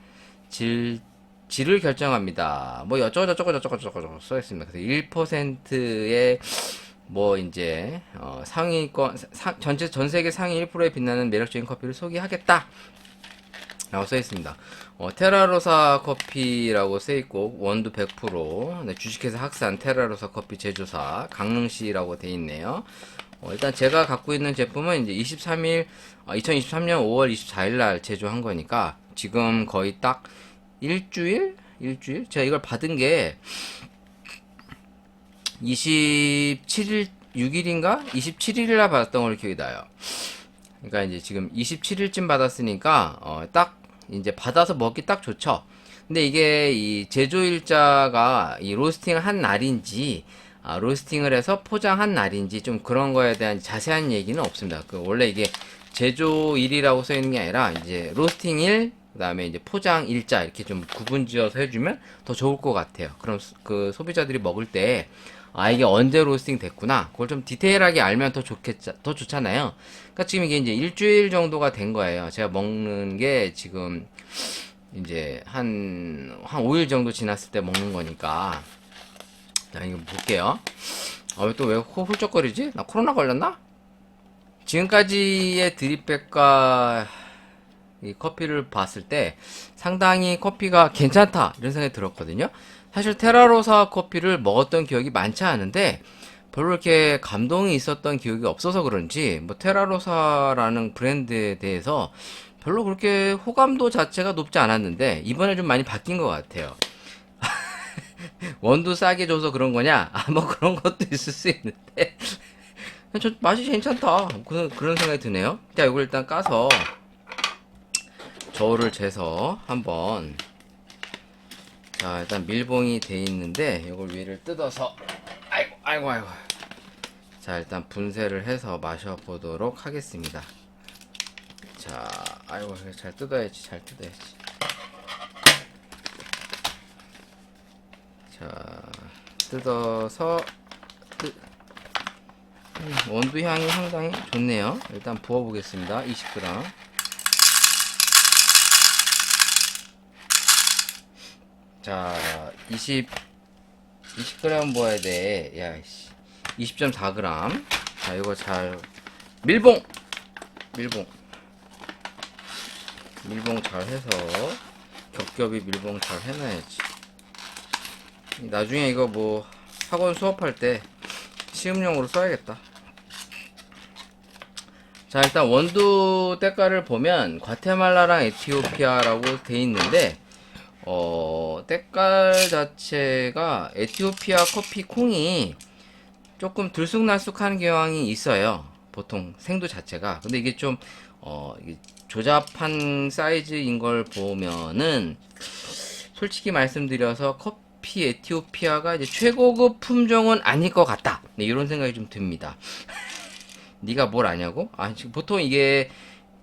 질을 결정합니다. 뭐 어쩌고저쩌고 써 있습니다. 그래서 1%의 뭐 이제 상위권 전 세계 상위 1%에 빛나는 매력적인 커피를 소개하겠다 라고 써 있습니다. 테라로사 커피라고 써 있고 원두 100%, 네, 주식회사 학산 테라로사 커피 제조사 강릉시라고 돼 있네요. 일단 제가 갖고 있는 제품은 이제 2023년 5월 24일 날 제조한 거니까 지금 거의 딱 일주일? 제가 이걸 받은 게 27일, 6일인가? 27일날 받았던 걸로 기억이 나요. 그러니까 이제 지금 27일쯤 받았으니까, 딱, 이제 받아서 먹기 딱 좋죠. 근데 이게 이 제조일자가 이 로스팅을 한 날인지, 로스팅을 해서 포장한 날인지 좀 그런 거에 대한 자세한 얘기는 없습니다. 원래 이게 제조일이라고 써 있는 게 아니라 이제 로스팅일, 그 다음에 이제 포장 일자 이렇게 좀 구분 지어서 해주면 더 좋을 것 같아요. 그럼 그 소비자들이 먹을 때 이게 언제 로스팅 됐구나. 그걸 좀 디테일하게 알면 더 좋잖아요. 그러니까 지금 이게 이제 일주일 정도가 된 거예요. 제가 먹는 게 지금 이제 한 5일 정도 지났을 때 먹는 거니까. 자, 이거 볼게요. 또 왜 코 훌쩍거리지? 나 코로나 걸렸나? 지금까지의 드립백과 이 커피를 봤을 때 상당히 커피가 괜찮다 이런 생각이 들었거든요. 사실 테라로사 커피를 먹었던 기억이 많지 않은데 별로 이렇게 감동이 있었던 기억이 없어서 그런지 뭐 테라로사라는 브랜드에 대해서 별로 그렇게 호감도 자체가 높지 않았는데 이번에 좀 많이 바뀐 것 같아요. 원두 싸게 줘서 그런 거냐? 뭐 그런 것도 있을 수 있는데 저 맛이 괜찮다 그런 생각이 드네요. 자, 이걸 일단 까서 저울을 재서 한번, 자, 일단 밀봉이 돼 있는데 이걸 위를 뜯어서 아이고 자, 일단 분쇄를 해서 마셔보도록 하겠습니다. 자, 아이고 잘 뜯어야지. 자, 뜯어서 원두 향이 상당히 좋네요. 일단 부어보겠습니다. 20g. 자, 20g 부어야 돼. 야, 20.4g. 자, 이거 잘 밀봉 잘 해서 겹겹이 밀봉 잘 해놔야지. 나중에 이거 뭐 학원 수업할 때 시음용으로 써야겠다. 자, 일단 원두 때깔을 보면 과테말라랑 에티오피아라고 돼 있는데 때깔 자체가 에티오피아 커피 콩이 조금 들쑥날쑥한 경향이 있어요. 보통 생두 자체가. 근데 이게 좀 이게 조잡한 사이즈인 걸 보면은 솔직히 말씀드려서 커피 에티오피아가 이제 최고급 품종은 아닐 것 같다. 네, 이런 생각이 좀 듭니다. 네가 뭘 아냐고? 지금 보통 이게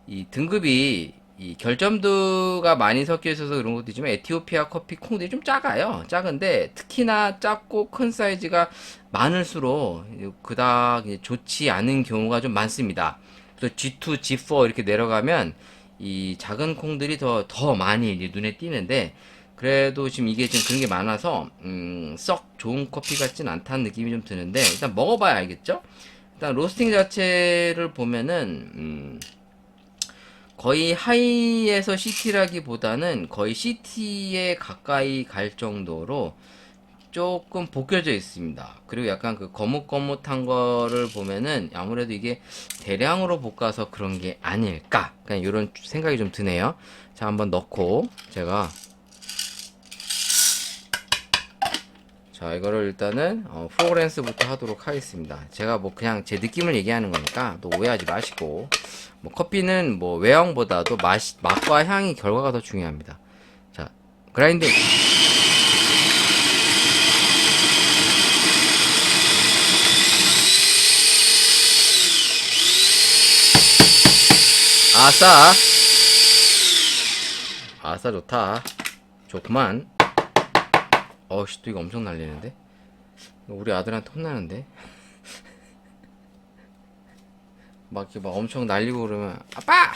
이 등급이 이 결점도가 많이 섞여 있어서 그런 것도 있지만 에티오피아 커피 콩들이 좀 작아요. 작은데 특히나 작고 큰 사이즈가 많을수록 그닥 좋지 않은 경우가 좀 많습니다. 또 G2, G4 이렇게 내려가면 이 작은 콩들이 더 많이 눈에 띄는데 그래도 지금 이게 지금 그런 게 많아서 썩 좋은 커피 같진 않다는 느낌이 좀 드는데 일단 먹어봐야 알겠죠? 일단 로스팅 자체를 보면은 거의 하이에서 CT라기보다는 거의 CT에 가까이 갈 정도로 조금 볶여져 있습니다. 그리고 약간 그 거뭇거뭇한 거를 보면은 아무래도 이게 대량으로 볶아서 그런 게 아닐까, 그냥 이런 생각이 좀 드네요. 자, 한번 넣고 제가, 자, 이거를 일단은 프로그랜스부터 하도록 하겠습니다. 제가 뭐 그냥 제 느낌을 얘기하는 거니까 또 오해하지 마시고, 뭐 커피는 뭐 외형보다도 맛과 향이 결과가 더 중요합니다. 자, 그라인딩. 아싸. 아싸, 좋다. 좋구만. 어씨, 또 이거 엄청 날리는데? 우리 아들한테 혼나는데? 막 이렇게 막 엄청 날리고 그러면, 아빠!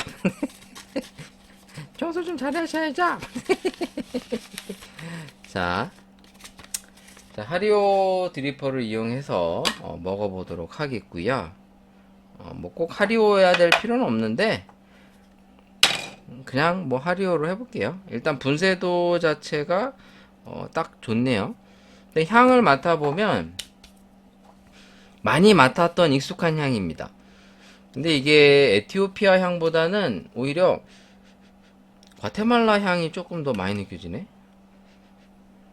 청소 좀 잘하셔야죠! 자, 자, 하리오 드리퍼를 이용해서 먹어보도록 하겠고요. 뭐 꼭 하리오해야 될 필요는 없는데, 그냥 뭐 하리오로 해볼게요. 일단 분쇄도 자체가 딱 좋네요. 근데 향을 맡아보면 많이 맡았던 익숙한 향입니다. 근데 이게 에티오피아 향보다는 오히려 과테말라 향이 조금 더 많이 느껴지네.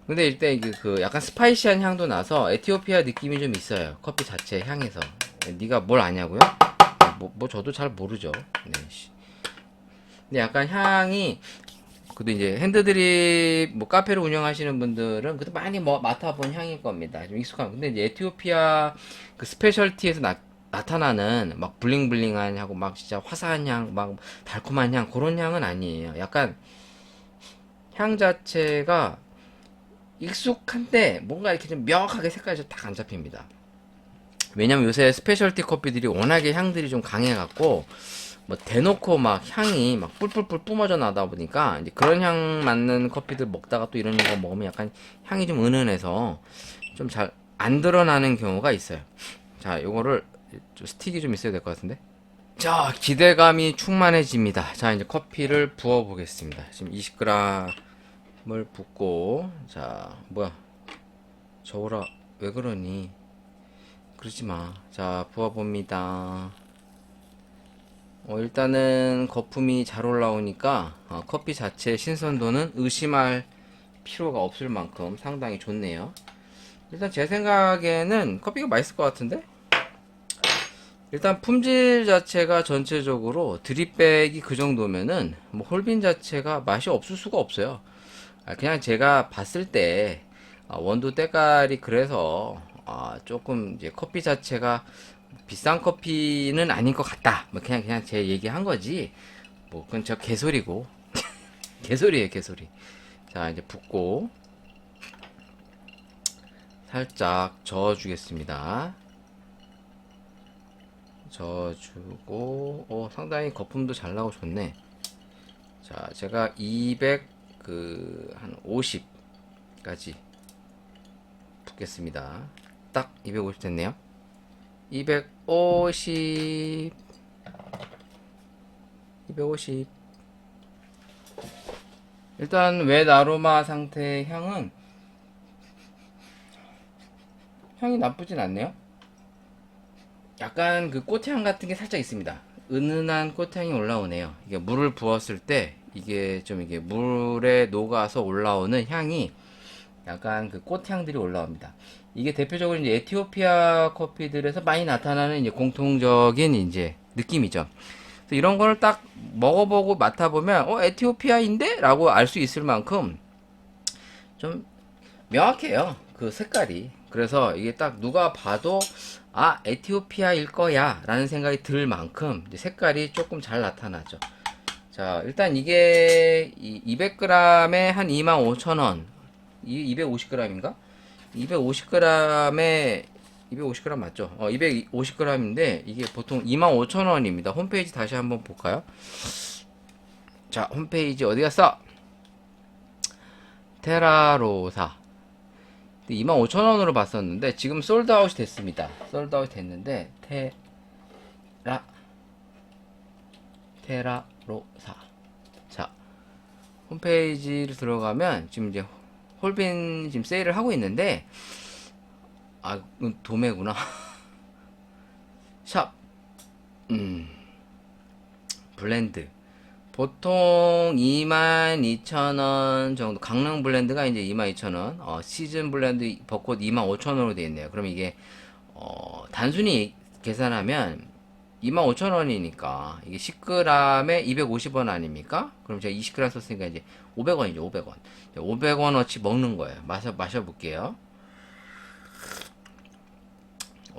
근데 일단 이게 그 약간 스파이시한 향도 나서 에티오피아 느낌이 좀 있어요. 커피 자체 향에서. 네가 뭘 아냐고요? 뭐 저도 잘 모르죠. 네. 근데 약간 향이, 그래도 이제 핸드드립 뭐 카페를 운영하시는 분들은 그래도 많이 뭐 맡아본 향일 겁니다. 좀 익숙한. 근데 이제 에티오피아 그 스페셜티에서 나타나는 막 블링블링한 하고 막 진짜 화사한 향, 막 달콤한 향, 그런 향은 아니에요. 약간 향 자체가 익숙한데 뭔가 이렇게 좀 명확하게 색깔이 좀 딱 안 잡힙니다. 왜냐면 요새 스페셜티 커피들이 워낙에 향들이 좀 강해갖고 뭐 대놓고 막 향이 막 뿔뿔뿔 뿜어져 나다 보니까 이제 그런 향 맞는 커피들 먹다가 또 이런 거 먹으면 약간 향이 좀 은은해서 좀 잘 안 드러나는 경우가 있어요. 자, 요거를 좀 스틱이 좀 있어야 될 것 같은데. 자, 기대감이 충만해집니다. 자, 이제 커피를 부어 보겠습니다. 지금 20g을 붓고, 자, 뭐야, 저거라, 왜 그러니? 그러지 마. 자, 부어 봅니다. 일단은 거품이 잘 올라오니까 커피 자체의 신선도는 의심할 필요가 없을 만큼 상당히 좋네요. 일단 제 생각에는 커피가 맛있을 것 같은데? 일단 품질 자체가 전체적으로 드립백이 그 정도면은 뭐 홀빈 자체가 맛이 없을 수가 없어요. 그냥 제가 봤을 때 원두 때깔이 그래서 조금 이제 커피 자체가 비싼 커피는 아닌 것 같다. 뭐 그냥 제 얘기한 거지. 뭐 그건 저 개소리고. 개소리예요, 개소리. 자, 이제 붓고 살짝 저어주겠습니다. 저어주고, 상당히 거품도 잘 나고 좋네. 자, 제가 200한 50까지 붓겠습니다. 딱 250 됐네요. 250 일단 웹 아로마 상태의 향은 향이 나쁘진 않네요. 약간 그 꽃향 같은 게 살짝 있습니다. 은은한 꽃향이 올라오네요. 이게 물을 부었을 때 이게 좀 이게 물에 녹아서 올라오는 향이 약간 그 꽃향들이 올라옵니다. 이게 대표적으로 이제 에티오피아 커피들에서 많이 나타나는 이제 공통적인 이제 느낌이죠. 그래서 이런 거를 딱 먹어보고 맡아보면 에티오피아인데? 라고 알 수 있을 만큼 좀 명확해요. 그 색깔이. 그래서 이게 딱 누가 봐도 에티오피아일 거야 라는 생각이 들 만큼 이제 색깔이 조금 잘 나타나죠. 자, 일단 이게 200g에 한 25,000원. 250g인가? 250g에 250g 맞죠? 250g인데 이게 보통 25,000원입니다. 홈페이지 다시 한번 볼까요? 자, 홈페이지 어디 갔어? 테라로사. 25,000원으로 봤었는데 지금 솔드아웃이 됐습니다. 솔드아웃이 됐는데 테라로사. 자, 홈페이지를 들어가면 지금 이제 홀빈 지금 세일을 하고 있는데, 아, 이건 도매구나. 샵, 블렌드. 보통 22,000원 정도, 강릉 블렌드가 이제 22,000원, 시즌 블렌드 벚꽃 25,000원으로 되어 있네요. 그럼 이게, 단순히 계산하면 25,000원이니까, 이게 10g에 250원 아닙니까? 그럼 제가 20g 썼으니까 이제 500원이죠, 500원. 500원어치 먹는 거예요. 마셔볼게요.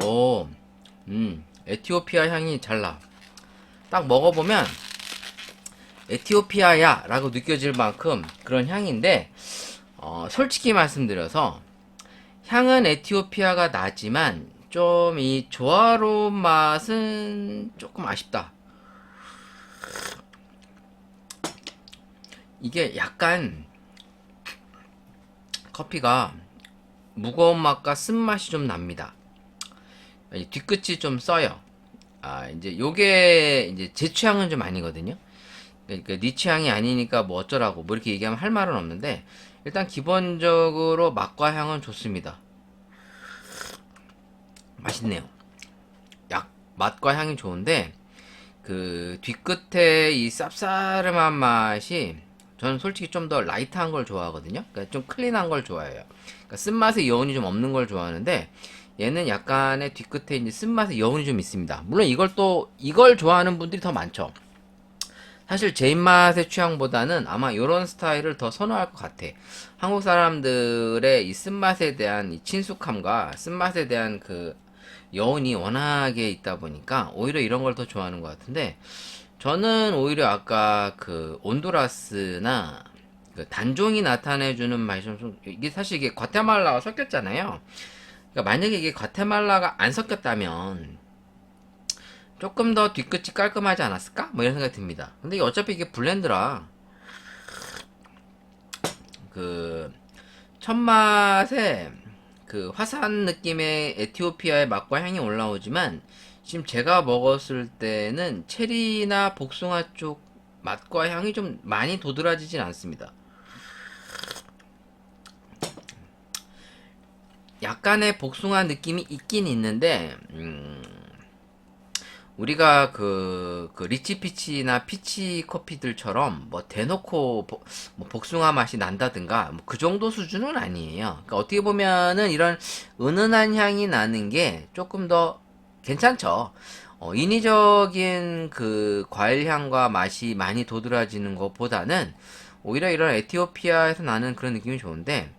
오, 에티오피아 향이 잘 나. 딱 먹어보면, 에티오피아야 라고 느껴질 만큼 그런 향인데, 솔직히 말씀드려서 향은 에티오피아가 나지만 좀 이 조화로운 맛은 조금 아쉽다. 이게 약간 커피가 무거운 맛과 쓴맛이 좀 납니다. 뒤끝이 좀 써요. 이제 요게 이제 제 취향은 좀 아니거든요. 그러니까 네 취향이 아니니까 뭐 어쩌라고 뭐 이렇게 얘기하면 할 말은 없는데, 일단 기본적으로 맛과 향은 좋습니다. 맛있네요. 맛과 향이 좋은데 그 뒤끝에 이 쌉싸름한 맛이, 저는 솔직히 좀 더 라이트한 걸 좋아하거든요. 그러니까 좀 클린한 걸 좋아해요. 그러니까 쓴맛의 여운이 좀 없는 걸 좋아하는데, 얘는 약간의 뒤끝에 이제 쓴맛의 여운이 좀 있습니다. 물론 이걸 좋아하는 분들이 더 많죠. 사실 제 입맛의 취향보다는 아마 이런 스타일을 더 선호할 것 같아. 한국 사람들의 이 쓴맛에 대한 이 친숙함과 쓴맛에 대한 그 여운이 워낙에 있다 보니까 오히려 이런 걸 더 좋아하는 것 같은데, 저는 오히려 아까 그 온두라스나 그 단종이 나타내주는 맛이 이게 사실 이게 과테말라가 섞였잖아요. 그러니까 만약에 이게 과테말라가 안 섞였다면 조금 더 뒤끝이 깔끔하지 않았을까? 뭐 이런 생각이 듭니다. 근데 어차피 이게 블렌드라 그 첫맛에 그 화사한 느낌의 에티오피아의 맛과 향이 올라오지만, 지금 제가 먹었을 때는 체리나 복숭아 쪽 맛과 향이 좀 많이 도드라지진 않습니다. 약간의 복숭아 느낌이 있긴 있는데, 우리가 그 리치피치나 피치 커피들처럼 뭐 대놓고 뭐 복숭아 맛이 난다든가 뭐 그 정도 수준은 아니에요. 그러니까 어떻게 보면은 이런 은은한 향이 나는 게 조금 더 괜찮죠. 인위적인 그 과일 향과 맛이 많이 도드라지는 것보다는 오히려 이런 에티오피아에서 나는 그런 느낌이 좋은데,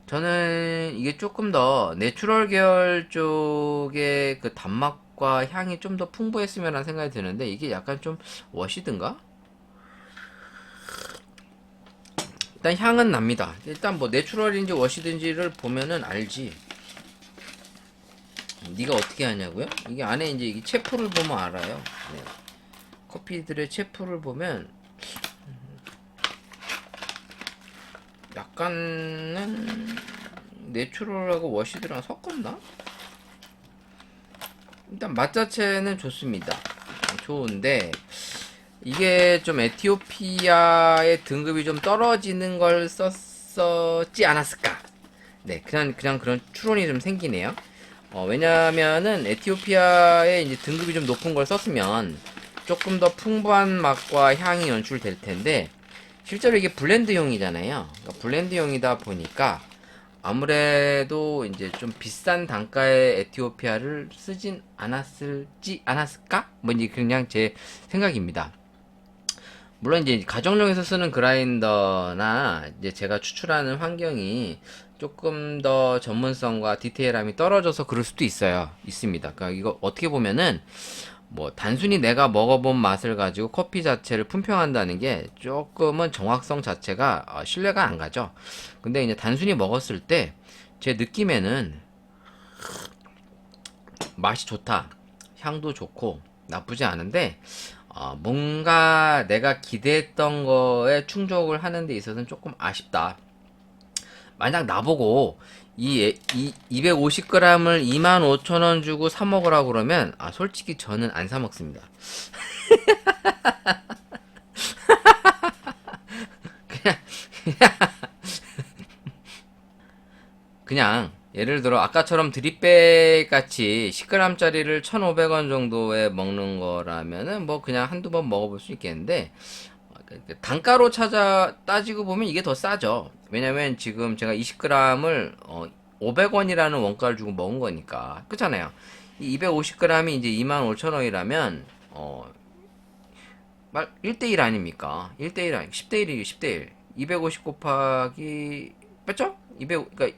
저는 이게 조금 더 내추럴 계열 쪽의 그 단맛과 향이 좀 더 풍부했으면 하는 생각이 드는데, 이게 약간 좀 워시든가? 일단 향은 납니다. 일단 뭐 내추럴인지 워시든지를 보면은 알지. 네가 어떻게 하냐고요? 이게 안에 이제 이게 체프를 보면 알아요. 네. 커피들의 체프를 보면 약간은 내추럴하고 워시드랑 섞었나? 일단 맛 자체는 좋습니다. 좋은데 이게 좀 에티오피아의 등급이 좀 떨어지는 걸 썼지 않았을까? 네, 그냥 그런 추론이 좀 생기네요. 왜냐면은 에티오피아의 이제 등급이 좀 높은 걸 썼으면 조금 더 풍부한 맛과 향이 연출될 텐데, 실제로 이게 블렌드용이잖아요. 그러니까 블렌드용이다 보니까 아무래도 이제 좀 비싼 단가의 에티오피아를 쓰진 않았을까? 뭐 이제 그냥 제 생각입니다. 물론 이제 가정용에서 쓰는 그라인더나 이제 제가 추출하는 환경이 조금 더 전문성과 디테일함이 떨어져서 그럴 수도 있습니다. 그러니까 이거 어떻게 보면은 뭐 단순히 내가 먹어본 맛을 가지고 커피 자체를 품평한다는 게 조금은 정확성 자체가 신뢰가 안 가죠. 근데 이제 단순히 먹었을 때 제 느낌에는 맛이 좋다, 향도 좋고 나쁘지 않은데, 뭔가 내가 기대했던 거에 충족을 하는 데 있어서는 조금 아쉽다. 만약 나보고 이 250g을 25,000원 주고 사 먹으라고 그러면 솔직히 저는 안 사 먹습니다. 예를 들어 아까처럼 드립백 같이 10g짜리를 1,500원 정도에 먹는 거라면은 뭐 그냥 한두 번 먹어볼 수 있겠는데, 단가로 따지고 보면 이게 더 싸죠. 왜냐면 지금 제가 20g을 500원이라는 원가를 주고 먹은 거니까. 그렇잖아요. 이 250g이 이제 25,000원이라면 1대1 아닙니까? 1대1 아니 10대1이에요. 10대1. 250 곱하기 맞죠? 200 그러니까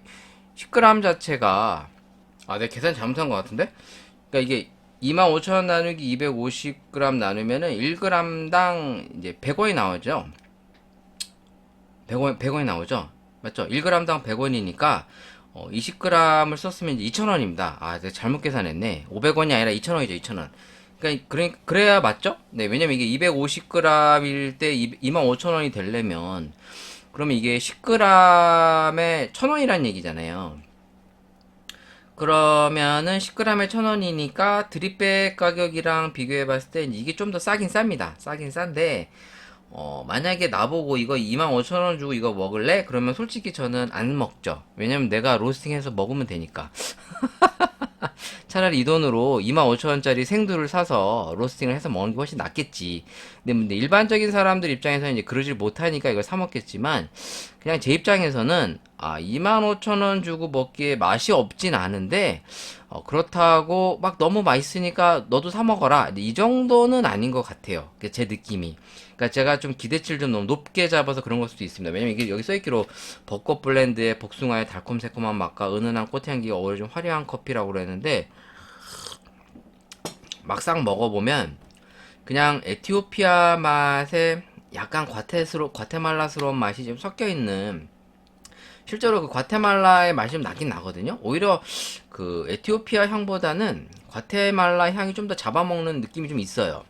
10g 자체가 내가 계산 잘못한 것 같은데? 그러니까 이게 25,000원 나누기 250g 나누면은 1g당 이제 100원이 나오죠. 100원이 나오죠. 맞죠? 1g당 100원이니까 20g을 썼으면 이제 2,000원입니다. 내가 잘못 계산했네. 500원이 아니라 2,000원이죠. 2,000원. 그래야 맞죠? 네, 왜냐면 이게 250g일 때 25,000원이 되려면 그러면 이게 10g에 1,000원이란 얘기잖아요. 그러면은 10g에 1,000원이니까 드립백 가격이랑 비교해 봤을 때 이게 좀 더 싸긴 쌉니다. 싸긴 싼데 만약에 나보고 이거 25,000원 주고 이거 먹을래? 그러면 솔직히 저는 안 먹죠. 왜냐면 내가 로스팅해서 먹으면 되니까. 차라리 이 돈으로 25,000원짜리 생두를 사서 로스팅을 해서 먹는 게 훨씬 낫겠지. 근데 일반적인 사람들 입장에서는 이제 그러질 못하니까 이걸 사 먹겠지만, 그냥 제 입장에서는 25,000원 주고 먹기에 맛이 없진 않은데, 그렇다고 막 너무 맛있으니까 너도 사 먹어라. 이 정도는 아닌 것 같아요. 제 느낌이. 그러니까 제가 좀 기대치를 좀 너무 높게 잡아서 그런 걸 수도 있습니다. 왜냐면 이게 여기 써있기로 벚꽃 블렌드의 복숭아의 달콤새콤한 맛과 은은한 꽃향기가 어우러진 화려한 커피라고 그랬는데, 막상 먹어보면 그냥 에티오피아 맛에 약간 과테말라스러운 맛이 좀 섞여있는, 실제로 그 과테말라의 맛이 좀 나긴 나거든요. 오히려 그 에티오피아 향보다는 과테말라 향이 좀 더 잡아먹는 느낌이 좀 있어요.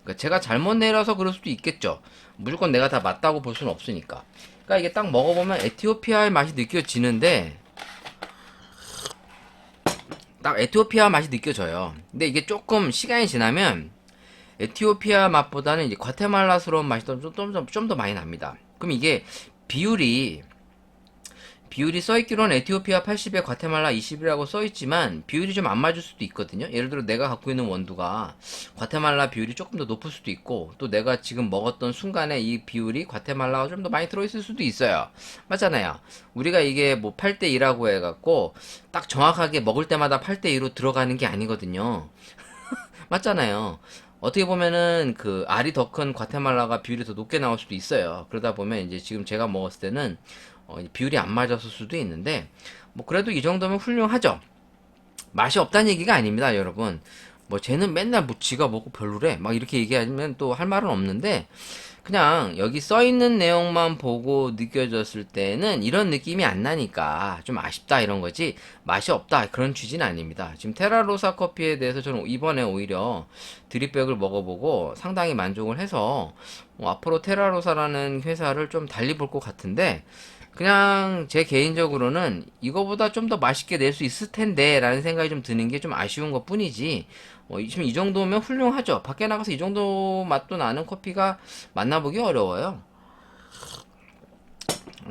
그러니까 제가 잘못 내려서 그럴 수도 있겠죠. 무조건 내가 다 맞다고 볼 수는 없으니까. 그러니까 이게 딱 먹어보면 에티오피아의 맛이 느껴지는데, 딱 에티오피아 맛이 느껴져요. 근데 이게 조금 시간이 지나면 에티오피아 맛보다는 이제 과테말라스러운 맛이 좀 더 많이 납니다. 그럼 이게 비율이 써있기로는 에티오피아 80에 과테말라 20이라고 써있지만 비율이 좀 안 맞을 수도 있거든요. 예를 들어 내가 갖고 있는 원두가 과테말라 비율이 조금 더 높을 수도 있고, 또 내가 지금 먹었던 순간에 이 비율이 과테말라가 좀 더 많이 들어있을 수도 있어요. 맞잖아요. 우리가 이게 뭐 8대2라고 해갖고 딱 정확하게 먹을 때마다 8대2로 들어가는 게 아니거든요. 맞잖아요. 어떻게 보면은 그 알이 더 큰 과테말라가 비율이 더 높게 나올 수도 있어요. 그러다 보면 이제 지금 제가 먹었을 때는 비율이 안 맞았을 수도 있는데, 뭐 그래도 이 정도면 훌륭하죠. 맛이 없다는 얘기가 아닙니다, 여러분. 뭐 쟤는 맨날 뭐 지가 먹고 별로래 막 이렇게 얘기하면 또 할 말은 없는데, 그냥 여기 써 있는 내용만 보고 느껴졌을 때는 이런 느낌이 안 나니까 좀 아쉽다 이런 거지, 맛이 없다 그런 취지는 아닙니다. 지금 테라로사 커피에 대해서 저는 이번에 오히려 드립백을 먹어보고 상당히 만족을 해서 앞으로 테라로사라는 회사를 좀 달리 볼 것 같은데, 그냥 제 개인적으로는 이거보다 좀 더 맛있게 낼 수 있을 텐데 라는 생각이 좀 드는 게 좀 아쉬운 것 뿐이지, 지금 이 정도면 훌륭하죠. 밖에 나가서 이 정도 맛도 나는 커피가 만나보기 어려워요.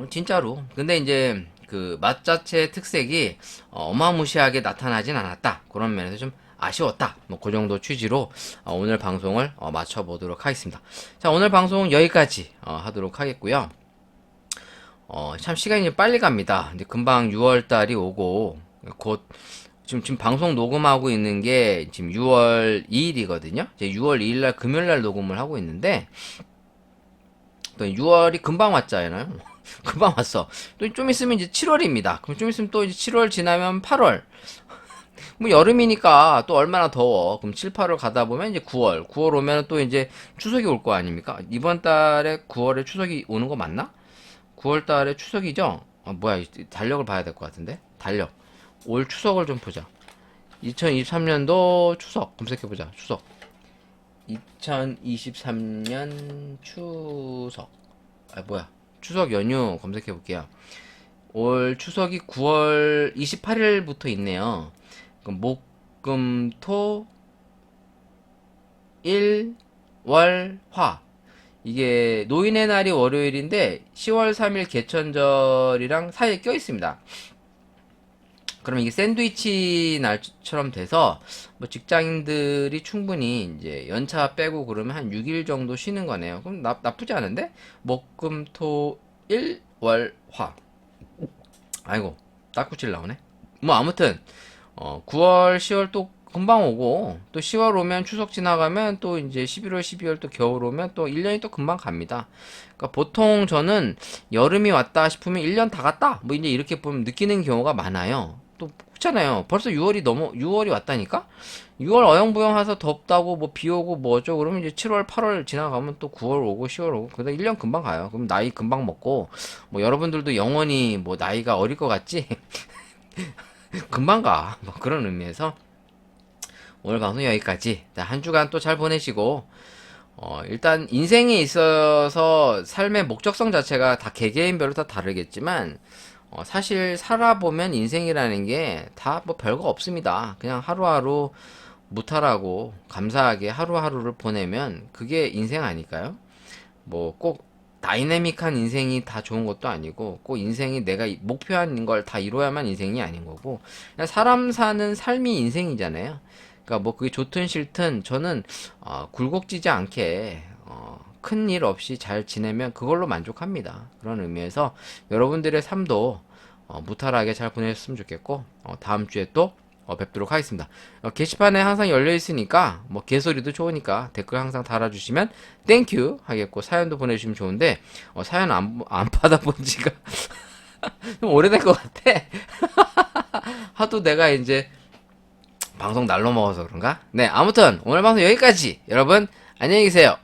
진짜로. 근데 이제 그 맛 자체의 특색이 어마무시하게 나타나진 않았다. 그런 면에서 좀 아쉬웠다. 뭐 그 정도 취지로 오늘 방송을 마쳐보도록 하겠습니다. 자, 오늘 방송은 여기까지 하도록 하겠고요. 참 시간이 빨리 갑니다. 이제 금방 6월 달이 오고, 곧 지금 방송 녹음하고 있는 게 지금 6월 2일이거든요. 이제 6월 2일 날 금요일 날 녹음을 하고 있는데, 또 6월이 금방 왔잖아요. 금방 왔어. 또 좀 있으면 이제 7월입니다. 그럼 좀 있으면 또 이제 7월 지나면 8월. 뭐 여름이니까 또 얼마나 더워. 그럼 7, 8월 가다 보면 이제 9월 오면 또 이제 추석이 올 거 아닙니까? 이번 달에 9월에 추석이 오는 거 맞나? 9월 달에 추석이죠? 뭐야, 달력을 봐야 될 것 같은데? 달력. 올 추석을 좀 보자. 2023년도 추석 검색해보자. 추석. 2023년 추석. 뭐야. 추석 연휴 검색해볼게요. 올 추석이 9월 28일부터 있네요. 그럼 목, 금, 토, 일, 월, 화. 이게 노인의 날이 월요일인데 10월 3일 개천절이랑 사이에 껴있습니다. 그러면 이게 샌드위치 날처럼 돼서 뭐 직장인들이 충분히 이제 연차 빼고 그러면 한 6일 정도 쉬는 거네요. 그럼 나쁘지 않은데? 목, 금, 토, 일, 월, 화. 아이고, 딱구칠 나오네. 뭐 아무튼 9월, 10월 또 금방 오고 또 10월 오면 추석 지나가면 또 이제 11월, 12월 또 겨울 오면 또 1년이 또 금방 갑니다. 그러니까 보통 저는 여름이 왔다 싶으면 1년 다 갔다. 뭐 이제 이렇게 보면 느끼는 경우가 많아요. 또 그렇잖아요. 벌써 6월이 왔다니까? 6월 어영부영해서 덥다고 뭐 비 오고 뭐죠? 그러면 이제 7월, 8월 지나가면 또 9월 오고 10월 오고 그러다 1년 금방 가요. 그럼 나이 금방 먹고 뭐 여러분들도 영원히 뭐 나이가 어릴 것 같지? 금방 가. 뭐 그런 의미에서 오늘 방송 여기까지. 한 주간 또 잘 보내시고 일단 인생에 있어서 삶의 목적성 자체가 다 개개인별로 다 다르겠지만 사실 살아보면 인생이라는 게 다 뭐 별거 없습니다. 그냥 하루하루 무탈하고 감사하게 하루하루를 보내면 그게 인생 아닐까요? 뭐 꼭 다이내믹한 인생이 다 좋은 것도 아니고 꼭 인생이 내가 목표한 걸 다 이뤄야만 인생이 아닌 거고 그냥 사람 사는 삶이 인생이잖아요. 그러니까 뭐 그게 좋든 싫든 저는 굴곡지지 않게 큰 일 없이 잘 지내면 그걸로 만족합니다. 그런 의미에서 여러분들의 삶도 무탈하게 잘 보내셨으면 좋겠고 다음 주에 또 뵙도록 하겠습니다. 게시판에 항상 열려 있으니까 뭐 개소리도 좋으니까 댓글 항상 달아주시면 땡큐 하겠고 사연도 보내주시면 좋은데 사연 안 받아본 지가 좀 오래된 것 같아. 하도 내가 이제 방송 날로 먹어서 그런가? 네, 아무튼 오늘 방송 여기까지. 여러분 안녕히 계세요.